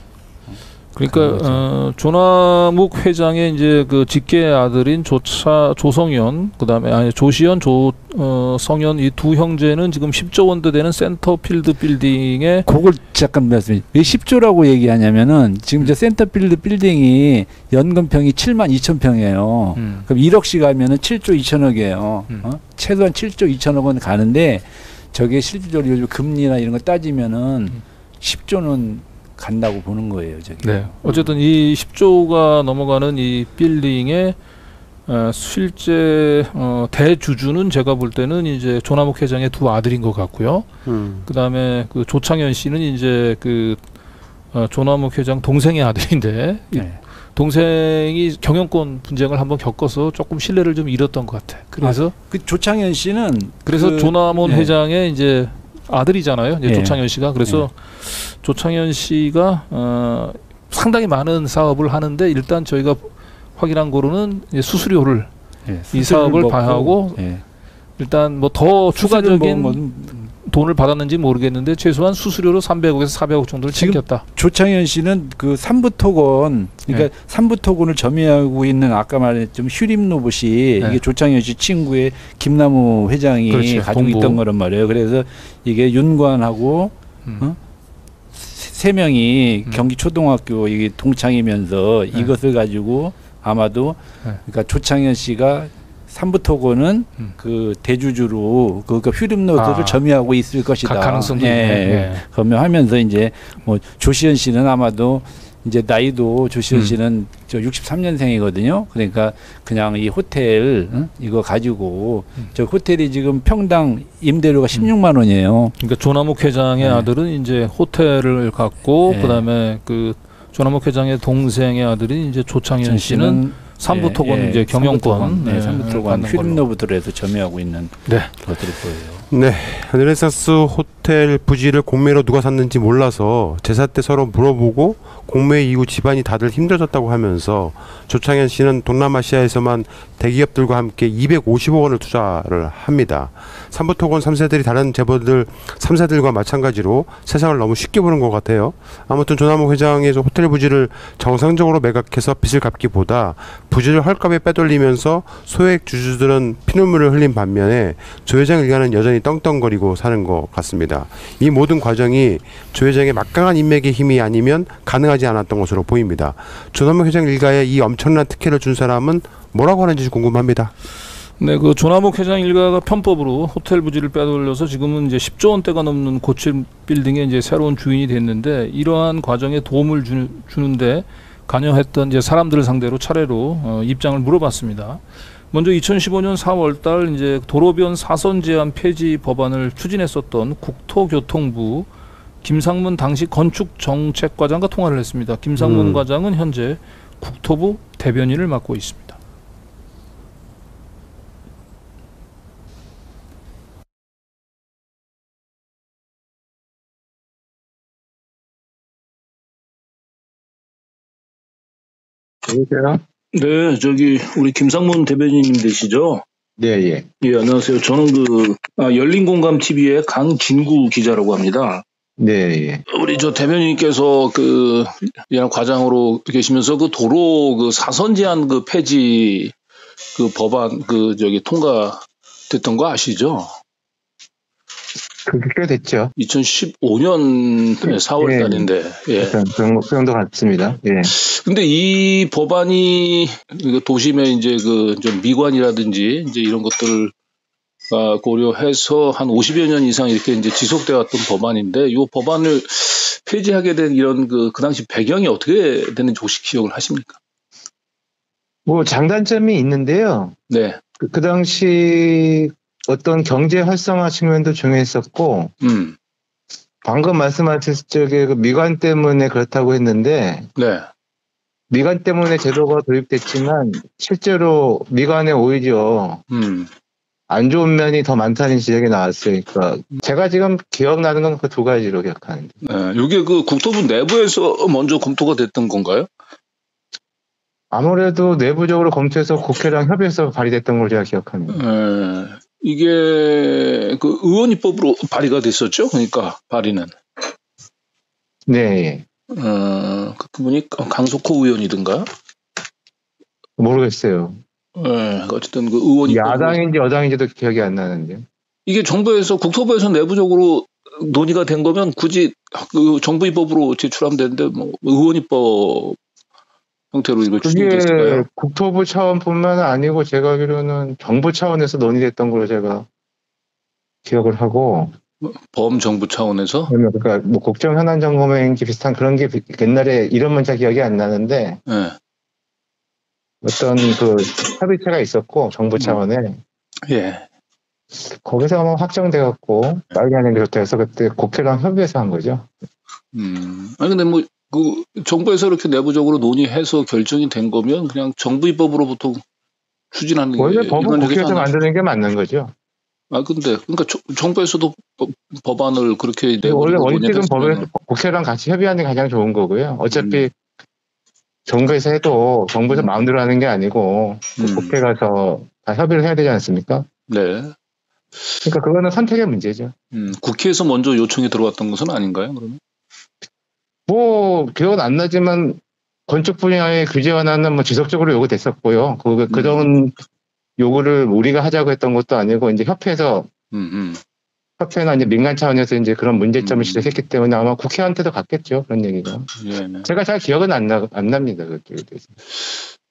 그러니까 조남욱 회장의 이제 그 직계 아들인 조성현, 그다음에 조시현, 성현, 이 두 형제는 지금 10조 원도 되는 센터필드 빌딩에, 그걸 잠깐 말씀해. 왜 10조라고 얘기하냐면은 지금 저 센터필드 빌딩이 연금평이 72,000평이에요. 그럼 1억씩 하면은 7조 2천억이에요. 최소한 7조 2천억 원 가는데 저게 실질적으로 요즘 금리나 이런 거 따지면은 10조는 간다고 보는 거예요, 저기. 네. 어쨌든 이 10조가 넘어가는 이 빌딩의 실제 대주주는 제가 볼 때는 이제 조남욱 회장의 두 아들인 것 같고요. 그다음에 그 조창현 씨는 이제 그 조남욱 회장 동생의 아들인데, 네. 동생이 경영권 분쟁을 한번 겪어서 조금 신뢰를 좀 잃었던 것 같아. 그래서 그 조창현 씨는 그래서 조남원 회장의 이제 아들이잖아요. 이제 예. 조창현 씨가. 그래서 조창현 씨가 상당히 많은 사업을 하는데, 일단 저희가 확인한 거로는 이제 수수료를 이 사업을 봐하고 일단 뭐 더 추가적인 돈을 받았는지 모르겠는데 최소한 수수료로 300억에서 400억 정도를 챙겼다. 조창현 씨는 그 삼부토건, 그러니까 삼부토건을 점유하고 있는 아까 말했던 휴림로봇이 이게 조창현 씨 친구의 김남우 회장이 그렇지, 가지고 동부. 있던 거란 말이에요. 그래서 이게 윤관하고 세 명이 경기 초등학교 이게 동창이면서 이것을 가지고 아마도 그러니까 조창현 씨가 삼부토건은 그 대주주로 그 휴림로드를 점유하고 있을 것이다. 가능성도 점유하면서 이제 뭐 조시현 씨는 아마도 이제 나이도 조시현 씨는 저 63년생이거든요. 그러니까 그냥 이 호텔 이거 가지고 저 호텔이 지금 평당 임대료가 16만 원이에요. 그러니까 조남욱 회장의 아들은 이제 호텔을 갖고 그다음에 그 조남욱 회장의 동생의 아들인 이제 조창현 씨는 삼부토건 이제 경영권, 삼부토건 휴림노브들에서 점유하고 있는 것들일 거예요. 네, 르네상스 호텔 부지를 공매로 누가 샀는지 몰라서 제사 때 서로 물어보고 공매 이후 집안이 다들 힘들어졌다고 하면서 조창현 씨는 동남아시아에서만 대기업들과 함께 250억 원을 투자를 합니다. 삼부토건 3세들이 다른 재벌들 3세들과 마찬가지로 세상을 너무 쉽게 보는 것 같아요. 아무튼 조남욱 회장의 호텔 부지를 정상적으로 매각해서 빚을 갚기보다 부지를 헐값에 빼돌리면서 소액 주주들은 피눈물을 흘린 반면에 조 회장 일가는 여전히 떵떵거리고 사는 것 같습니다. 이 모든 과정이 조 회장의 막강한 인맥의 힘이 아니면 가능하지 않았던 것으로 보입니다. 조남욱 회장 일가에 이 엄청난 특혜를 준 사람은 뭐라고 하는지 궁금합니다. 네, 그 조남욱 회장 일가가 편법으로 호텔 부지를 빼돌려서 지금은 이제 10조 원대가 넘는 고층 빌딩의 이제 새로운 주인이 됐는데, 이러한 과정에 도움을 주는데 관여했던 이제 사람들을 상대로 차례로 입장을 물어봤습니다. 먼저 2015년 4월달 이제 도로변 사선 제한 폐지 법안을 추진했었던 국토교통부 김상문 당시 건축정책과장과 통화를 했습니다. 김상문 과장은 현재 국토부 대변인을 맡고 있습니다. 여보세요? 네, 저기 우리 김상문 대변인님 되시죠? 네, 예. 예, 안녕하세요. 저는 열린공감 TV의 강진구 기자라고 합니다. 네, 예. 우리 저 대변인님께서 그냥 과장으로 계시면서 그 도로 그 사선 제한 그 폐지 그 법안 통과됐던 거 아시죠? 그게 꽤 됐죠. 2015년 4월 달인데. 예. 그 정도 같습니다. 예. 근데 이 법안이 도심의 이제 좀 미관이라든지 이제 이런 것들을 고려해서 한 50여 년 이상 이렇게 이제 지속돼 왔던 법안인데, 이 법안을 폐지하게 된 이런 그 당시 배경이 어떻게 되는지 혹시 기억을 하십니까? 뭐 장단점이 있는데요. 네. 그 당시 어떤 경제 활성화 측면도 중요했었고, 방금 말씀하신 쪽에 그 미관 때문에 그렇다고 했는데, 네. 미관 때문에 제도가 도입됐지만 실제로 미관에 오히려 안 좋은 면이 더 많다는 지적이 나왔으니까 제가 지금 기억나는 건 그 두 가지로 기억하는데. 네, 이게 그 국토부 내부에서 먼저 검토가 됐던 건가요? 아무래도 내부적으로 검토해서 국회랑 협의해서 발의됐던 걸로 제가 기억합니다. 네, 이게 그 의원 입법으로 발의가 됐었죠? 그러니까 발의는. 네. 그분이 강석호 의원이든가? 모르겠어요. 네, 어쨌든 그 의원이 야당인지 여당인지도 기억이 안 나는데. 이게 정부에서 국토부에서 내부적으로 논의가 된 거면 굳이 그 정부 입법으로 제출하면 되는데 뭐 의원 입법 형태로 이걸 추진됐을까요? 그게 국토부 차원뿐만 아니고 제가 알기로는 정부 차원에서 논의됐던 걸로 제가 기억을 하고. 범정부 차원에서? 그러니까 뭐 국정 현안 점검행기 비슷한 그런 게 옛날에 이름은 잘 기억이 안 나는데. 네. 어떤 그 협의체가 있었고 정부 차원에. 예. 거기서 아마 확정돼갖고 빨리 하는 게 좋다 해서 그때 국회랑 협의해서 한 거죠. 아니 근데 뭐 그 정부에서 이렇게 내부적으로 논의해서 결정이 된 거면 그냥 정부 입법으로 보통 추진하는 게 원래 법은 국회에서 만드는 게 맞는 거죠. 근데 그러니까 정부에서도 법안을 그렇게 원래 원칙은 법에서 국회랑 같이 협의하는 게 가장 좋은 거고요. 어차피 정부에서 해도 정부에서 마음대로 하는 게 아니고 국회 가서 다 협의를 해야 되지 않습니까? 네. 그러니까 그거는 선택의 문제죠. 국회에서 먼저 요청이 들어왔던 것은 아닌가요, 그러면? 뭐 기억은 안 나지만 건축 분야의 규제 완화는 뭐 지속적으로 요구됐었고요. 그런 요구를 우리가 하자고 했던 것도 아니고 이제 협회에서 협회나 이제 민간 차원에서 이제 그런 문제점을 지적했기 때문에 아마 국회한테도 갔겠죠, 그런 얘기가. 네. 제가 잘 기억은 안 납니다, 그쪽에 대해서.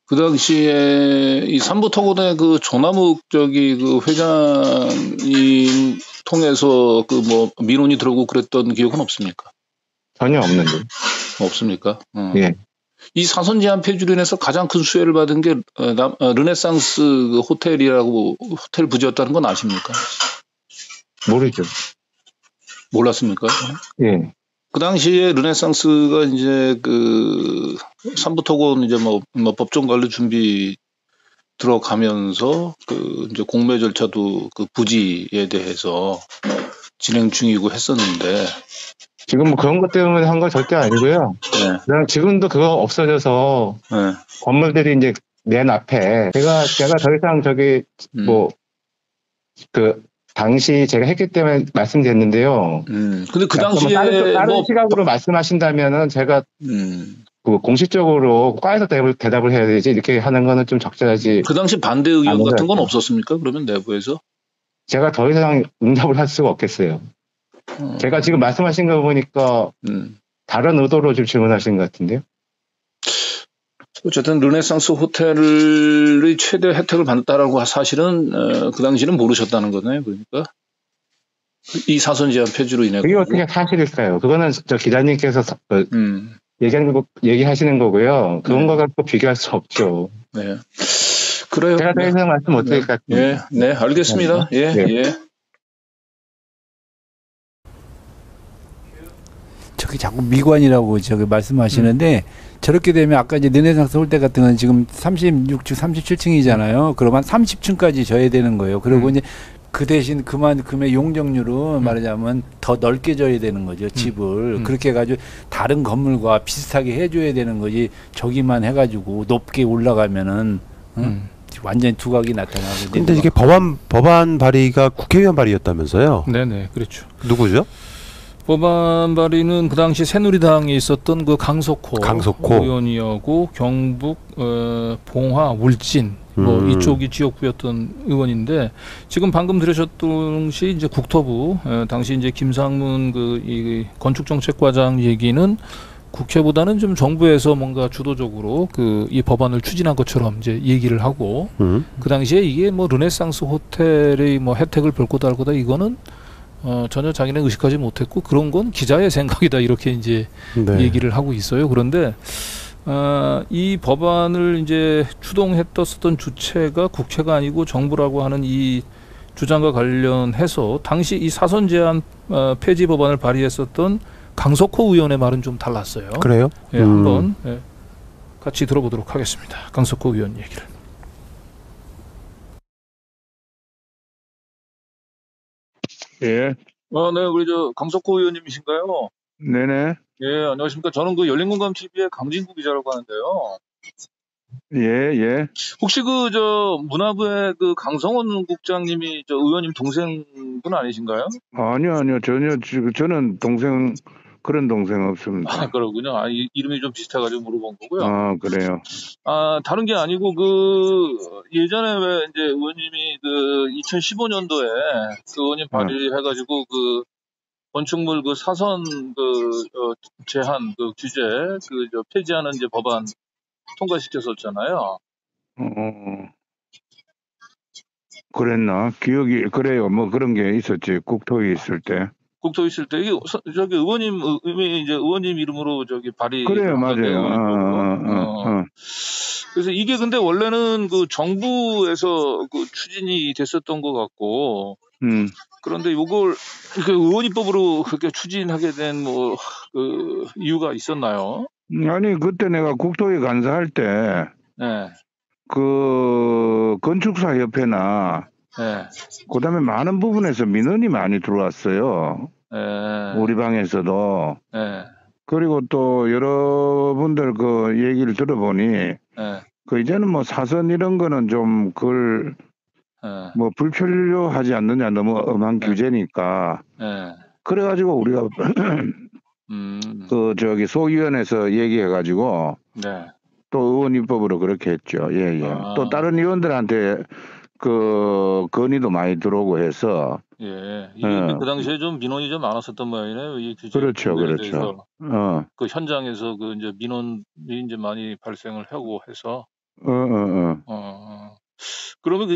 그 당시에 이 삼부토건의 그 조남욱 그 회장님 통해서 그 뭐 민원이 들어오고 그랬던 기억은 없습니까? 전혀 없는데. 없습니까? 예. 이 사선 제한 폐지로 인해서 가장 큰 수혜를 받은 게 르네상스 그 호텔이라고 호텔 부지였다는 건 아십니까? 모르죠. 몰랐습니까? 예. 그 당시에 르네상스가 이제 그 삼부토건 이제 뭐 법정 관리 준비 들어가면서 그 이제 공매 절차도 그 부지에 대해서 진행 중이고 했었는데 지금 뭐 그런 것 때문에 한 거 절대 아니고요. 네. 그냥 지금도 그거 없어져서 네. 건물들이 이제 맨 앞에 제가 더 이상 뭐 그 당시 제가 했기 때문에 말씀드렸는데요. 근데 그 당시에 다른 시각으로 말씀하신다면은 제가 그 공식적으로 과에서 대답을 해야 되지 이렇게 하는 거는 좀 적절하지. 그 당시 반대 의견 같은 건 없었습니까? 그러면 내부에서? 제가 더 이상 응답을 할 수가 없겠어요. 제가 지금 말씀하신 거 보니까 다른 의도로 좀 질문하신 것 같은데요. 어쨌든 르네상스 호텔의 최대 혜택을 받았다라고 사실은 그 당시는 모르셨다는 거네요. 그러니까 이 사선 제한 폐지로 인해. 그게 어떻게 사실일까요? 그거는 저 기자님께서 얘기하시는 거고요. 그런과 갖고 비교할 수 없죠. 네. 그래요. 제가 더 이상 말씀 못 드릴 것 같습니다. 네, 알겠습니다. 예, 네. 예. 저기 자꾸 미관이라고 저기 말씀하시는데 저렇게 되면 아까 이제 르네상스 홀대 같은 건 지금 36층, 37층이잖아요. 그러면 30층까지 져야 되는 거예요. 그리고 이제 그 대신 그만큼의 용적률은 말하자면 더 넓게 져야 되는 거죠. 집을. 그렇게 해가지고 다른 건물과 비슷하게 해줘야 되는 거지. 저기만 해가지고 높게 올라가면은 완전히 두각이 나타나고. 근데 이게 법안 발의가 국회의원 발의였다면서요? 네네, 그렇죠. 누구죠? 법안 발의는 그 당시 새누리당에 있었던 그 강석호 의원이었고 경북 봉화 울진 뭐 이쪽이 지역구였던 의원인데 지금 방금 들으셨듯이 이제 국토부 당시 이제 김상문 이 건축정책과장 얘기는 국회보다는 좀 정부에서 뭔가 주도적으로 이 법안을 추진한 것처럼 이제 얘기를 하고 그 당시에 이게 뭐 르네상스 호텔의 뭐 혜택을 볼 거다 할 거다 이거는 전혀 자기는 의식하지 못했고 그런 건 기자의 생각이다 이렇게 이제 얘기를 하고 있어요. 그런데 이 법안을 이제 추동했었던 주체가 국회가 아니고 정부라고 하는 이 주장과 관련해서 당시 이 사선 제한 폐지 법안을 발의했었던 강석호 의원의 말은 좀 달랐어요. 그래요? 예, 한번 같이 들어보도록 하겠습니다. 강석호 의원 얘기를. 예. 네, 우리 강석호 의원님이신가요? 네네. 예, 안녕하십니까. 저는 그 열린공감 TV의 강진구 기자라고 하는데요. 예, 예. 혹시 문화부의 강성원 국장님이 의원님 동생분 아니신가요? 아니요. 전혀, 저는 그런 동생 없습니다. 아, 그러군요. 이름이 좀 비슷해가지고 물어본 거고요. 아, 그래요. 다른 게 아니고, 예전에 왜 이제 의원님이 2015년도에 의원님 발의해가지고 건축물 사선 제한 규제 폐지하는 이제 법안 통과시켰었잖아요. 그랬나? 그래요. 뭐 그런 게 있었지. 국토위 있을 때. 국토 있을 때 이게 의원님 이름으로 발의. 그래요, 맞아요. 그래서 이게 근데 원래는 정부에서 추진이 됐었던 것 같고. 그런데 요걸 의원 입법으로 그렇게 추진하게 된 이유가 있었나요? 아니 그때 내가 국토위 간사할 때. 네. 건축사 협회나. 네. 그다음에 많은 부분에서 민원이 많이 들어왔어요. 네. 우리 방에서도. 네. 그리고 또 여러분들 얘기를 들어보니 네. 이제는 뭐 사선 이런 거는 좀 그걸 뭐 불필요하지 않느냐, 너무 엄한 규제니까. 그래가지고 우리가 소위원회에서 얘기해가지고 또 의원 입법으로 그렇게 했죠. 예. 또 다른 의원들한테 건의도 많이 들어오고 해서. 예. 이게 그 당시에 좀 민원이 좀 많았었던 모양이네요. 이 규제. 그렇죠. 그 현장에서 이제 민원이 이제 많이 발생을 하고 해서. 그러면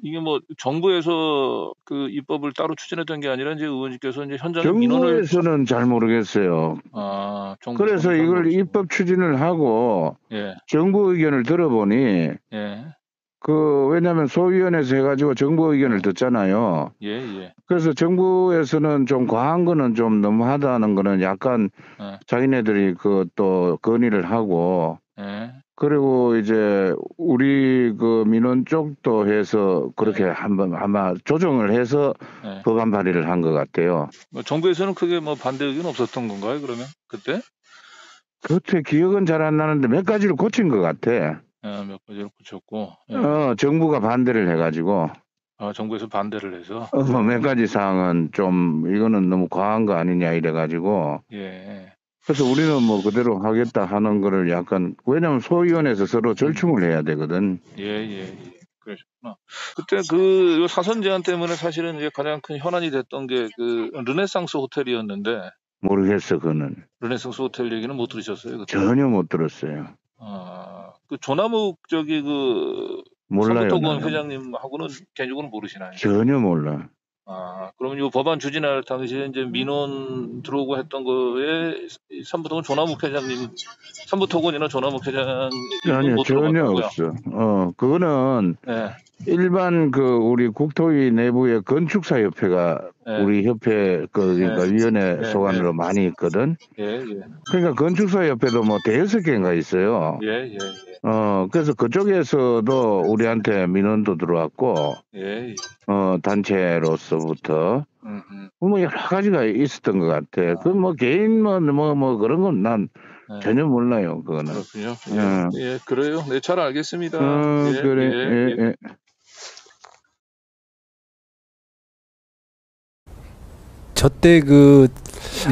이게 뭐 정부에서 입법을 따로 추진했던 게 아니라 이제 의원님께서 이제 현장에 민원을. 정부에서는 잘 모르겠어요. 그래서 이걸 입법 추진을 하고. 정부 의견을 들어보니. 왜냐하면 소위원회에서 해가지고 정부 의견을 듣잖아요. 그래서 정부에서는 좀 과한 거는 좀 너무하다는 거는 약간 자기네들이 또 건의를 하고. 그리고 이제 우리 민원 쪽도 해서 그렇게 한번 아마 조정을 해서 법안 발의를 한 것 같아요. 정부에서는 크게 반대 의견 없었던 건가요? 그러면 그때? 그때 기억은 잘 안 나는데 몇 가지를 고친 것 같아. 몇 가지를 고쳤고. 정부가 반대를 해가지고. 정부에서 반대를 해서. 몇 가지 사항은 좀 이거는 너무 과한 거 아니냐 이래가지고. 그래서 우리는 뭐 그대로 하겠다 하는 거를 약간, 왜냐면 소위원회에서 서로 절충을 해야 되거든. 그러셨구나. 그때 사선 제한 때문에 사실은 이제 가장 큰 현안이 됐던 게 르네상스 호텔이었는데. 모르겠어, 그거는. 르네상스 호텔 얘기는 못 들으셨어요? 그때? 전혀 못 들었어요. 그 조남욱 저기 그 몰라요. 서부토건 회장님하고는 개인적으로 모르시나요? 전혀 몰라. 그러면 이 법안 추진할 당시에 이제 민원 들어오고 했던 거에 삼부토건 조남욱 회장님, 삼부토건이나 조남욱 회장 아니요, 전혀 없어. 그거는 네. 일반 그 우리 국토위 내부의 건축사협회가 네. 우리 협회 그러니까 네. 위원회 네. 소관으로 많이 있거든. 예. 그러니까 건축사협회도 뭐 대여섯 개인가 있어요. 예. 그래서 그쪽에서도 우리한테 민원도 들어왔고, 예. 단체로서부터 뭐 여러 가지가 있었던 것 같아. 그 뭐 개인 뭐 그런 건 난 전혀 몰라요. 그거는. 그렇군요. 예, 그래요. 네, 잘 알겠습니다. 그래. 예. 저때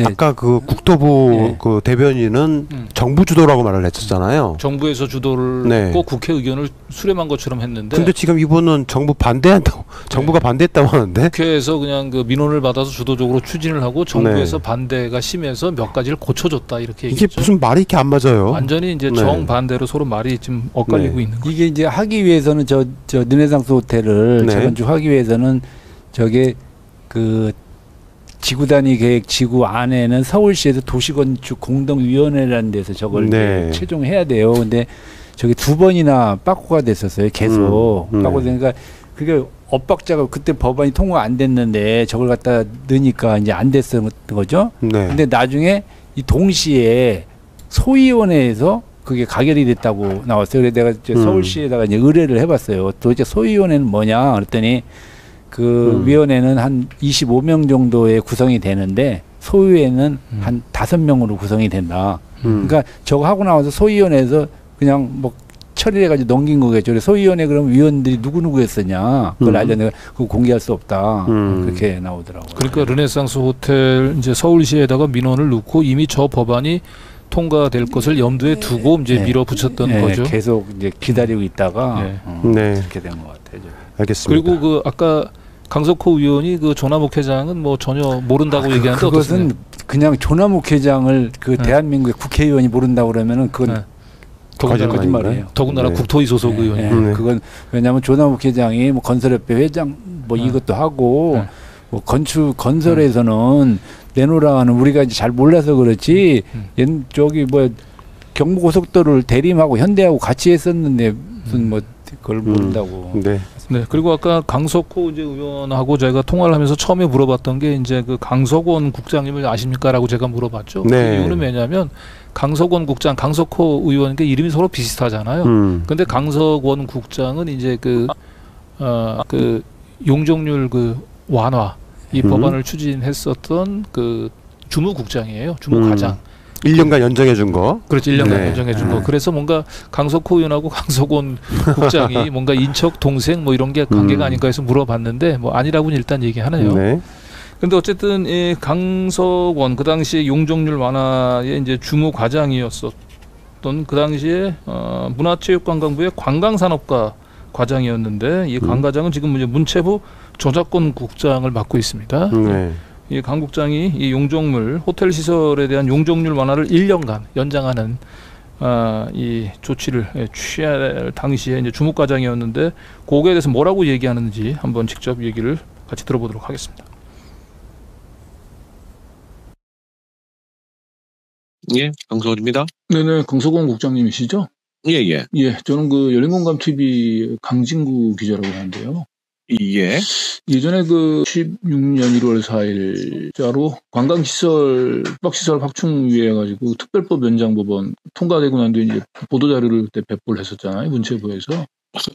아까 그 국토부 그 대변인은 정부 주도라고 말을 했었잖아요. 정부에서 주도를 네. 했고 국회 의견을 수렴한 것처럼 했는데. 근데 지금 이분은 정부가 반대했다고 하는데. 국회에서 그냥 그 민원을 받아서 주도적으로 추진을 하고 정부에서 반대가 심해서 몇 가지를 고쳐줬다 이렇게 얘기했죠. 이게 무슨 말이 이렇게 안 맞아요. 완전히 이제 정반대로 서로 말이 좀 엇갈리고 있는 거죠. 이게 이제 하기 위해서는 저 르네상스 호텔을 재건축하기 위해서는 저게 그 지구 단위 계획 지구 안에는 서울시에서 도시건축 공동위원회라는 데서 저걸 최종해야 돼요. 근데 저게 2번이나 빠꾸가 됐었어요. 계속 빠꾸 되니까 그게 엇박자가 그때 법안이 통과 안 됐는데 저걸 갖다 넣으니까 이제 안 됐던 거죠. 근데 나중에 이 동시에 소위원회에서 그게 가결이 됐다고 나왔어요. 그래서 내가 이제 서울시에다가 이제 의뢰를 해봤어요. 도대체 소위원회는 뭐냐 그랬더니 그 위원회는 한 25명 정도의 구성이 되는데 소위원회는 한 5명으로 구성이 된다. 그러니까 저거 하고 나와서 소위원회에서 그냥 뭐 처리해 가지고 넘긴 거겠죠. 그래서 소위원회 그럼 위원들이 누구였었냐 그걸 알려내가 그거 공개할 수 없다. 그렇게 나오더라고요. 그러니까 르네상스 호텔 이제 서울시에다가 민원을 넣고 이미 저 법안이 통과될 것을 염두에 두고 이제 밀어붙였던 거죠. 계속 이제 기다리고 있다가 그렇게 된 것 같아요. 알겠습니다. 그리고 그 아까 강석호 의원이 그 조남욱 회장은 뭐 전혀 모른다고 얘기하는데 그것은 그냥 조남욱 회장을 그 대한민국의 국회의원이 모른다고 그러면은 그건 거짓말이에요. 더군다나 국토위 소속 의원이. 그건 왜냐하면 조남욱 회장이 뭐 건설협회 회장 뭐 이것도 하고 뭐 건설에서는 내놓으라는 우리가 이제 잘 몰라서 그렇지. 저기 뭐 경부고속도로를 대림하고 현대하고 같이 했었는데 무슨 뭐 그걸 모른다고. 네. 그리고 아까 강석호 이제 의원하고 제가 통화를 하면서 처음에 물어봤던 게 이제 그 강석원 국장님을 아십니까라고 제가 물어봤죠. 그 이유는 왜냐하면 강석원 국장, 강석호 의원께 이름이 서로 비슷하잖아요. 근데 강석원 국장은 이제 그 용적률 그 완화 이 법안을 추진했었던 그 주무국장이에요. 주무과장. 1년간 연장해 준 거. 그렇지. 1년간 연장해 준 거. 그래서 뭔가 강석호 의원하고 강석원 국장이 뭔가 인척 동생 뭐 이런 게 관계가 아닌가 해서 물어봤는데 뭐 아니라고는 일단 얘기하네요. 근데 어쨌든 이 강석원 그 당시에 용적률 완화의 이제 주무과장이었었던 그 당시에 문화체육관광부의 관광산업과 과장이었는데 이 강 과장은 지금 이제 문체부 저작권 국장을 맡고 있습니다. 이 강 국장이 이 용적률 호텔 시설에 대한 용적률 완화를 1년간 연장하는 이 조치를 취할 당시에 이제 주무과장이었는데 거기에 대해서 뭐라고 얘기하는지 한번 직접 얘기를 같이 들어보도록 하겠습니다. 예, 강석원입니다. 네네, 강석원 국장님이시죠? 예. 저는 그 열린공감 TV 강진구 기자라고 하는데요. 예. 예전에 그 16년 1월 4일자로 관광시설, 숙박시설 확충위에 해가지고 특별법 연장법원 통과되고 난 뒤에 이제 보도자료를 그때 배포를 했었잖아요. 문체부에서.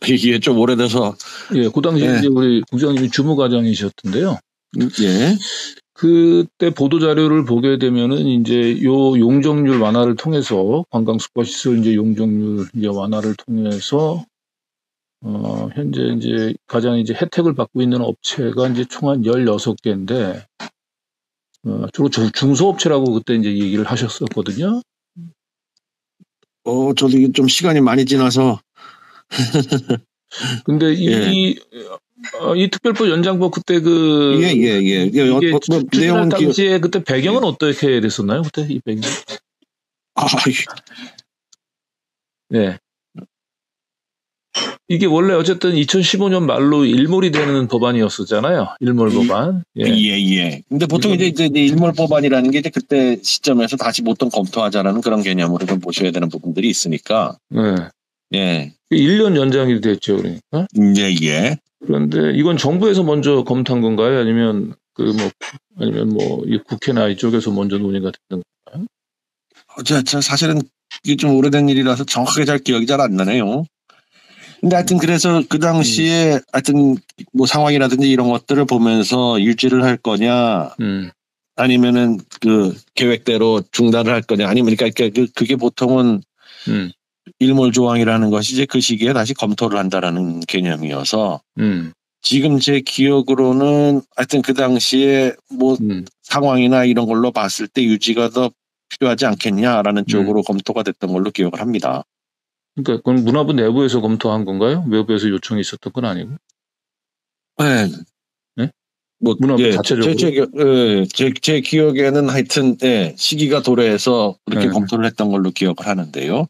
이게 좀 오래돼서. 예, 그 당시 이제 우리 국장님이 주무과장이셨던데요. 예. 그때 보도자료를 보게 되면은 이제 요 용적률 완화를 통해서 관광 숙박시설 이제 용적률 이제 완화를 통해서 현재 이제 가장 이제 혜택을 받고 있는 업체가 이제 총 한 16개인데, 주로 중소업체라고 그때 이제 얘기를 하셨었거든요. 저도 이게 좀 시간이 많이 지나서. 근데 이 특별법 연장법 그때 이게 추진할 당시에 그때 배경은 어떻게 됐었나요? 그때 이 배경? 네. 이게 원래 어쨌든 2015년 말로 일몰이 되는 법안이었었잖아요. 일몰 법안. 예. 근데 보통 이제 일몰 법안이라는 게 이제 그때 시점에서 다시 보통 검토하자라는 그런 개념으로 좀 보셔야 되는 부분들이 있으니까. 예. 1년 연장이 됐죠, 그러니까. 예. 그런데 이건 정부에서 먼저 검토한 건가요? 아니면 아니면 이 국회나 이쪽에서 먼저 논의가 됐던 건가요? 저 사실은 이게 좀 오래된 일이라서 정확하게 잘 기억이 잘 안 나네요. 근데 하여튼 그래서 그 당시에 하여튼 뭐 상황이라든지 이런 것들을 보면서 유지를 할 거냐 아니면은 그 계획대로 중단을 할 거냐 아니면 그러니까 그게 보통은 일몰 조항이라는 것이 이제 그 시기에 다시 검토를 한다라는 개념이어서 지금 제 기억으로는 하여튼 그 당시에 뭐 상황이나 이런 걸로 봤을 때 유지가 더 필요하지 않겠냐라는 쪽으로 검토가 됐던 걸로 기억을 합니다. 그러니까 그건 문화부 내부에서 검토한 건가요? 외부에서 요청이 있었던 건 아니고? 네. 네? 뭐 문화부 자체적으로? 제 기억에는 하여튼 시기가 도래해서 그렇게 검토를 했던 걸로 기억을 하는데요.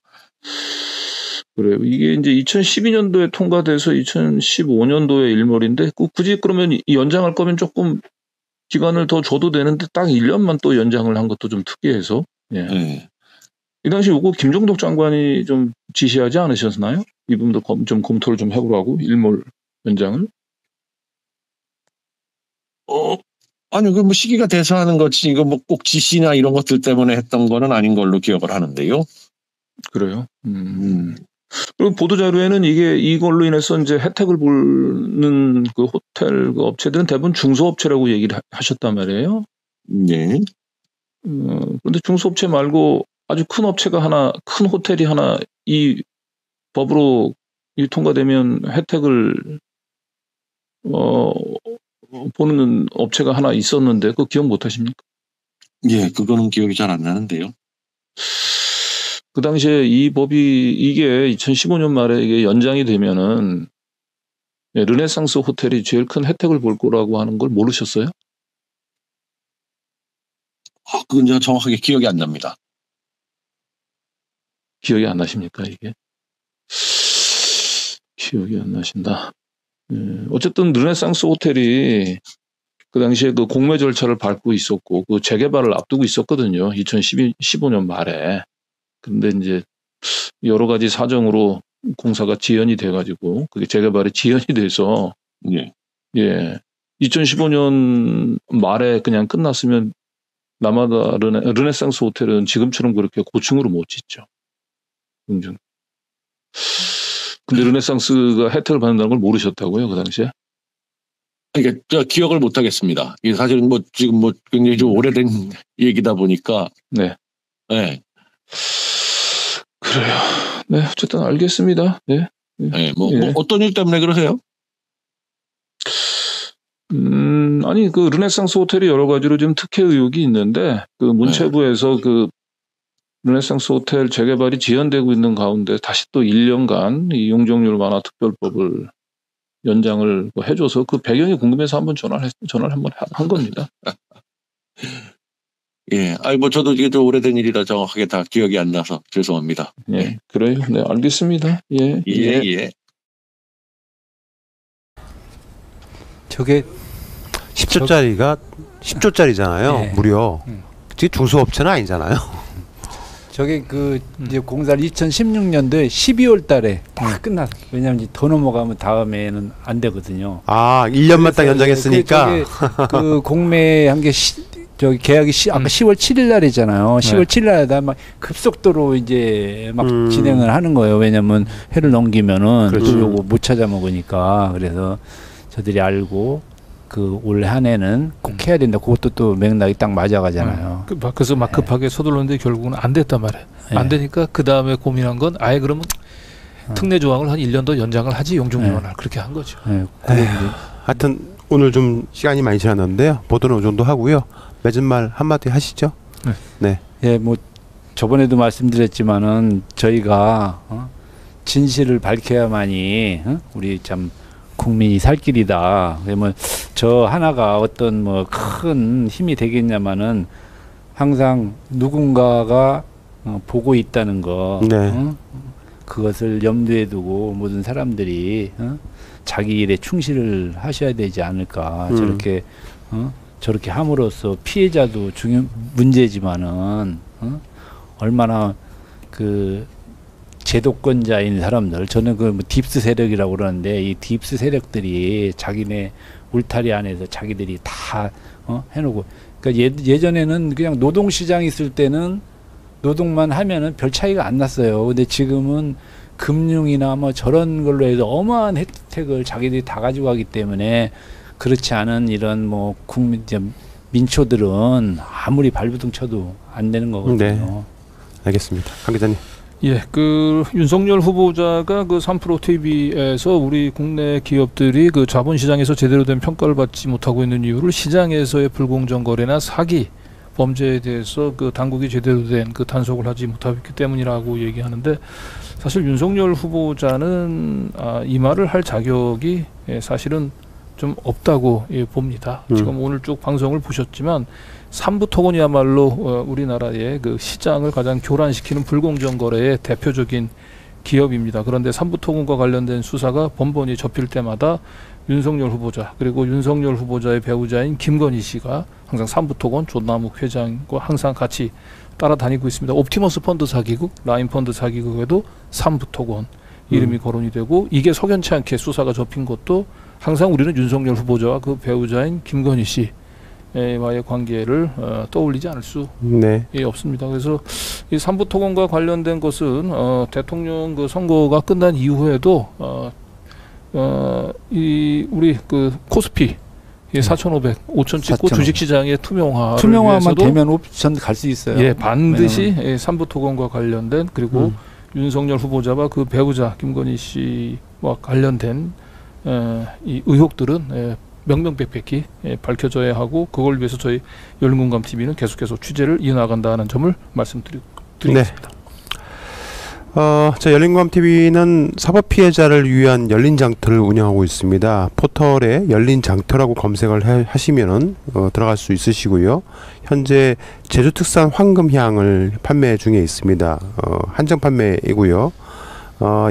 그래요. 이게 이제 2012년도에 통과돼서 2015년도에 일몰인데 굳이 그러면 연장할 거면 조금 기간을 더 줘도 되는데 딱 1년만 또 연장을 한 것도 좀 특이해서. 이 당시 요거 김종덕 장관이 좀 지시하지 않으셨나요? 이 부분도 좀 검토를 좀 해보라고 일몰 연장을? 아니 그 뭐 시기가 돼서 하는 거지 이거 뭐 꼭 지시나 이런 것들 때문에 했던 거는 아닌 걸로 기억을 하는데요. 그래요. 그리고 보도자료에는 이걸로 인해서 이제 혜택을 보는 그 호텔 그 업체들은 대부분 중소업체라고 얘기를 하셨단 말이에요. 네. 그런데 중소업체 말고 아주 큰 업체가 하나, 큰 호텔이 하나 이 법으로 통과되면 혜택을 보는 업체가 하나 있었는데 그거 기억 못 하십니까? 예, 그거는 기억이 잘 안 나는데요. 그 당시에 이 법이 이게 2015년 말에 이게 연장이 되면은 르네상스 호텔이 제일 큰 혜택을 볼 거라고 하는 걸 모르셨어요? 그건 제가 정확하게 기억이 안 납니다. 기억이 안 나십니까, 이게? 기억이 안 나신다. 어쨌든 르네상스 호텔이 그 당시에 그 공매 절차를 밟고 있었고 그 재개발을 앞두고 있었거든요. 2015년 말에. 근데 이제 여러 가지 사정으로 공사가 지연이 돼가지고 그게 재개발이 지연이 돼서 2015년 말에 그냥 끝났으면 라마다 르네상스 호텔은 지금처럼 그렇게 고층으로 못 짓죠. 근데 르네상스가 혜택을 받는다는 걸 모르셨다고요, 그 당시에? 그러니까 저 기억을 못 하겠습니다. 이게 사실은 뭐 지금 뭐 굉장히 좀 오래된 얘기다 보니까. 네. 그래요. 네, 어쨌든 알겠습니다. 뭐 어떤 일 때문에 그러세요? 아니 그 르네상스 호텔이 여러 가지로 좀 특혜 의혹이 있는데 그 문체부에서 그 르네상스 호텔 재개발이 지연되고 있는 가운데 다시 또 1년간 이 용적률 완화 특별법을 연장을 해줘서 그 배경이 궁금해서 한번 전화를 한번 한 겁니다. 뭐 저도 이게 좀 오래된 일이라 정확하게 다 기억이 안 나서 죄송합니다. 그래요. 네, 알겠습니다. 예. 저게 10조짜리가 10조짜리잖아요. 무려. 그게 중소업체는 아니잖아요. 저게 그 이제 공사를 2016년도에 12월 달에 다 끝났어. 왜냐하면 이제 더 넘어가면 다음에는 안 되거든요. 1년만 딱 연장했으니까. 그 공매한 게 저기 계약이 아까 10월 7일 날이잖아요. 10월 7일 날에다 막 급속도로 이제 막 진행을 하는 거예요. 왜냐면 해를 넘기면은 또 요거 못 찾아 먹으니까. 그래서 저들이 알고 그 올 한 해는 꼭 해야 된다. 그것도 또 맥락이 딱 맞아가잖아요. 그래서 막 급하게 서둘렀는데 결국은 안 됐단 말이에요. 안 되니까 그 다음에 고민한 건 아예 그러면 특례 조항을 한 1년 더 연장을 하지 용적률 완화를 그렇게 한 거죠. 하여튼 오늘 좀 시간이 많이 지났는데요. 보도는 이 정도 하고요. 맺은 말 한마디 하시죠. 네. 뭐 저번에도 말씀드렸지만은 저희가 진실을 밝혀야만이 우리 참 국민이 살 길이다. 그러면 저 하나가 어떤 뭐 큰 힘이 되겠냐마는 항상 누군가가 보고 있다는 거. 그것을 염두에 두고 모든 사람들이 자기 일에 충실을 하셔야 되지 않을까. 저렇게 함으로써 피해자도 문제지만은 얼마나 그 제도권자인 사람들, 저는 그 뭐 딥스 세력이라고 그러는데, 이 딥스 세력들이 자기네 울타리 안에서 자기들이 다 해놓고, 그러니까 예전에는 그냥 노동시장 있을 때는 노동만 하면은 별 차이가 안 났어요. 근데 지금은 금융이나 뭐 저런 걸로 해서 어마어마한 혜택을 자기들이 다 가지고 가기 때문에, 그렇지 않은 이런 뭐 민초들은 아무리 발부둥 쳐도 안 되는 거거든요. 네. 알겠습니다. 강 기자님. 예, 그 윤석열 후보자가 그 3프로 TV에서 우리 국내 기업들이 그 자본시장에서 제대로 된 평가를 받지 못하고 있는 이유를 시장에서의 불공정 거래나 사기 범죄에 대해서 그 당국이 제대로 된 그 단속을 하지 못했기 때문이라고 얘기하는데, 사실 윤석열 후보자는 이 말을 할 자격이 사실은 좀 없다고 봅니다. 지금 오늘 쭉 방송을 보셨지만 삼부토건이야말로 우리나라의 그 시장을 가장 교란시키는 불공정 거래의 대표적인 기업입니다. 그런데 삼부토건과 관련된 수사가 번번이 접힐 때마다 윤석열 후보자, 그리고 윤석열 후보자의 배우자인 김건희 씨가 항상 삼부토건 조남욱 회장과 항상 같이 따라다니고 있습니다. 옵티머스 펀드 사기국, 라인 펀드 사기국에도 삼부토건 이름이 거론이 되고, 이게 석연치 않게 수사가 접힌 것도 항상 우리는 윤석열 후보자와 그 배우자인 김건희 씨와의 관계를 떠올리지 않을 수 없습니다. 그래서 이 삼부토건과 관련된 것은 대통령 그 선거가 끝난 이후에도 이 우리 그 코스피 4,500, 5,000 찍고 주식시장의 투명화만 되면 옵션 갈 수 있어요. 예, 반드시 삼부토건과 관련된, 그리고 윤석열 후보자와 그 배우자 김건희 씨와 관련된 이 의혹들은 명명백백히 밝혀져야 하고, 그걸 위해서 저희 열린공감TV는 계속해서 취재를 이어나간다는 점을 말씀드리겠습니다. 자, 열린공감TV는 사법 피해자를 위한 열린 장터를 운영하고 있습니다. 포털에 열린 장터라고 검색을 하시면은 들어갈 수 있으시고요. 현재 제주 특산 황금향을 판매 중에 있습니다. 한정 판매이고요.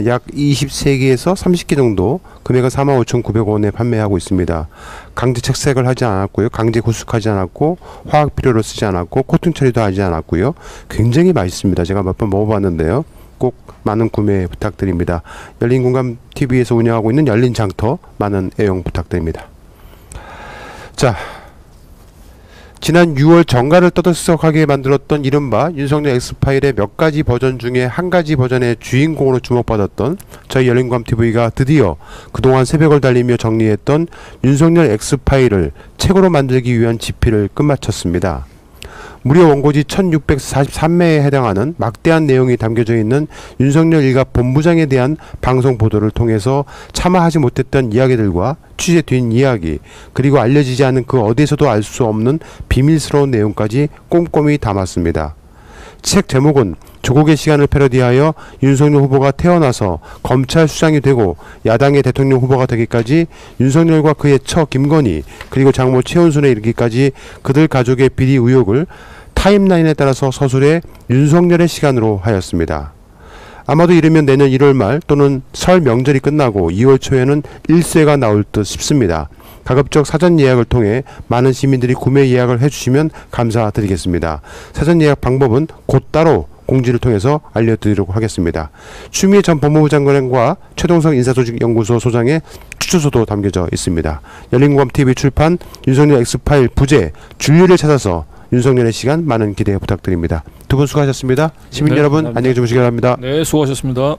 약 23개에서 30개 정도, 금액은 45,900원에 판매하고 있습니다. 강제 착색을 하지 않았고요. 강제 구숙하지 않았고, 화학 비료로 쓰지 않았고, 코팅 처리도 하지 않았고요. 굉장히 맛있습니다. 제가 몇 번 먹어봤는데요. 꼭 많은 구매 부탁드립니다. 열린공감TV에서 운영하고 있는 열린장터, 많은 애용 부탁드립니다. 자, 지난 6월 정가를 떠들썩하게 만들었던 이른바 윤석열 X파일의 몇 가지 버전 중에 한 가지 버전의 주인공으로 주목받았던 저희 열린공감TV가 드디어 그동안 새벽을 달리며 정리했던 윤석열 X파일을 책으로 만들기 위한 집필을 끝마쳤습니다. 무려 원고지 1643매에 해당하는 막대한 내용이 담겨져 있는 윤석열 일가 본부장에 대한 방송 보도를 통해서 차마 하지 못했던 이야기들과 취재 뒷이야기, 그리고 알려지지 않은 그 어디에서도 알 수 없는 비밀스러운 내용까지 꼼꼼히 담았습니다. 책 제목은 조국의 시간을 패러디하여 윤석열 후보가 태어나서 검찰 수장이 되고 야당의 대통령 후보가 되기까지, 윤석열과 그의 처 김건희 그리고 장모 최은순에 이르기까지 그들 가족의 비리 의혹을 타임라인에 따라서 서술해 윤석열의 시간으로 하였습니다. 아마도 이르면 내년 1월 말 또는 설 명절이 끝나고 2월 초에는 1쇄가 나올 듯 싶습니다. 가급적 사전 예약을 통해 많은 시민들이 구매 예약을 해주시면 감사드리겠습니다. 사전 예약 방법은 곧 따로 공지를 통해서 알려드리도록 하겠습니다. 추미애 전 법무부 장관과 최동석 인사조직연구소 소장의 추천서도 담겨져 있습니다. 열린공감TV 출판 윤석열 X파일 부제 줄리를 찾아서 윤석열의 시간 많은 기대 부탁드립니다. 두 분 수고하셨습니다. 시민 여러분 안녕히 주무시기 바랍니다. 네, 수고하셨습니다.